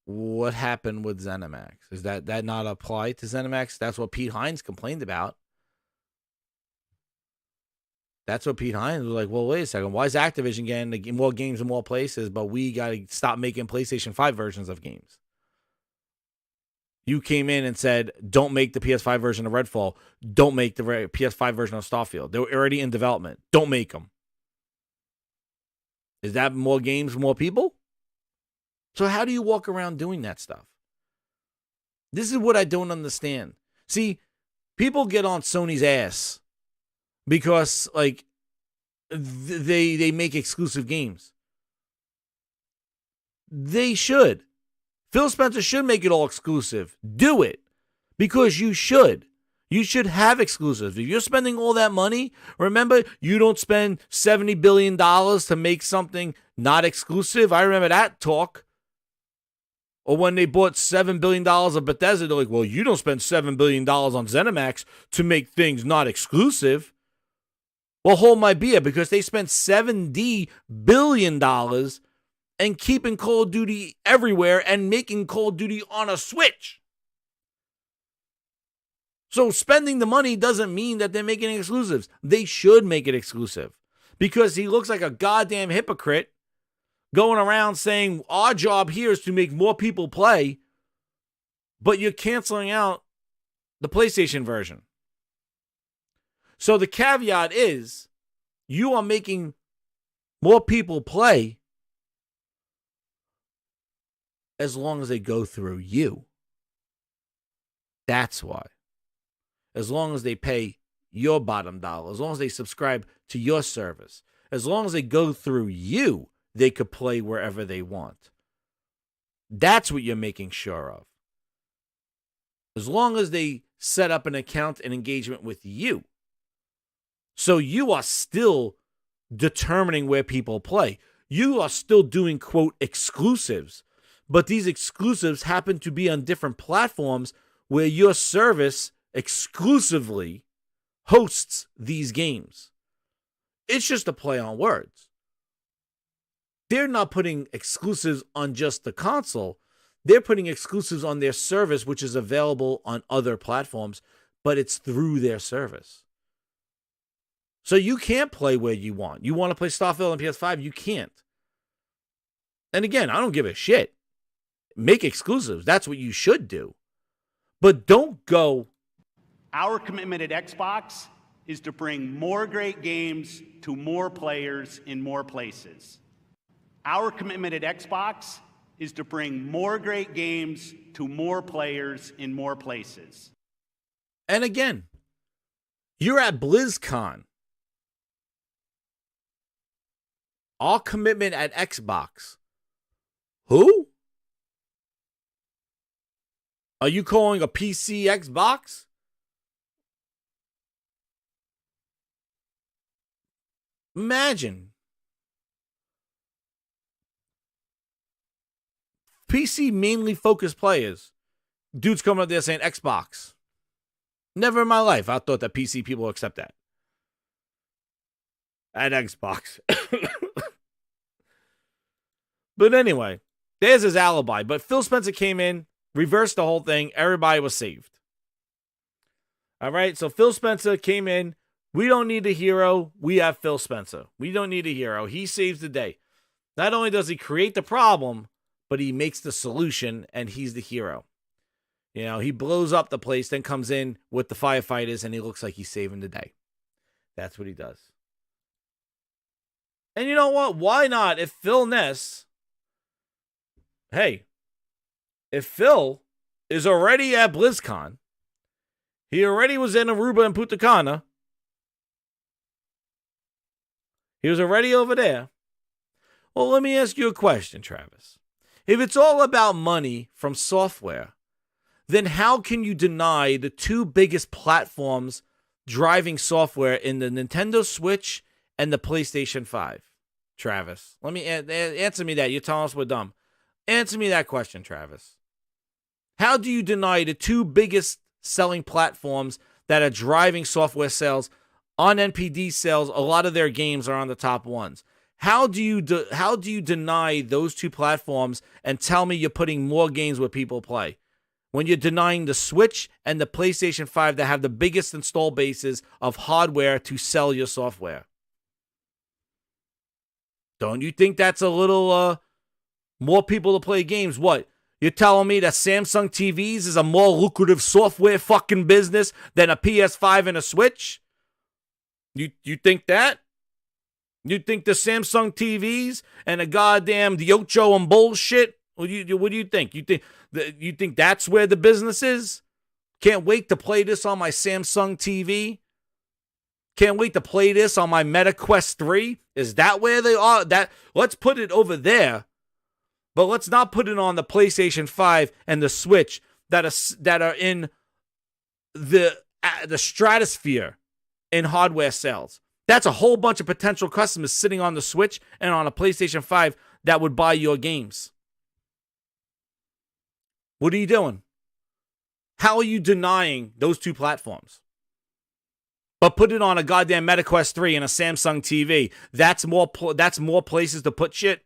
what happened with ZeniMax? Is that not apply to ZeniMax? That's what Pete Hines complained about. That's what Pete Hines was like, well, wait a second. Why is Activision getting more games in more places, but we got to stop making PlayStation 5 versions of games? You came in and said, don't make the PS5 version of Redfall. Don't make the PS5 version of Starfield. They were already in development. Don't make them. Is that more games, more people? So how do you walk around doing that stuff? This is what I don't understand. See, people get on Sony's ass because, like, they make exclusive games. They should. Phil Spencer should make it all exclusive. Do it. Because you should. You should have exclusives. If you're spending all that money, remember, you don't spend $70 billion to make something not exclusive. I remember that talk. Or when they bought $7 billion of Bethesda, they're like, well, you don't spend $7 billion on ZeniMax to make things not exclusive. Well, hold my beer, because they spent $70 billion and keeping Call of Duty everywhere and making Call of Duty on a Switch. So spending the money doesn't mean that they're making exclusives. They should make it exclusive, because he looks like a goddamn hypocrite going around saying our job here is to make more people play, but you're canceling out the PlayStation version. So the caveat is you are making more people play as long as they go through you. That's why. As long as they pay your bottom dollar, as long as they subscribe to your service, as long as they go through you, they could play wherever they want. That's what you're making sure of. As long as they set up an account and engagement with you. So you are still determining where people play. You are still doing, quote, exclusives. But these exclusives happen to be on different platforms where your service exclusively hosts these games. It's just a play on words. They're not putting exclusives on just the console. They're putting exclusives on their service, which is available on other platforms, but it's through their service. So you can't play where you want. You want to play Starfield on PS5, you can't. And again, I don't give a shit. Make exclusives. That's what you should do. But don't go. Our commitment at Xbox is to bring more great games to more players in more places. Our commitment at Xbox is to bring more great games to more players in more places. And again, you're at BlizzCon. Our commitment at Xbox. Who? Are you calling a PC Xbox? Imagine. PC mainly focused players. Dudes coming up there saying Xbox. Never in my life I thought that PC people would accept that. At Xbox. But anyway, there's his alibi. But Phil Spencer came in, reversed the whole thing. Everybody was saved. All right, so Phil Spencer came in. We don't need a hero. We have Phil Spencer. We don't need a hero. He saves the day. Not only does he create the problem, but he makes the solution, and he's the hero. You know, he blows up the place, then comes in with the firefighters, and he looks like he's saving the day. That's what he does. And you know what? Why not? If Phil Ness... Hey, if Phil is already at BlizzCon, he already was in Aruba and Punta Cana, he was already over there. Well, let me ask you a question, Travis. If it's all about money from software, then how can you deny the two biggest platforms driving software in the Nintendo Switch and the PlayStation 5? Travis, let me answer me that. You're telling us we're dumb. Answer me that question, Travis. How do you deny the two biggest selling platforms that are driving software sales on NPD sales? A lot of their games are on the top ones. How do you deny those two platforms and tell me you're putting more games where people play when you're denying the Switch and the PlayStation 5 that have the biggest install bases of hardware to sell your software? Don't you think that's a little more people to play games? What? You're telling me that Samsung TVs is a more lucrative software fucking business than a PS5 and a Switch? You think that? You think the Samsung TVs and the goddamn the Ocho and bullshit? What do you think? You think that's where the business is? Can't wait to play this on my Samsung TV. Can't wait to play this on my Meta Quest 3. Is that where they are? Let's put it over there. But let's not put it on the PlayStation 5 and the Switch that are in the stratosphere in hardware sales. That's a whole bunch of potential customers sitting on the Switch and on a PlayStation 5 that would buy your games. What are you doing? How are you denying those two platforms? But put it on a goddamn MetaQuest 3 and a Samsung TV. That's more places to put shit.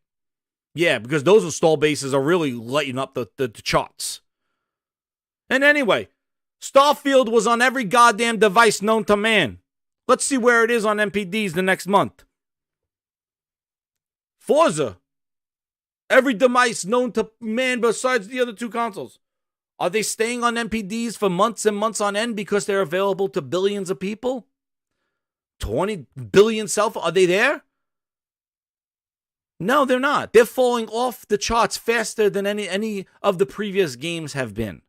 Yeah, because those install bases are really lighting up the charts. And anyway, Starfield was on every goddamn device known to man. Let's see where it is on NPDs the next month. Forza. Every device known to man besides the other two consoles. Are they staying on NPDs for months and months on end because they're available to billions of people? 20 billion cell phones. Are they there? No, they're not. They're falling off the charts faster than any of the previous games have been.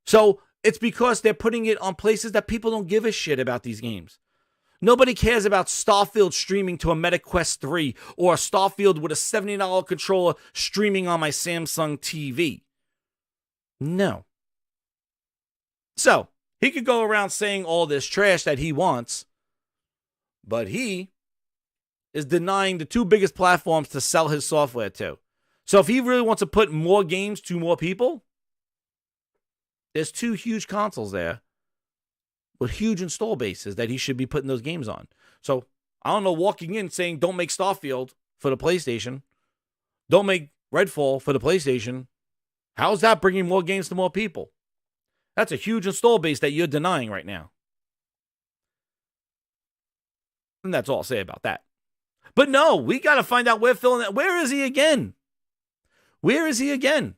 So it's because they're putting it on places that people don't give a shit about these games. Nobody cares about Starfield streaming to a Meta Quest 3 or Starfield with a $70 controller streaming on my Samsung TV. No. So he could go around saying all this trash that he wants, but he is denying the two biggest platforms to sell his software to. So if he really wants to put more games to more people, there's two huge consoles there with huge install bases that he should be putting those games on. So I don't know, walking in saying don't make Starfield for the PlayStation, don't make Redfall for the PlayStation, how's that bringing more games to more people? That's a huge install base that you're denying right now. And that's all I'll say about that. But no, we got to find out where Phil... Where is he again? Where is he again?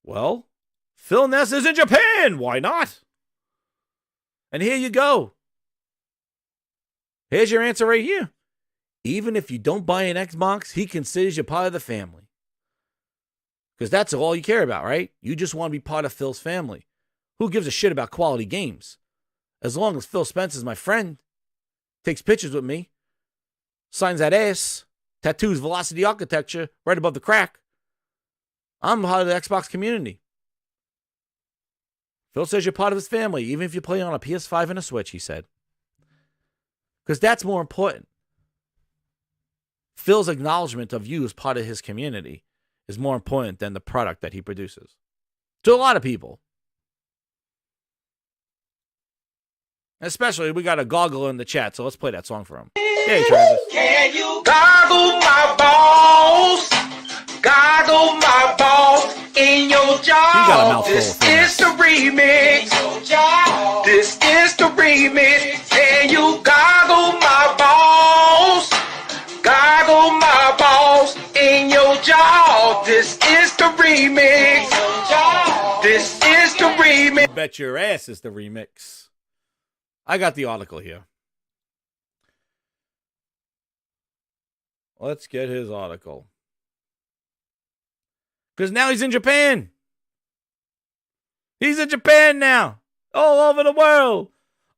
Well, Phil Ness is in Japan. Why not? And here you go. Here's your answer right here. Even if you don't buy an Xbox, he considers you part of the family. Because that's all you care about, right? You just want to be part of Phil's family. Who gives a shit about quality games? As long as Phil Spencer's my friend, takes pictures with me, signs that ass, tattoos Velocity Architecture right above the crack, I'm part of the Xbox community. Phil says you're part of his family, even if you play on a PS5 and a Switch, he said. Because that's more important. Phil's acknowledgement of you as part of his community is more important than the product that he produces. To a lot of people. Especially, we got a goggle in the chat, so let's play that song for him. Hey, Travis. Can you goggle my balls? Goggle my balls in your jaw. This is the remix. This is the remix. Can you goggle my balls? Goggle my balls in your jaw. This is the remix. This is the remix. Bet your ass is the remix. I got the article here. Let's get his article. Because now he's in Japan. He's in Japan now. All over the world.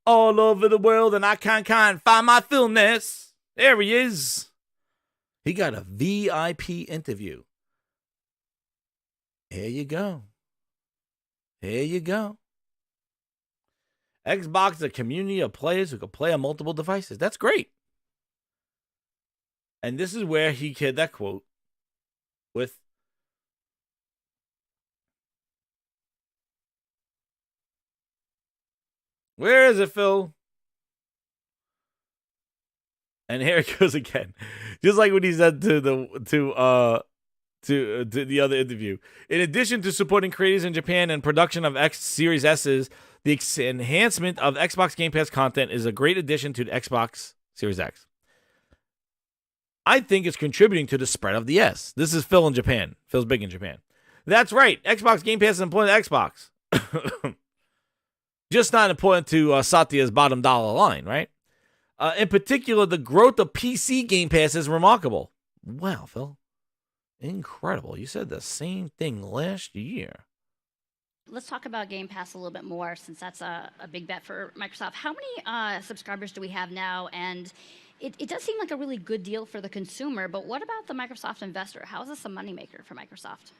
All over the world. And I can't find my Philness. There he is. He got a VIP interview. Here you go. Here you go. Xbox is a community of players who can play on multiple devices. That's great. And this is where he had that quote with where is it, Phil? And here it goes again. Just like what he said to the other interview. In addition to supporting creators in Japan and production of X Series S's, the enhancement of Xbox Game Pass content is a great addition to the Xbox Series X. I think it's contributing to the spread of the S. This is Phil in Japan. Phil's big in Japan. That's right. Xbox Game Pass is important to Xbox. Just not important to Satya's bottom dollar line, right? In particular, the growth of PC Game Pass is remarkable. Wow, Phil. Incredible. You said the same thing last year. Let's talk about Game Pass a little bit more, since that's a big bet for Microsoft. How many subscribers do we have now? And it does seem like a really good deal for the consumer, but what about the Microsoft investor? How is this a moneymaker for Microsoft?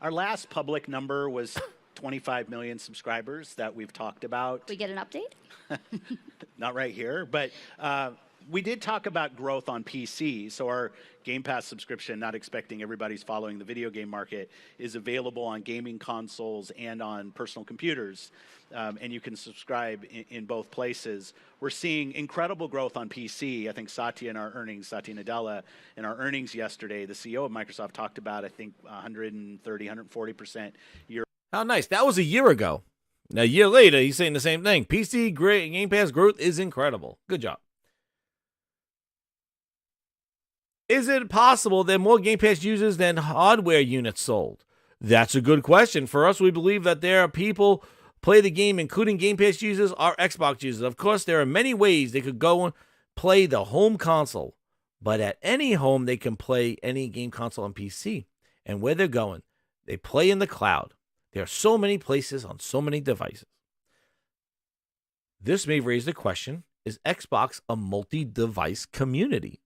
Our last public number was 25 million subscribers that we've talked about. We get an update? Not right here, but we did talk about growth on PC. So our Game Pass subscription, not expecting everybody's following the video game market, is available on gaming consoles and on personal computers. And you can subscribe in both places. We're seeing incredible growth on PC. I think Satya Nadella, in our earnings yesterday, the CEO of Microsoft talked about, I think, 130, 140% year. How nice. That was a year ago. Now, a year later, he's saying the same thing. PC Game Pass growth is incredible. Good job. Is it possible that more Game Pass users than hardware units sold? That's a good question. For us, we believe that there are people play the game, including Game Pass users or Xbox users. Of course, there are many ways they could go and play the home console, but at any home, they can play any game console on PC. And where they're going, they play in the cloud. There are so many places on so many devices. This may raise the question, is Xbox a multi-device community?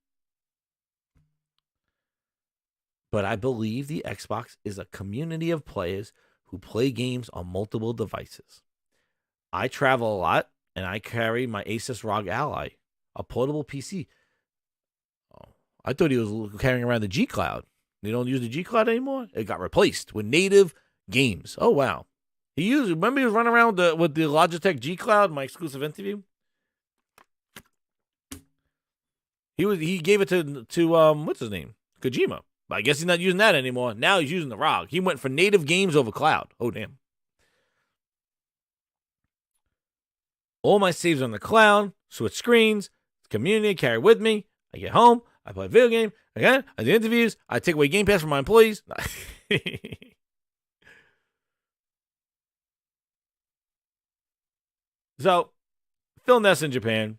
But I believe the Xbox is a community of players who play games on multiple devices. I travel a lot, and I carry my Asus ROG Ally, a portable PC. Oh, I thought he was carrying around the G Cloud. They don't use the G Cloud anymore? It got replaced with native games. Oh, wow. Remember he was running around with the Logitech G Cloud, my exclusive interview? He gave it to what's his name? Kojima. But I guess he's not using that anymore. Now he's using the ROG. He went for native games over cloud. Oh, damn. All my saves are on the cloud. Switch screens. Community. Carry with me. I get home. I play a video game. Again, I do interviews. I take away Game Pass from my employees. So, Phil Ness in Japan.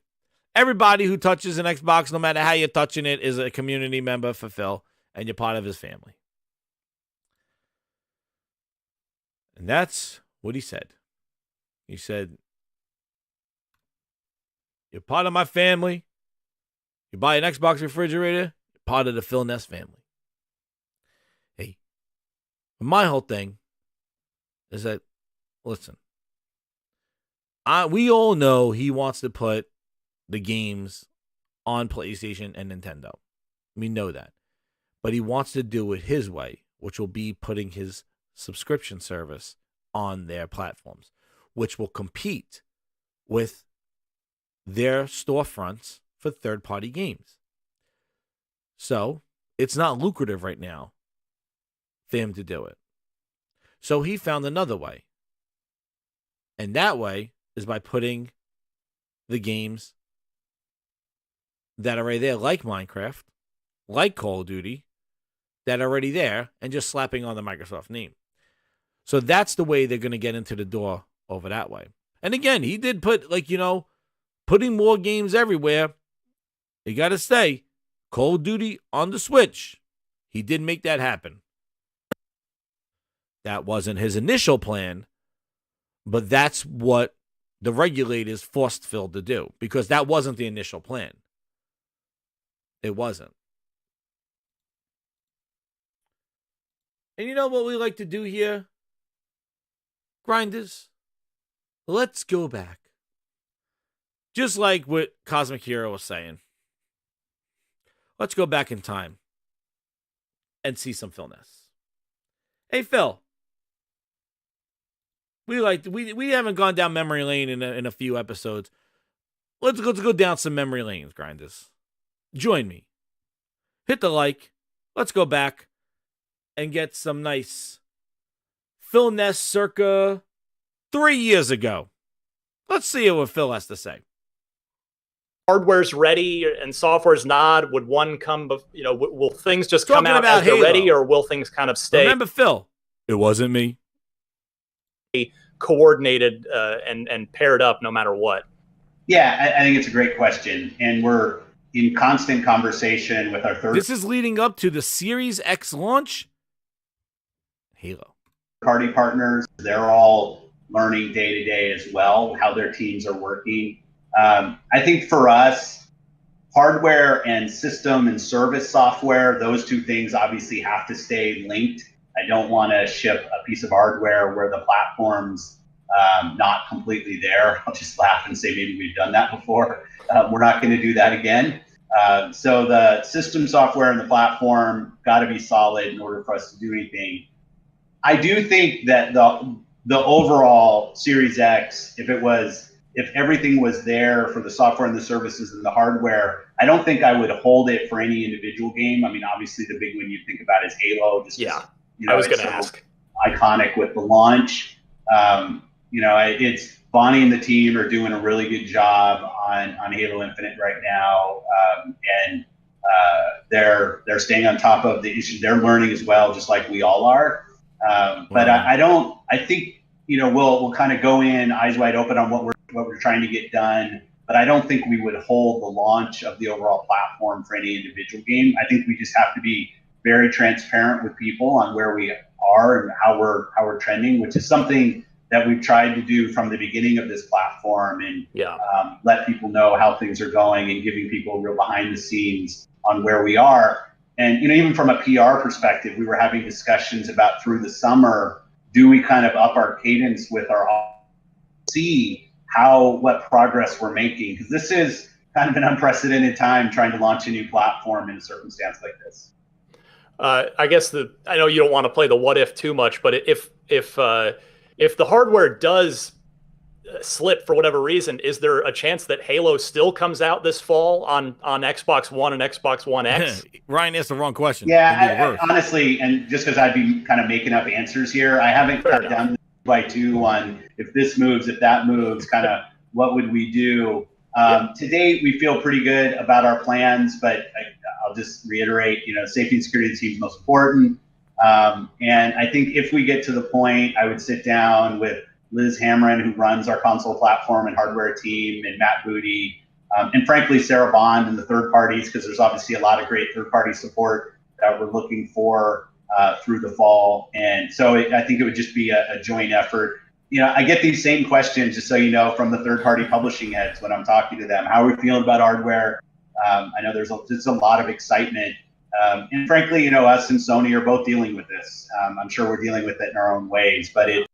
Everybody who touches an Xbox, no matter how you're touching it, is a community member for Phil. And you're part of his family. And that's what he said. He said, you're part of my family. You buy an Xbox refrigerator, you're part of the Phil Ness family. Hey, my whole thing is that, listen, we all know he wants to put the games on PlayStation and Nintendo. We know that. But he wants to do it his way, which will be putting his subscription service on their platforms, which will compete with their storefronts for third-party games. So it's not lucrative right now for him to do it. So he found another way. And that way is by putting the games that are right there, like Minecraft, like Call of Duty, that are already there, and just slapping on the Microsoft name. So that's the way they're going to get into the door over that way. And again, he did put, putting more games everywhere. You got to say, Call of Duty on the Switch. He did make that happen. That wasn't his initial plan, but that's what the regulators forced Phil to do, because that wasn't the initial plan. It wasn't. And you know what we like to do here? Grinders, let's go back. Just like what Cosmic Hero was saying. Let's go back in time and see some Phil Ness. Hey, Phil. We haven't gone down memory lane in a few episodes. Let's go down some memory lanes, Grinders. Join me. Hit the like. Let's go back and get some nice Phil Ness circa 3 years ago. Let's see what Phil has to say. Hardware's ready and software's not. Would one come, will things just come out as they're Halo. ready, or will things kind of stay? Remember, Phil, it wasn't me. Coordinated and paired up no matter what. Yeah, I think it's a great question. And we're in constant conversation with our This is leading up to the Series X launch. Halo. Party partners. They're all learning day to day as well, how their teams are working. I think for us, hardware and system and service software, those two things obviously have to stay linked. I don't want to ship a piece of hardware where the platform's not completely there. I'll just laugh and say maybe we've done that before. We're not going to do that again. So the system software and the platform got to be solid in order for us to do anything. I do think that the overall Series X, if everything was there for the software and the services and the hardware, I don't think I would hold it for any individual game. I mean, obviously the big one you think about is Halo. I was going to ask. Iconic with the launch. It's Bonnie and the team are doing a really good job on Halo Infinite right now, and they're staying on top of the issue. They're learning as well, just like we all are. But I think we'll kind of go in eyes wide open on what we're trying to get done. But I don't think we would hold the launch of the overall platform for any individual game. I think we just have to be very transparent with people on where we are and how we're trending, which is something that we've tried to do from the beginning of this platform, and let people know how things are going and giving people real behind the scenes on where we are. And even from a PR perspective, we were having discussions about through the summer, do we kind of up our cadence with our see what progress we're making, because this is kind of an unprecedented time trying to launch a new platform in a circumstance like this. I guess I know you don't want to play the what if too much, but if the hardware does slip for whatever reason, is there a chance that Halo still comes out this fall on Xbox One and Xbox One X? Ryan asked the wrong question. Yeah, honestly, and just because I'd be kind of making up answers here, I haven't cut down by 2 on if this moves, if that moves, kind of what would we do. To date, we feel pretty good about our plans, but I'll just reiterate, safety and security of the team is most important. And I think if we get to the point, I would sit down with Liz Hamron, who runs our console platform and hardware team, and Matt Booty, and frankly, Sarah Bond and the third parties, because there's obviously a lot of great third-party support that we're looking for through the fall. And so I think it would just be a joint effort. I get these same questions, just so you know, from the third-party publishing heads when I'm talking to them. How are we feeling about hardware? I know there's a lot of excitement. And frankly, us and Sony are both dealing with this. I'm sure we're dealing with it in our own ways, but it.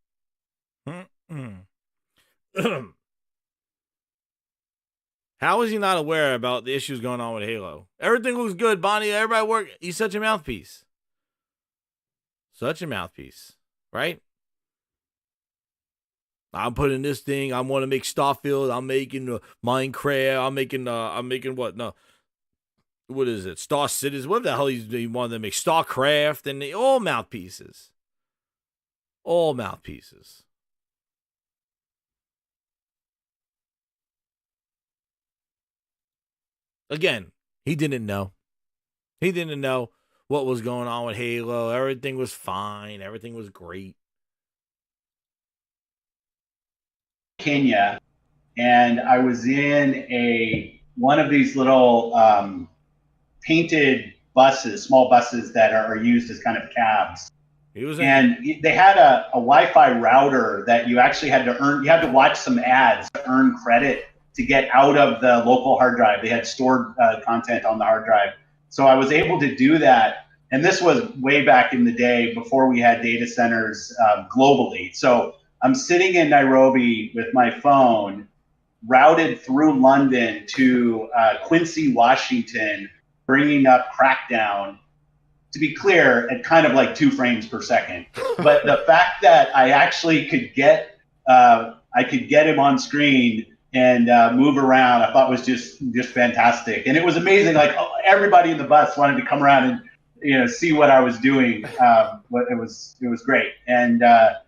How is he not aware about the issues going on with Halo? Everything looks good, Bonnie. Everybody work. He's such a mouthpiece. Such a mouthpiece, right? I'm putting this thing. I want to make Starfield. I'm making Minecraft. I'm making what? No. What is it? Star Cities. What the hell he wanted to make? StarCraft, and all mouthpieces. All mouthpieces. Again, he didn't know. He didn't know what was going on with Halo. Everything was fine. Everything was great. Kenya, and I was in one of these little painted buses, small buses that are used as kind of cabs. And they had a Wi-Fi router that you actually had to earn. You had to watch some ads to earn credit to get out of the local hard drive. They had stored content on the hard drive. So I was able to do that. And this was way back in the day before we had data centers globally. So I'm sitting in Nairobi with my phone, routed through London to Quincy, Washington, bringing up Crackdown. To be clear, at kind of like 2 frames per second. But the fact that I actually could get him on screen and move around, I thought was just fantastic. And it was amazing. Like everybody in the bus wanted to come around and see what I was doing. It was great. And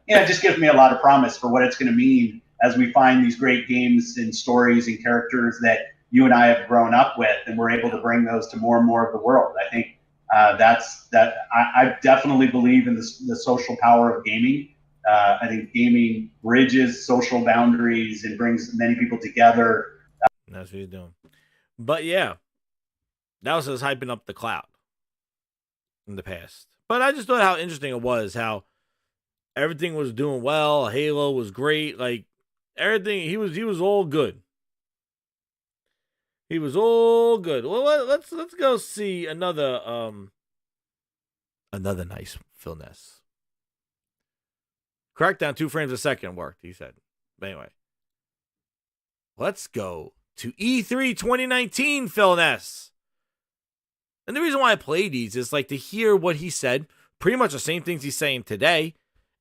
it just gives me a lot of promise for what it's going to mean as we find these great games and stories and characters that you and I have grown up with, and we're able to bring those to more and more of the world. I think I definitely believe in the social power of gaming. I think gaming bridges social boundaries and brings many people together. That's what he's doing. But yeah, that was us hyping up the cloud in the past. But I just thought how interesting it was, how everything was doing well. Halo was great. Like everything, he was all good. He was all good. Well, let's go see another nice Phil Ness. Crackdown 2 frames a second worked, he said. But anyway, let's go to E3 2019, Phil Ness. And the reason why I play these is like to hear what he said, pretty much the same things he's saying today,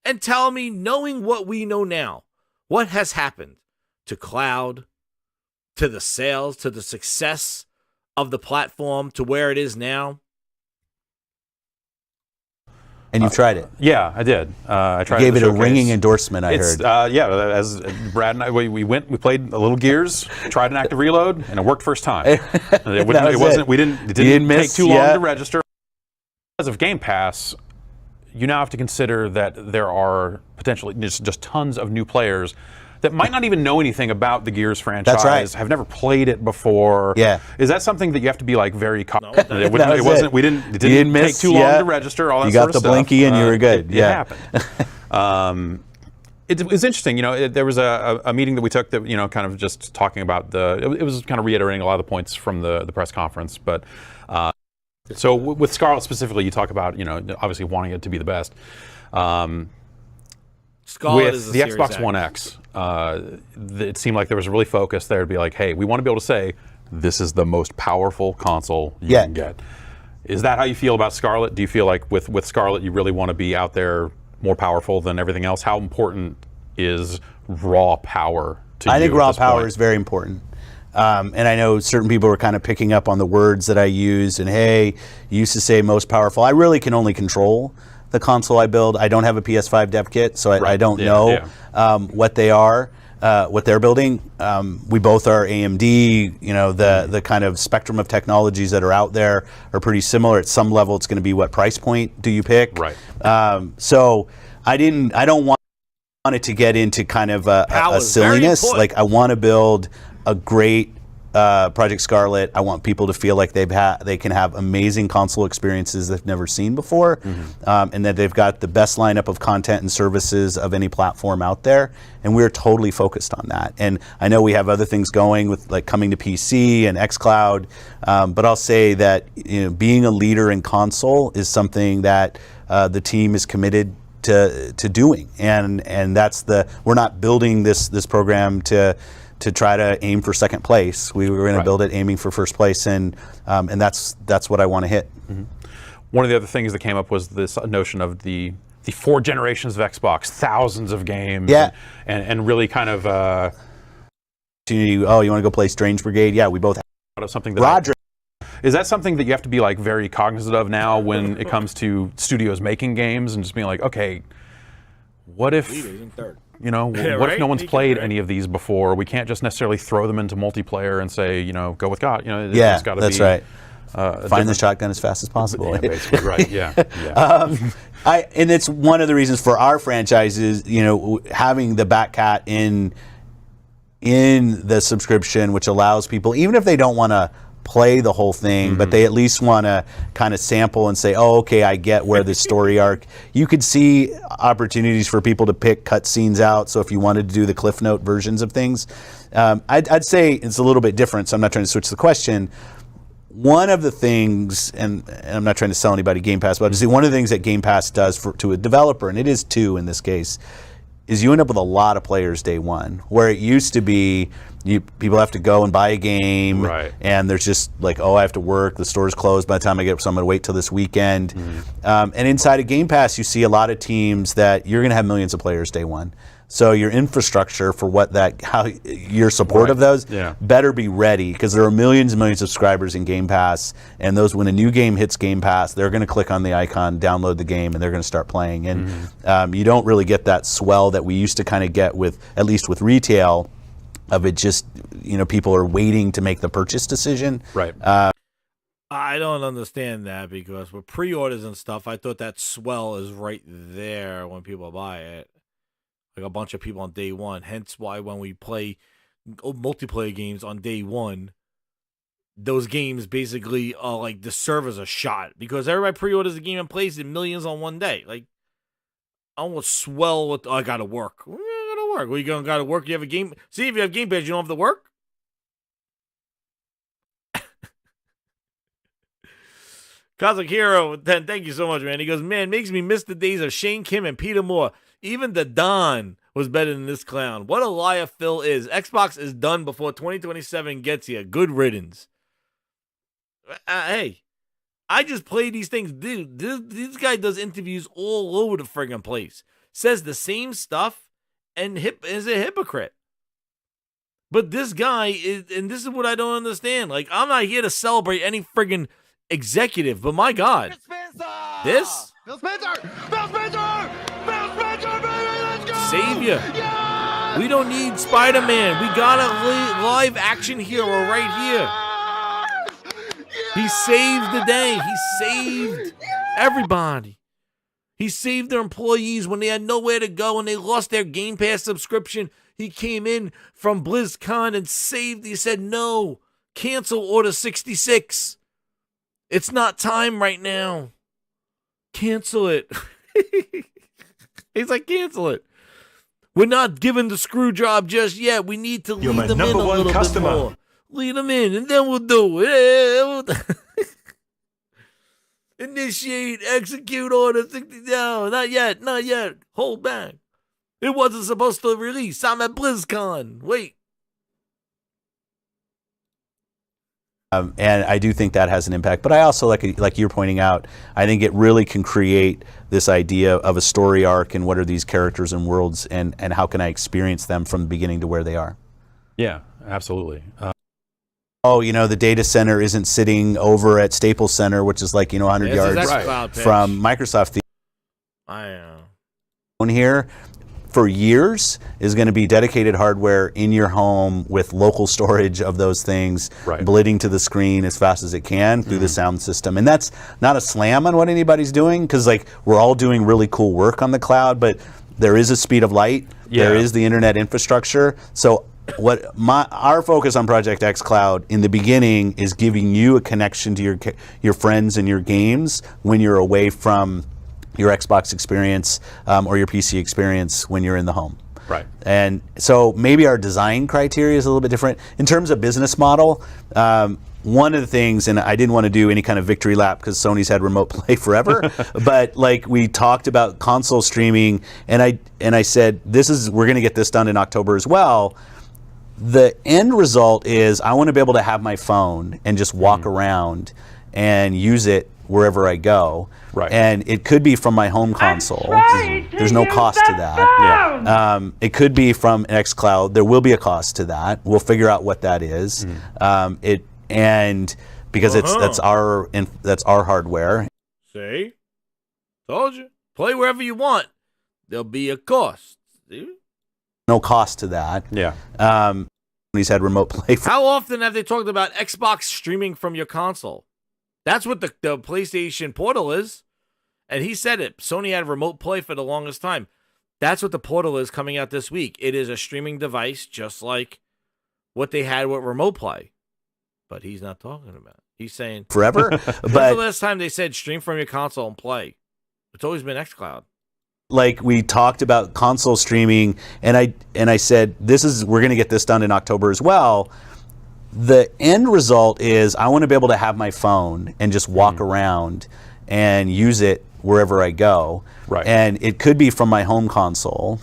and tell me, knowing what we know now, what has happened to cloud, to the sales, to the success of the platform, to where it is now. And you tried it? Yeah, I did. I tried. You gave it a ringing endorsement, I heard. Yeah, as Brad and I, we played a little Gears, tried an active reload, and it worked first time. It didn't take too long to register. Because of Game Pass, you now have to consider that there are potentially just tons of new players that might not even know anything about the Gears franchise. That's right. Have never played it before. Yeah. Is that something that you have to be like very cognizant? No, it wasn't. We didn't. It didn't take miss, too long to register. All that you sort got of the stuff. blinky and you were good. It happened. It was interesting. There was a meeting that we took that kind of just talking about it was kind of reiterating a lot of the points from the press conference, but. So with Scarlet specifically, you talk about obviously wanting it to be the best. Scarlet with is the Xbox One X, it seemed like there was a really focus there to be like, hey, we want to be able to say this is the most powerful console you can get. Is that how you feel about Scarlet? Do you feel like with Scarlet you really want to be out there more powerful than everything else? How important is raw power to you? I think raw power point? is very important. And I know certain people were kind of picking up on the words that I used, and hey, you used to say most powerful. I really can only control the console I build. I don't have a PS5 dev kit, so I don't know what they are, what they're building. We both are AMD. The kind of spectrum of technologies that are out there are pretty similar. At some level, it's going to be what price point do you pick? Right. So I don't want it to get into kind of a silliness. Like I want to build a great Project Scarlet. I want people to feel like they can have amazing console experiences they've never seen before, and that they've got the best lineup of content and services of any platform out there. And we're totally focused on that. And I know we have other things going with like coming to PC and xCloud, but I'll say that being a leader in console is something that the team is committed to doing. And that's we're not building this program to try to aim for second place. We were going to build it aiming for first place, and that's what I want to hit. Mm-hmm. One of the other things that came up was this notion of the 4 generations of Xbox, thousands of games, and really kind of. You want to go play Strange Brigade? Yeah, we both have something. That Roger. Is that something that you have to be like very cognizant of now when it comes to studios making games and just being like, okay, what if? What if no one's played any of these before? We can't just necessarily throw them into multiplayer and say, go with God. It's gotta that's be, right. Find the shotgun as fast as possible. Yeah, basically, right. Yeah. And it's one of the reasons for our franchises, having the Batcat in the subscription, which allows people, even if they don't want to play the whole thing, but they at least want to kind of sample and say, oh, okay, I get where the story arc. You could see opportunities for people to pick cutscenes out. So if you wanted to do the Cliff Note versions of things, I'd say it's a little bit different. So I'm not trying to switch the question. One of the things, and I'm not trying to sell anybody Game Pass, but one of the things that Game Pass does to a developer, and it is 2 in this case, is you end up with a lot of players day one, where it used to be people have to go and buy a game, and there's just like, oh, I have to work, the store's closed by the time I get up, so I'm going to wait till this weekend. And inside of Game Pass, you see a lot of teams that you're going to have millions of players day one. So your infrastructure for how your support of those better be ready, because there are millions and millions of subscribers in Game Pass, and when a new game hits Game Pass, they're going to click on the icon, download the game, and they're going to start playing. And you don't really get that swell that we used to kind of get at least with retail, of it just people are waiting to make the purchase decision. Right. I don't understand that, because with pre-orders and stuff, I thought that swell is right there when people buy it. Like a bunch of people on day one. Hence why when we play multiplayer games on day one, those games basically are like the servers are shot, because everybody pre-orders the game and plays it millions on one day. Like, I almost swell with, I gotta work. I gotta work. Well, you gotta work. You have a game. See, if you have Game Pass, you don't have to work. Cosmic Hero 10, thank you so much, man. He goes, man, makes me miss the days of Shane Kim and Peter Moore. Even the Don was better than this clown. What a liar Phil is. Xbox is done before 2027 gets here. Good riddance. Hey, I just play these things. Dude, this guy does interviews all over the friggin' place. Says the same stuff and is a hypocrite. But this guy is, and this is what I don't understand. Like, I'm not here to celebrate any friggin' executive, but my God. This? Phil Spencer! Phil Spencer! Phil Spencer, baby! Let's go! Savior. Yes! We don't need Spiderman. We got a live action hero right here. Yes! He saved the day. He saved everybody. He saved their employees when they had nowhere to go and they lost their Game Pass subscription. He came in from BlizzCon and saved. He said, no, cancel Order 66. It's not time right now. Cancel it. He's like, cancel it. We're not giving the screw job just yet. We need to You're lead my them in number a one little customer. bit more. Lead them in, and then we'll do it. Initiate, execute Order 60. No, not yet, not yet. Hold back. It wasn't supposed to release. I'm at BlizzCon. Wait. And I do think that has an impact. But I also, like you're pointing out, I think it really can create this idea of a story arc and what are these characters and worlds and how can I experience them from the beginning to where they are. Yeah, absolutely. Oh, the data center isn't sitting over at Staples Center, which is like, 100 yards from Microsoft. I know. Here for years is going to be dedicated hardware in your home with local storage of those things, bleeding to the screen as fast as it can through the sound system. And that's not a slam on what anybody's doing, because we're all doing really cool work on the cloud, but there is a speed of light. Yeah. There is the internet infrastructure. So our focus on Project X Cloud in the beginning is giving you a connection to your friends and your games when you're away from your Xbox experience or your PC experience when you're in the home. Right. And so maybe our design criteria is a little bit different. In terms of business model, one of the things, and I didn't want to do any kind of victory lap because Sony's had remote play forever, but we talked about console streaming, and I said, we're going to get this done in October as well. The end result is I want to be able to have my phone and just walk around and use it wherever I go. Right. And it could be from my home console. There's no cost to that. Yeah. It could be from xCloud. There will be a cost to that. We'll figure out what that is. Because that's our hardware. See? Told you. Play wherever you want. There'll be a cost. See? No cost to that. Yeah. He's had remote play. How often have they talked about Xbox streaming from your console? That's what the PlayStation Portal is. And he said it. Sony had remote play for the longest time. That's what the Portal is coming out this week. It is a streaming device just like what they had with remote play. But he's not talking about it. He's saying forever. When's the last time they said stream from your console and play? It's always been xCloud. We talked about console streaming, and I said, we're going to get this done in October as well. The end result is I want to be able to have my phone and just walk around and use it wherever I go. Right. And it could be from my home console.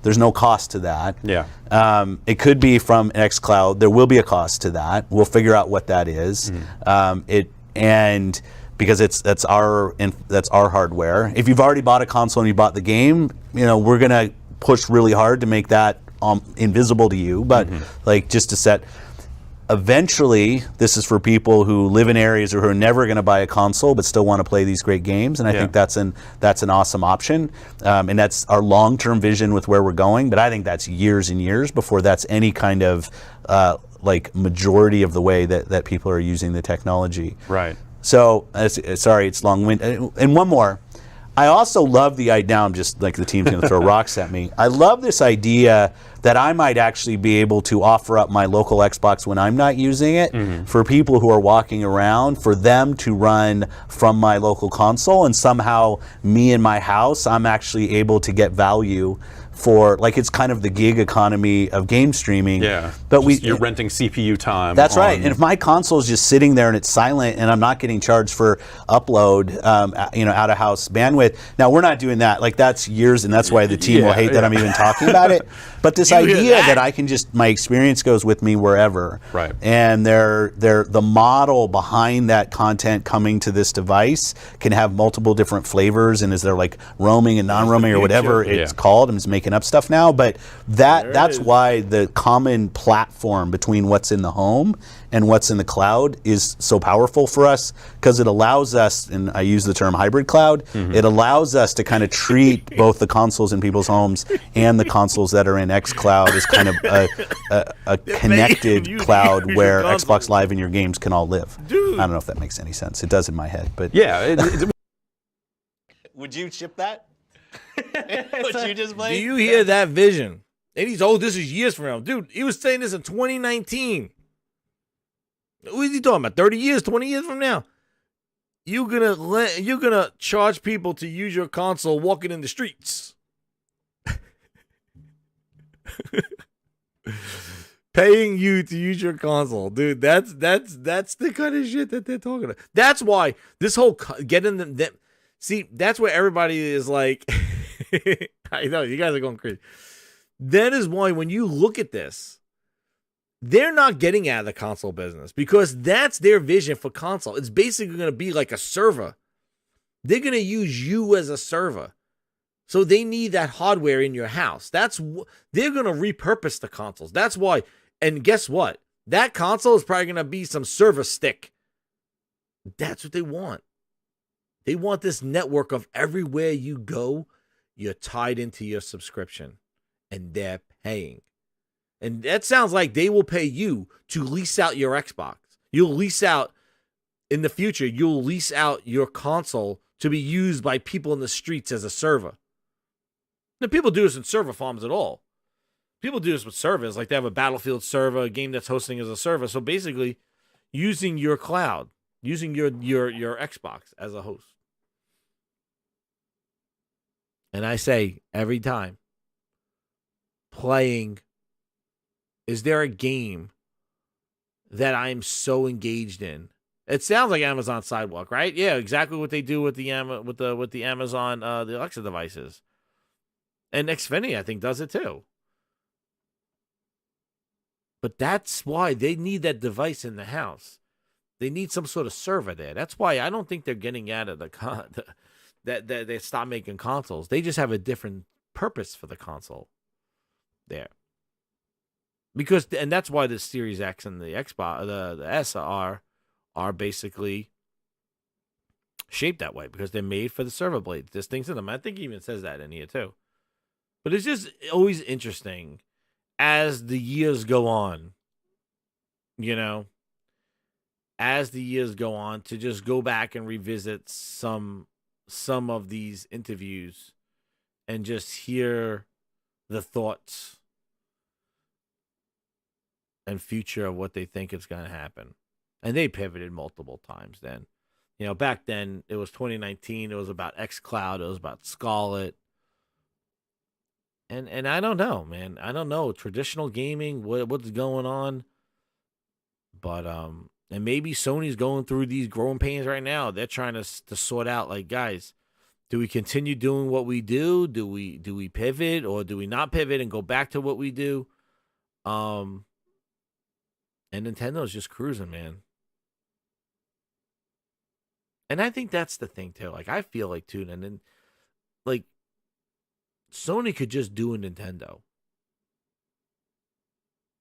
There's no cost to that. Yeah. It could be from xCloud. There will be a cost to that. We'll figure out what that is. Because that's our hardware. If you've already bought a console and you bought the game, we're gonna push really hard to make that invisible to you. But just to set. Eventually, this is for people who live in areas or who are never going to buy a console but still want to play these great games, and I think that's an awesome option, and that's our long-term vision with where we're going. But I think that's years and years before that's any kind of majority of the way that people are using the technology. Right. So, sorry, it's long-winded. And one more. I also love the idea, now I'm just the team's going to throw rocks at me. I love this idea that I might actually be able to offer up my local Xbox when I'm not using it for people who are walking around, for them to run from my local console, and somehow me in my house, I'm actually able to get value for, it's kind of the gig economy of game streaming. Yeah. But you're renting CPU time. That's right. And if my console is just sitting there and it's silent and I'm not getting charged for upload, out of house bandwidth. Now we're not doing that. That's years, and that's why the team will hate that I'm even talking about it. But this idea that I can my experience goes with me wherever. Right. And the model behind that content coming to this device can have multiple different flavors, and is there roaming and non-roaming or whatever it's called? I'm just making up stuff now, but that's why the common platform between what's in the home and what's in the cloud is so powerful for us, because it allows us, and I use the term hybrid cloud, it allows us to kind of treat both the consoles in people's homes and the consoles that are in xCloud as kind of a connected cloud where Xbox Live and your games can all live. I don't know if that makes any sense. It does in my head, but yeah. Would you ship that? What you just Do played? you hear that vision? And he's, this is years from now. Dude, he was saying this in 2019. What is he talking about? 30 years, 20 years from now? You're gonna charge people to use your console walking in the streets. Paying you to use your console, dude. That's the kind of shit that they're talking about. That's why this whole getting them. See, that's where everybody is like. I know you guys are going crazy. That is why when you look at this, they're not getting out of the console business because that's their vision for console. It's basically going to be like a server. They're going to use you as a server. So they need that hardware in your house. They're going to repurpose the consoles. That's why. And guess what? That console is probably going to be some server stick. That's what they want. They want this network of everywhere you go, you're tied into your subscription. And they're paying. And that sounds like they will pay you to lease out your Xbox. You'll lease out, in the future, you'll lease out your console to be used by people in the streets as a server. Now, people do this in server farms at all. People do this with servers, like they have a Battlefield server, a game that's hosting as a server. So basically, using your cloud, using your Xbox as a host. And I say every time, playing, is there a game that I'm so engaged in? It sounds like Amazon Sidewalk, right? Yeah, exactly what they do with the Amazon the Alexa devices. And Xfinity, I think, does it too. But that's why they need that device in the house. They need some sort of server there. That's why I don't think they're getting out of that they stop making consoles. They just have a different purpose for the console there. And that's why the Series X and the Xbox, the S are basically shaped that way because they're made for the server blades. There's things in them. I think he even says that in here too. But it's just always interesting as the years go on, as the years go on, to just go back and revisit some of these interviews and just hear the thoughts and future of what they think is going to happen. And they pivoted multiple times then. Back then, it was 2019. It was about xCloud. It was about Scarlet. And I don't know, man. I don't know. Traditional gaming, what's going on? But, and maybe Sony's going through these growing pains right now. They're trying to sort out, like, guys, do we continue doing what we do? Do we pivot, or do we not pivot and go back to what we do? And Nintendo's just cruising, man. And I think that's the thing too. Like, I feel like too, and then like Sony could just do a Nintendo.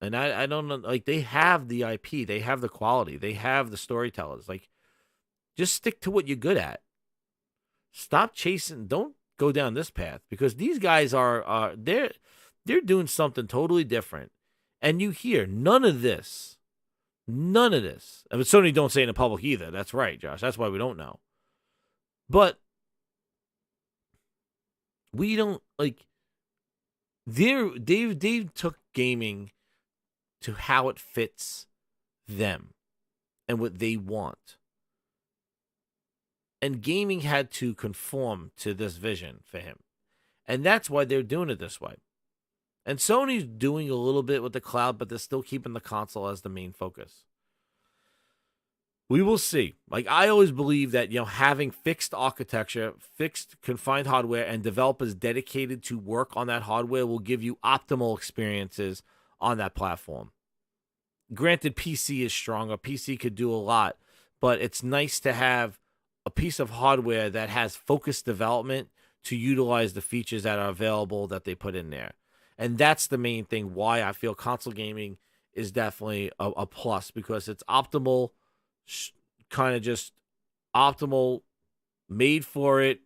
And I don't know, like, they have the IP, they have the quality, they have the storytellers. Like, just stick to what you're good at. Stop chasing, don't go down this path, because these guys are they're doing something totally different. And you hear none of this. I mean, Sony don't say it in the public either. That's right, Josh. That's why we don't know. But we don't, like, they've took gaming to how it fits them and what they want. And gaming had to conform to this vision for him. And that's why they're doing it this way. And Sony's doing a little bit with the cloud, but they're still keeping the console as the main focus. We will see. Like, I always believe that, having fixed architecture, fixed confined hardware, and developers dedicated to work on that hardware will give you optimal experiences on that platform. Granted, PC is stronger. PC could do a lot, but it's nice to have a piece of hardware that has focused development to utilize the features that are available that they put in there. And that's the main thing why I feel console gaming is definitely a plus, because it's optimal, kind of just optimal, made for it.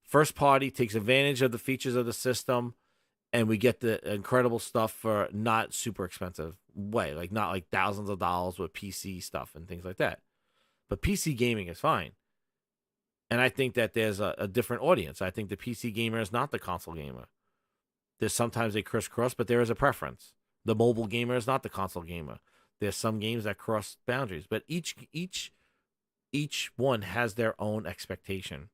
First party, takes advantage of the features of the system, and we get the incredible stuff for not super expensive way, like not like thousands of dollars with PC stuff and things like that. But PC gaming is fine. And I think that there's a different audience. I think the PC gamer is not the console gamer. There's sometimes they crisscross, but there is a preference. The mobile gamer is not the console gamer. There's some games that cross boundaries, but each one has their own expectation.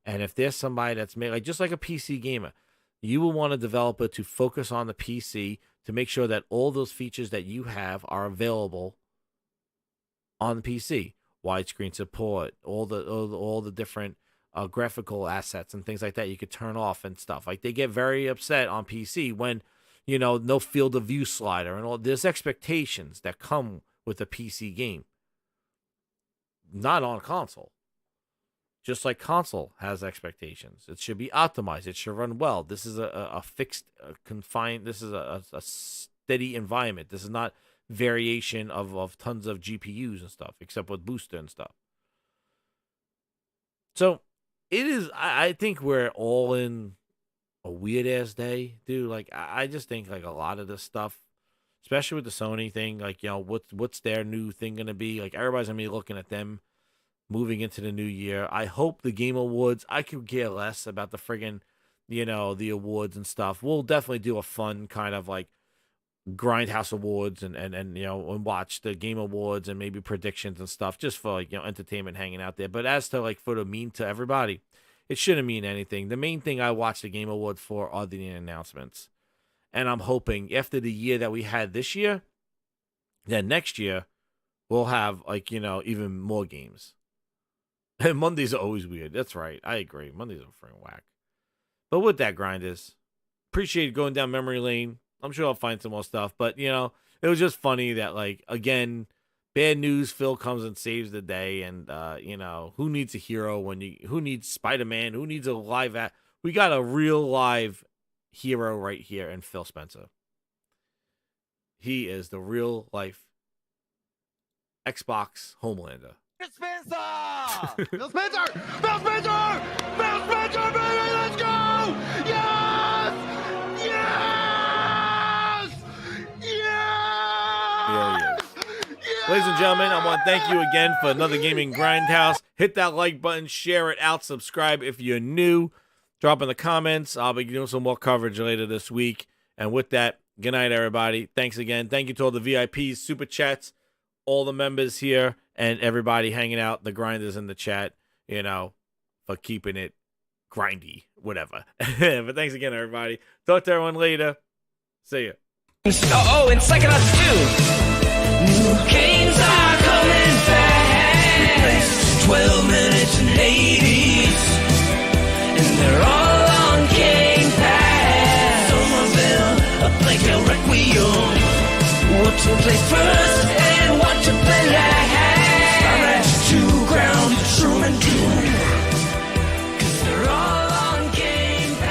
And if there's somebody that's made, like just like a PC gamer, you will want a developer to focus on the PC to make sure that all those features that you have are available on the PC. Widescreen support, all the different graphical assets and things like that you could turn off and stuff. Like they get very upset on PC when, you know, no field of view slider and all. There's expectations that come with a PC game, not on console. Just like console has expectations. It should be optimized. It should run well. This is a fixed, confined, this is a steady environment. This is not variation of tons of GPUs and stuff, except with booster and stuff. So it is, I think we're all in a weird ass day, dude. Like I just think like a lot of this stuff, especially with the Sony thing, like, you know, what's their new thing gonna be? Like everybody's gonna be looking at them moving into the new year. I hope the Game Awards, I could care less about the friggin', you know, the awards and stuff. We'll definitely do a fun kind of like Grindhouse Awards and you know, and watch the Game Awards and maybe predictions and stuff just for like, you know, entertainment hanging out there. But as to like for the mean to everybody, it shouldn't mean anything. The main thing I watch the Game Awards for are the announcements. And I'm hoping after the year that we had this year, then next year we'll have like, you know, even more games. And Mondays are always weird. That's right. I agree. Mondays are freaking whack. But with that, Grinders, appreciate going down memory lane. I'm sure I'll find some more stuff. But, you know, it was just funny that, like, again, bad news, Phil comes and saves the day. And, you know, who needs a hero who needs Spider-Man? Who needs a live we got a real live hero right here in Phil Spencer. He is the real life Xbox Homelander. Spencer! Phil Spencer! Phil Spencer! Phil Spencer, baby! Let's go! Yes! Yes! Yes! Ladies and gentlemen, I want to thank you again for another Gaming Grindhouse. Hit that like button, share it out, subscribe if you're new. Drop in the comments. I'll be doing some more coverage later this week. And with that, good night, everybody. Thanks again. Thank you to all the VIPs, Super Chats, all the members here, and everybody hanging out, the grinders in the chat, you know, for keeping it grindy, whatever. But thanks again, everybody. Talk to everyone later. See ya. Oh, and Psychonauts 2. New games are coming fast. 12 minutes and 80s. And they're all on Game Pass. Some of them are like a Requiem. What to play first?